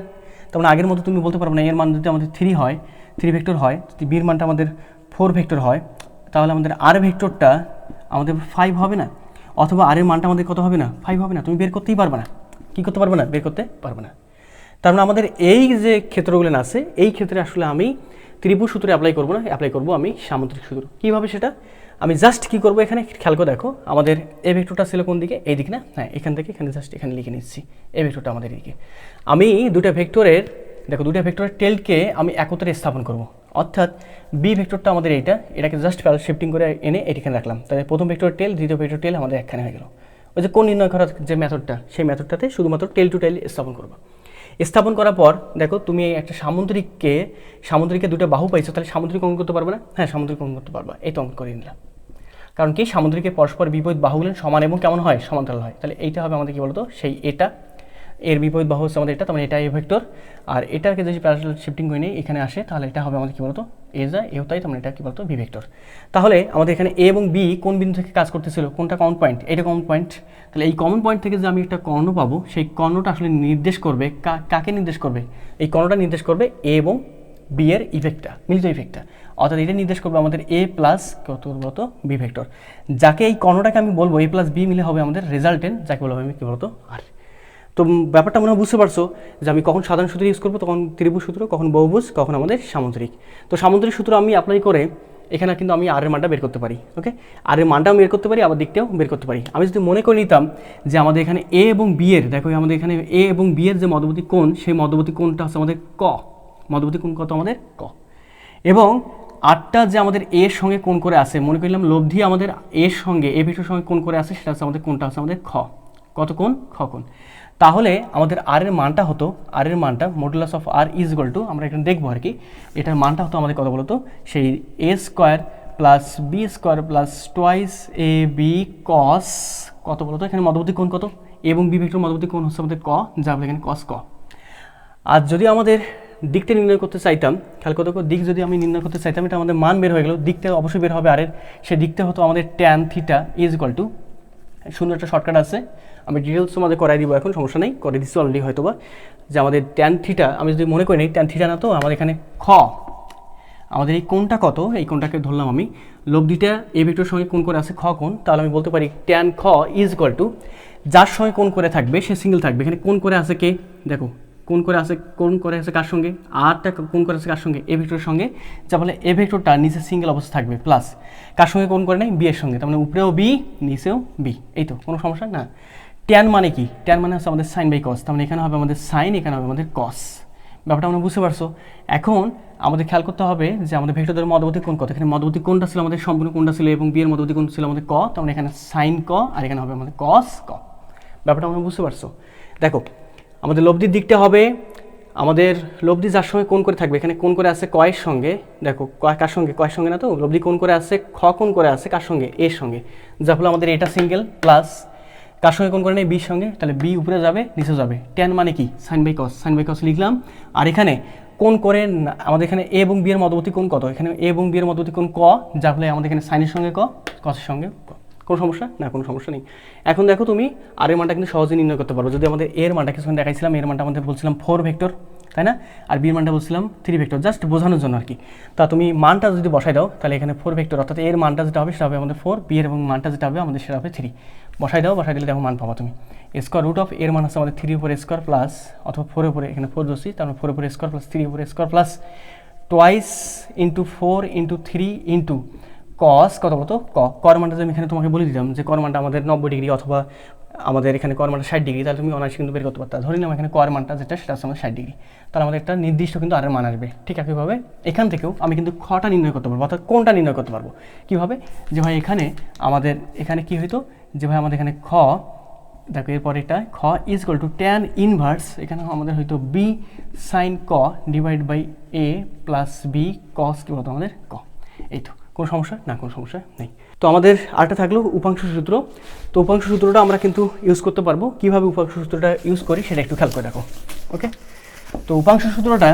তখন আগের মতো তুমি বলতে পারবে না এর মান যদি আমাদের 3 হয়, 3 ভেক্টর হয়, যদি বির মানটা আমাদের 4 ভেক্টর হয়, তাহলে আমাদের আর ভেক্টরটা আমাদের 5 হবে না, অথবা আর এর মানটা আমাদের কত হবে না, 5 হবে না, তুমি বের করতেই পারবে না। কী করতে পারবে না? বের করতে পারবে না। তার মানে আমাদের এই যে ক্ষেত্রগুলো আছে এই ক্ষেত্রে আসলে আমি ত্রিভুজ সূত্র অ্যাপ্লাই করবো না, অ্যাপ্লাই করবো আমি সামুদ্রিক সূত্র। কীভাবে সেটা? আমি জাস্ট কী করবো, এখানে খেয়াল করে দেখো আমাদের এ ভেক্টরটা ছিল কোন দিকে, এই দিকে না? হ্যাঁ, এখান থেকে এখানে জাস্ট এখানে লিখে নিচ্ছি এ ভেক্টরটা আমাদের এদিকে। আমি দুটো ভেক্টরের টেলকে আমি একত্রে স্থাপন করব, অর্থাৎ বি ভেক্টরটা আমাদের এটাকে জাস্ট প্যারাল শিফটিং করে এনে এখানে রাখলাম, তাহলে প্রথম ভেক্টর টেল, দ্বিতীয় ভেক্টর টেল আমাদের একখানে হয়ে গেল। ওই যে কোণ নির্ণয় করার যে মেথডটা, সেই মেথডটাতে শুধুমাত্র টেল টু টেল স্থাপন করবো। স্থাপন করার পর দেখো তুমি একটা সামুদ্রিকে দুটো বাহু পাইছো, তাহলে সামুদ্রিক অঙ্কন করতে পারবে না? হ্যাঁ, সামুদ্রিক অঙ্কন করতে পারবা, এই তো অঙ্কন করে নিলাম। কারণ কি, সামুদ্রিকে পরস্পর বিপরীত বাহুগুলো সমান এবং কেমন হয়, সমান্তরাল হয়। তাহলে এইটা হবে আমাদের কি বলতো, সেই এটা এর বিপরীত বাহু হচ্ছে আমাদের এটা, তার মানে এটা এ ভেক্টর, আর এটাকে যদি প্যারালাল শিফটিং করে নিয়ে এখানে আসে তাহলে এটা হবে আমাদের কি বলতো এ যায় এও তাই, তার মানে এটা কি বলতো বি ভেক্টর। তাহলে আমাদের এখানে এ এবং বি কোন বিন্দু থেকে কাজ করতেছিল, কোনটা কমন পয়েন্ট, এটা কমন পয়েন্ট। তাহলে এই কমন পয়েন্ট থেকে যে আমি একটা কর্ণ পাবো, সেই কর্ণটা আসলে নির্দেশ করবে কাকে নির্দেশ করবে, এই কর্ণটা নির্দেশ করবে এ এবং বি এর ইফেক্টটা, মিলিত ইফেক্টটা, অর্থাৎ এটা নির্দেশ করবে আমাদের এ প্লাস কত বলতো বি ভেক্টর, যাকে এই কর্ণটাকে আমি বলবো এ প্লাস বি মিলে হবে আমাদের রেজাল্টেন্ট, যাকে বলবো আমি কি বলতো আর। তো ব্যাপারটা মনে হয় বুঝতে পারছো যে আমি কখন সাধারণ সূত্র ইউজ করবো, তখন ত্রিভুজ সূত্র, কখন বহুভুজ, কখন আমাদের সামুদ্রিক। তো সামুদ্রিক সূত্র আমি অ্যাপ্লাই করে এখানে কিন্তু আমি আর এর মানটা বের করতে পারি। ওকে, আর এর মানটাও বের করতে পারি, আবার দিকটাও বের করতে পারি। আমি যদি মনে করে নিতাম যে আমাদের এখানে এ এবং বি এর, দেখো আমাদের এখানে এ এবং বি এর যে মধ্যবর্তী কোণ, সেই মধ্যবর্তী কোণটা হচ্ছে আমাদের ক, মধ্যবর্তী কোণ কত আমাদের ক, এবং আটটা যে আমাদের এর সঙ্গে কোণ করে আছে, মনে করলাম লব্ধি আমাদের এর সঙ্গে এ ভেক্টরের সঙ্গে কোণ করে আছে, সেটা হচ্ছে আমাদের কোণটা হচ্ছে আমাদের খ, কত কোণ, খ কোণ। তাহলে আমাদের আর এর মানটা হতো, আর এর মানটা modulus of R is equal to, আমরা এখানে দেখবো আর কি, এটার মানটা হতো আমাদের কত বলতো, সেই A square plus B square plus twice A B cos কত বলতো, এখানে মধ্যবর্তী কোণ কত, এবং বি ভেক্টর মধ্যবর্তী কোণ হচ্ছে আমাদের ক, যা বলে এখানে কস ক। আর যদি আমাদের দিকটা নির্ণয় করতে চাইতাম, খেয়াল করতে দিক যদি আমি নির্ণয় করতে চাইতাম, এটা আমাদের মান বের হয়ে গেল, দিকটা অবশ্যই বের হবে আর এর, সে দিকটা হতো আমাদের tan theta is equal two, সুন্দর একটা শর্টকাট আছে, আমি ডিটেলস তোমাদের করাই দিব, এখন সমস্যা নেই, করে দিচ্ছি অলরেডি হয়তো বা, যে আমাদের ট্যান থিটা আমি যদি মনে করি নিই, ট্যান থিটা না তো আমাদের এখানে খ, আমাদের এই কোণটা কত, এই কোণটাকে ধরলাম আমি, লব্ধিটা এ ভেক্টরের সঙ্গে কোণ করে আছে খ কোণ, তাহলে আমি বলতে পারি ট্যান খ ইজ ইকুয়াল টু, যার সঙ্গে কোণ করে থাকবে সে সিঙ্গেল থাকবে, এখানে কোণ করে আছে কে, দেখো কোণ করে আছে কার সঙ্গে, আরটা কোণ করে আছে কার সঙ্গে, এ ভেক্টরের সঙ্গে, যা বলে এ ভেক্টরটা নিচে সিঙ্গেল অবস্থা থাকবে, প্লাস কার সঙ্গে কোণ করে নেই, বি এর সঙ্গে, তার মানে উপরেও বি নিচেও বি, এই তো কোনো সমস্যা না। ট্যান মানে কি, ট্যান মানে হচ্ছে আমাদের সাইন বাই কস, তার মানে এখানে হবে আমাদের সাইন, এখানে হবে আমাদের কস। ব্যাপারটা আমরা বুঝতে পারছো। এখন আমাদের খেয়াল করতে হবে যে আমাদের ভেক্টরদের মধ্যবর্তী কোণ কত, এখানে মধ্যবর্তী কোণটা ছিল আমাদের সম্পূর্ণ কোণটা ছিল এবং বি এর মধ্যবর্তী কোণ ছিল আমাদের ক, তার মানে এখানে সাইন ক, আর এখানে হবে আমাদের কস ক। ব্যাপারটা আমরা বুঝতে পারছো। দেখো আমাদের লব্ধির দিকটা হবে, আমাদের লব্ধি যার সঙ্গে কোণ করে থাকবে, এখানে কোণ করে আছে কয়ের সঙ্গে, দেখো কার সঙ্গে, কয়ের সঙ্গে না তো, লব্ধি কোণ করে আছে খ কোণ করে আছে কার সঙ্গে, এর সঙ্গে, যা ফলে আমাদের এটা সিঙ্গেল, প্লাস কার সঙ্গে কোণ করে নেই, বির সঙ্গে, তাহলে বি উপরে যাবে নিচে যাবে, ট্যান মানে কি sine by cos, sine by cos লিখলাম। আর এখানে কোণ করে আমাদের এখানে এ এবং বি এর মধ্যবর্তী কোণ কত, এখানে এ এবং বি এর মধ্যবর্তী কোণ ক, যা ফলে আমাদের এখানে সাইনের সঙ্গে ক, কসের সঙ্গে ক। কোনো সমস্যা না, কোনো সমস্যা নেই। এখন দেখো তুমি আর এর মানটা কিন্তু সহজে নির্ণয় করতে পারবো। যদি আমাদের এর মানটা কিছুক্ষণ দেখাইছিলাম, এর মানটা আমাদের বলছিলাম 4 ভেক্টর, তাই না, আর বির মানটা বলছিলাম 3 ভেক্টর, জাস্ট বোঝানোর জন্য আর কি। তা তুমি মানটা যদি বসাই দাও, তাহলে এখানে 4 ভেক্টর, অর্থাৎ এর মানটা যেটা হবে সেটা হবে আমাদের 4, বি এর এবং মানটা যেটা হবে আমাদের সেটা হবে 3। বসাই দাও, বসাই দিলে দেখো মান পাবা তুমি, স্কোয়ার রুট অফ এর মান হচ্ছে আমাদের 3 উপরে স্কোয়ার প্লাস, অথবা 4 উপরে, এখানে 4 দোষী, তারপরে 4 উপরে স্কোয়ার প্লাস 3 উপরে square plus twice into 4 into 3 into cos কত বলতো ক, কর মানটা আমি এখানে তোমাকে বলে দিতাম যে কর মানটা আমাদের 90 ডিগ্রি, অথবা আমাদের এখানে কর মানটা 60 ডিগ্রি, তাহলে তুমি অনায়াসে কিন্তু বের করতে পারতা। ধরে নিলাম এখানে কর মানটা যেটা সেটা হচ্ছে আমাদের 60 ডিগ্রি, তাহলে আমাদের একটা নির্দিষ্ট কিন্তু আর এর মান আসবে। ঠিক একইভাবে এখান থেকেও আমি কিন্তু খটা নির্ণয় করতে পারবো, অর্থাৎ কোনটা নির্ণয় করতে পারবো। কীভাবে, যে ভাই এখানে আমাদের এখানে কি হইতো, যে ভাই আমাদের এখানে খ, দেখো এরপর এটা খ is equal to tan inverse, এখানে আমাদের হয়তো বি সাইন ক divide by A plus B cos কি বলতো আমাদের ক। এই তো, কোনো সমস্যা না, কোনো সমস্যা নেই। তো আমাদের আরেকটা থাকলো উপাংশ সূত্র। তো উপাংশ সূত্রটা আমরা কিন্তু ইউজ করতে পারবো, কীভাবে উপাংশ সূত্রটা ইউজ করি সেটা একটু খেয়াল করে দেখো। ওকে, তো উপাংশ সূত্রটা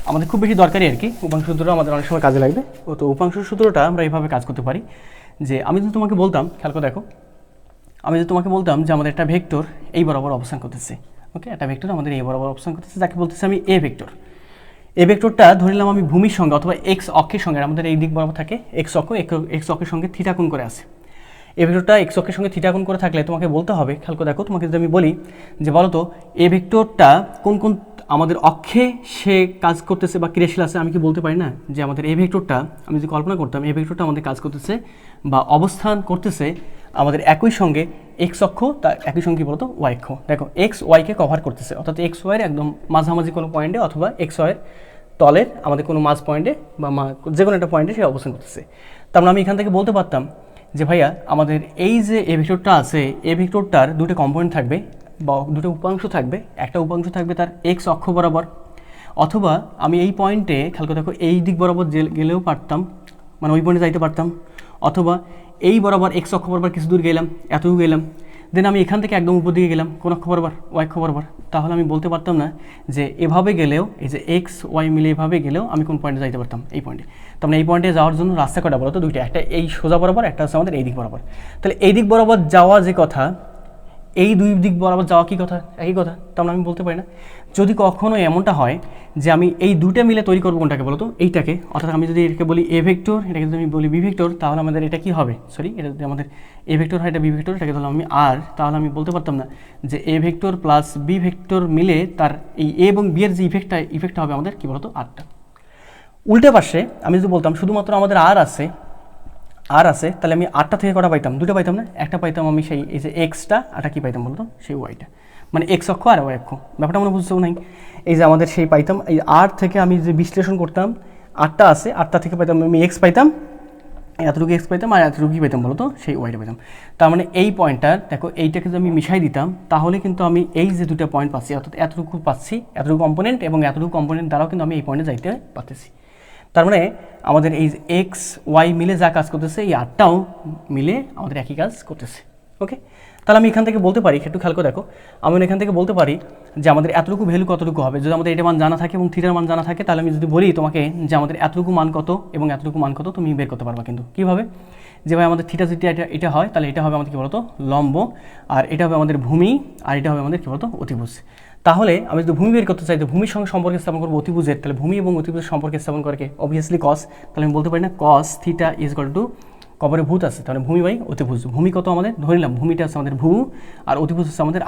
আমাদের খুব বেশি দরকারি আর কি, উপাংশ সূত্রটা আমাদের অনেক সময় কাজে লাগবে। তো উপাংশ সূত্রটা আমরা এইভাবে কাজ করতে পারি যে আমি যদি তোমাকে বলতাম, খেয়াল করে দেখো, আমি যদি তোমাকে বলতাম যে আমাদের একটা ভেক্টর এই বরাবর অবস্থান করতেছে, ওকে, একটা ভেক্টর আমাদের এই বরাবর অবস্থান করতেছে, যাকে বলতেছে আমি এ ভেক্টর। এ ভেক্টরটা ধরে নিলাম আমি ভূমির সঙ্গে অথবা এক্স অক্ষের সঙ্গে, আমাদের এই দিক বরাবর থাকে এক্স অক্ষের সঙ্গে থিটা কোণ করে আছে। এ ভেক্টরটা এক্স অক্ষের সঙ্গে থিটা কোণ করে থাকলে তোমাকে বলতে হবে, খেয়াল করে দেখো, তোমাকে যদি আমি বলি যে বলো তো এ ভেক্টরটা কোন কোন আমাদের অক্ষে সে কাজ করতেছে বা ক্রিয়াশীল আছে, আমি কি বলতে পারি না যে আমাদের এ ভেক্টরটা, আমি যদি কল্পনা করতাম এ ভেক্টরটা আমাদের কাজ করতেছে বা অবস্থান করতেছে আমাদের একই সঙ্গে এক্স অক্ষ, তার একই সঙ্গে কী বলতো ওয়াই অক্ষ। দেখো এক্স ওয়াইকে কভার করতেছে, অর্থাৎ এক্স ওয়াইয়ের একদম মাঝামাঝি কোনো পয়েন্টে অথবা এক্স ওয়াইয়ের তলের আমাদের কোনো মাঝ পয়েন্টে বা যে কোনো একটা পয়েন্টে সে অবস্থান করতেছে। তার মানে আমি এখান থেকে বলতে পারতাম যে ভাইয়া আমাদের এই যে এ ভেক্টরটা আছে, এ ভেক্টরটার দুটো কম্পোনেন্ট থাকবে বা দুটো উপাংশ থাকবে, একটা উপাংশ থাকবে তার এক্স অক্ষ বরাবর, অথবা আমি এই পয়েন্টে খেয়াল করে দেখো এই দিক বরাবর গেলেও পারতাম, মানে ওই পয়েন্টে যাইতে পারতাম, অথবা এই বরাবর এক্স অক্ষ বরাবর কিছু দূর গেলাম, এতটুকু গেলাম, দেন আমি এখান থেকে একদম উপর দিকে গেলাম কোন অক্ষ বরাবর, ওয়াই অক্ষ বরাবর। তাহলে আমি বলতে পারতাম না যে এভাবে গেলেও, এই যে এক্স ওয়াই মিলে এভাবে গেলেও আমি কোন পয়েন্টে যাইতে পারতাম, এই পয়েন্টে। তার মানে এই পয়েন্টে যাওয়ার জন্য রাস্তা কটা বলতো, দুইটা, একটা এই সোজা বরাবর, একটা হচ্ছে আমাদের এই দিক বরাবর। তাহলে এই দিক বরাবর যাওয়া যে কথা, এই দুই দিক বরাবর যাওয়া কি কথা, একই কথা। তাহলে আমি বলতে পারি না, যদি কখনো এমনটা হয় যে আমি এই দুটো মিলে তৈরি করবো কোনটাকে বলতো, এইটাকে, অর্থাৎ আমি যদি এটাকে বলি এ ভেক্টর, এটাকে যদি আমি বলি বি ভেক্টর, তাহলে আমাদের এটা কি হবে, সরি, এটা যদি আমাদের এ ভেক্টর হয়, এটা বি ভেক্টর, এটাকে ধরলাম আমি আর, তাহলে আমি বলতে পারতাম না যে A vector plus B vector মিলে তার এই এ এবং বি এর যে ইফেক্টটা হবে আমাদের কি বলতো আরটা। উল্টে পাশে আমি যদি বলতাম শুধুমাত্র আমাদের আর আছে, তাহলে আমি আটটা থেকে কটা পাইতাম, দুটো পাইতাম না, একটা পাইতাম আমি সেই এই যে এক্সটা, আটা কি পাইতাম বলতো, সেই ওয়াইটা, মানে এক্স অক্ষ আর ওয়াই অক্ষ, ব্যাপারটা মনে বুঝতেও নাই। এই যে আমাদের সেই পাইতাম এই আর থেকে আমি যে বিশ্লেষণ করতাম, আটটা আছে, আটটা থেকে পাইতাম আমি এক্স পাইতাম, এতটুকু এক্স পাইতাম, আর এতটুকু কী পাইতাম বলতো, সেই ওয়াইটা পাইতাম। তার মানে এই পয়েন্টটা দেখো, এইটাকে যদি আমি মিশাই দিতাম তাহলে কিন্তু আমি এই যে দুটো পয়েন্ট পাচ্ছি, অর্থাৎ এতটুকু পাচ্ছি, এতটুকু কম্পোনেন্ট এবং এতটুকু কম্পোনেন্ট দ্বারাও কিন্তু আমি এই পয়েন্টে যাইতে পারতেছি। তার মানে আমাদের এই এক্স ওয়াই মিলে যা কাজ করতেছে, এই আটটাও মিলে আমাদের একই কাজ করতেছে, ওকে। তাহলে আমি এখান থেকে বলতে পারি, একটু খেয়াল করে দেখো, আমি এখান থেকে বলতে পারি যে আমাদের এতটুকু ভ্যালু কতটুকু হবে, যদি আমাদের এটা মান জানা থাকে এবং থিটার মান জানা থাকে, তাহলে আমি যদি বলি তোমাকে যে আমাদের এতটুকু মান কত এবং এতটুকু মান কত, তুমি বের করতে পারবা। কিন্তু কীভাবে, যে ভাই আমাদের থিটা যদি এটা হয়, তাহলে এটা হবে আমাদের কী বলতো লম্ব, আর এটা হবে আমাদের ভূমি, আর এটা হবে আমাদের কী বলতো অতিভুজ। তাহলে আমি যদি ভূমি বের করতে চাই, তো ভূমির সঙ্গে সম্পর্ক স্থাপন করবো অতিভুজের, তাহলে ভূমি এবং অতিভুজের সম্পর্কে স্থাপন করে অবভিয়াসলি কস, তাহলে আমি বলতে পারি না cos theta is equal two কবরে ভূত আছে, তাহলে ভূমি বাই অতিভুজ। ভূমি কত আমাদের ধরিলাম, ভূমিটা আছে আমাদের ভূ, আর অতিভুজ হচ্ছে আমাদের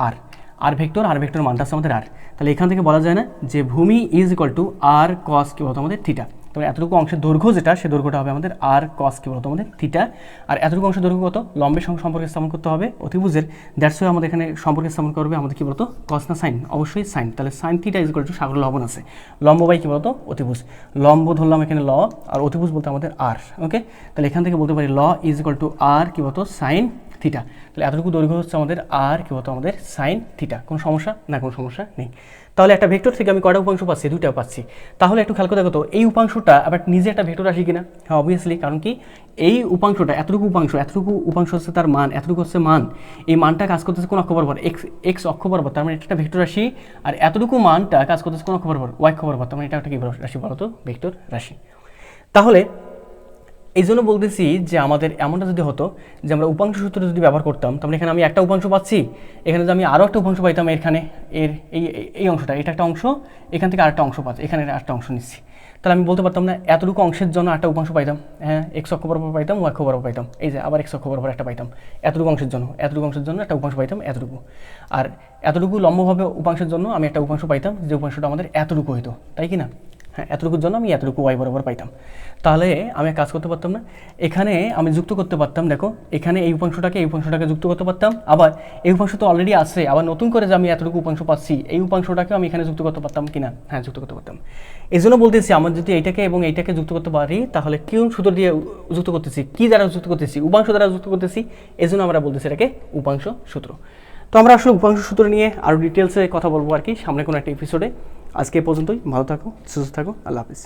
আর ভেক্টর, আর ভেক্টর মানটা আছে আমাদের আর। তাহলে এখান থেকে বলা যায় না যে ভূমি ইজ ইকুয়াল টু আর কস কি বলতো আমাদের থিটা, তবে এতটুকু অংশের দৈর্ঘ্য যেটা, সে দৈর্ঘ্যটা হবে আমাদের আর কস কি বলতো আমাদের থিটা, আর এতটুকু অংশের দৈর্ঘ্য কত, লম্বের সঙ্গে সম্পর্কে স্থাপন করতে হবে অতিভুজের, দ্যাটস ওয়াই আমাদের এখানে সম্পর্কে স্থাপন করবে আমাদের কি বলতো কস না সাইন, অবশ্যই সাইন। তাহলে sine theta is equal to সাগর লবণ আছে, লম্ব বাই কি বলতো অতিভুজ, লম্ব ধরলাম এখানে ল, আর অতিভুজ বলতে আমাদের আর, ওকে। তাহলে এখান থেকে বলতে পারি ল ইজ ইকুয়াল টু আর কি বলতো সাইন থিটা। তাহলে এতটুকু দৈর্ঘ্য হচ্ছে আমাদের আর কি বলতো আমাদের সাইন থিটা। কোনো সমস্যা না, কোনো সমস্যা নেই। তাহলে একটা ভেক্টর থেকে আমি কয়টা উপাংশ পাচ্ছি, দুইটা পাচ্ছি। তাহলে একটু খেয়াল করে দেখো তো এই উপাংশটা আবার নিজে একটা ভেক্টর রাশি কিনা, হ্যাঁ অবভিয়াসলি, কারণ কি এই উপাংশটা এতটুকু উপাংশ হচ্ছে তার মান, এতটুকু হচ্ছে মান, এই মানটা কাজ করতেছে কোন অক্ষ বরাবর, এক্স অক্ষ বরাবর, তার মানে এটা একটা ভেক্টর রাশি, আর এতটুকু মানটা কাজ করতেছে কোন অক্ষ বরাবর, ওয়াই অক্ষ বরাবর, তার মানে এটা একটা কি রাশি বলতো ভেক্টর রাশি। তাহলে এই জন্য বলতেছি যে আমাদের এমনটা যদি হতো যে আমরা উপাংশ সূত্র যদি ব্যবহার করতাম, তাহলে এখানে আমি একটা উপাংশ পাচ্ছি, এখানে যদি আমি আরও একটা উপাংশ পাইতাম, এখানে এর এই অংশটা, এটা একটা অংশ, এখান থেকে আরেকটা অংশ পাচ্ছি, এখানে আরেকটা অংশ নিচ্ছি, তাহলে আমি বলতে পারতাম না এতটুকু অংশের জন্য একটা উপাংশ পাইতাম, হ্যাঁ এক্স অক্ষ বরাবর পাইতাম, ওয়াই অক্ষ বরাবর পাইতাম, এই যে আবার এক্স অক্ষ বরাবর একটা পাইতাম, এতটুকু অংশের জন্য একটা উপাংশ পাইতাম এতটুকু, আর এতটুকু লম্বভাবে উপাংশের জন্য আমি একটা উপাংশ পাইতাম, যে উপাংশটা আমাদের এতটুকু হইতো, তাই কি না, হ্যাঁ এতটুকুর জন্য আমি এতটুকু ওয়াই বরাবর পাইতাম। তাহলে আমি কাজ করতে পারতাম না, এখানে আমি যুক্ত করতে পারতাম, দেখো এখানে এই উপাংশটাকে যুক্ত করতে পারতাম, আবার এই উপাংশ তো অলরেডি আছে, আবার নতুন করে যে আমি এতটুকু উপাংশ পাচ্ছি, এই উপাংশটাকে আমি এখানে যুক্ত করতে পারতাম কিনা, হ্যাঁ যুক্ত করতে পারতাম। এই জন্য বলতেছি আমার যদি এইটাকে এবং এইটাকে যুক্ত করতে পারি, তাহলে কোন সূত্র দিয়ে যুক্ত করতেছি, কি দ্বারা যুক্ত করতেছি, উপাংশ দ্বারা যুক্ত করতেছি, এই জন্য আমরা বলতেছি এটাকে উপাংশ সূত্র। তো আমরা আসলে উপাংশ সূত্র নিয়ে আরও ডিটেলসে কথা বলবো আর কি সামনে কোনো একটা এপিসোডে। আজকে পর্যন্তই, ভালো থাকো, সুস্থ থাকো, আল্লাহ হাফিজ।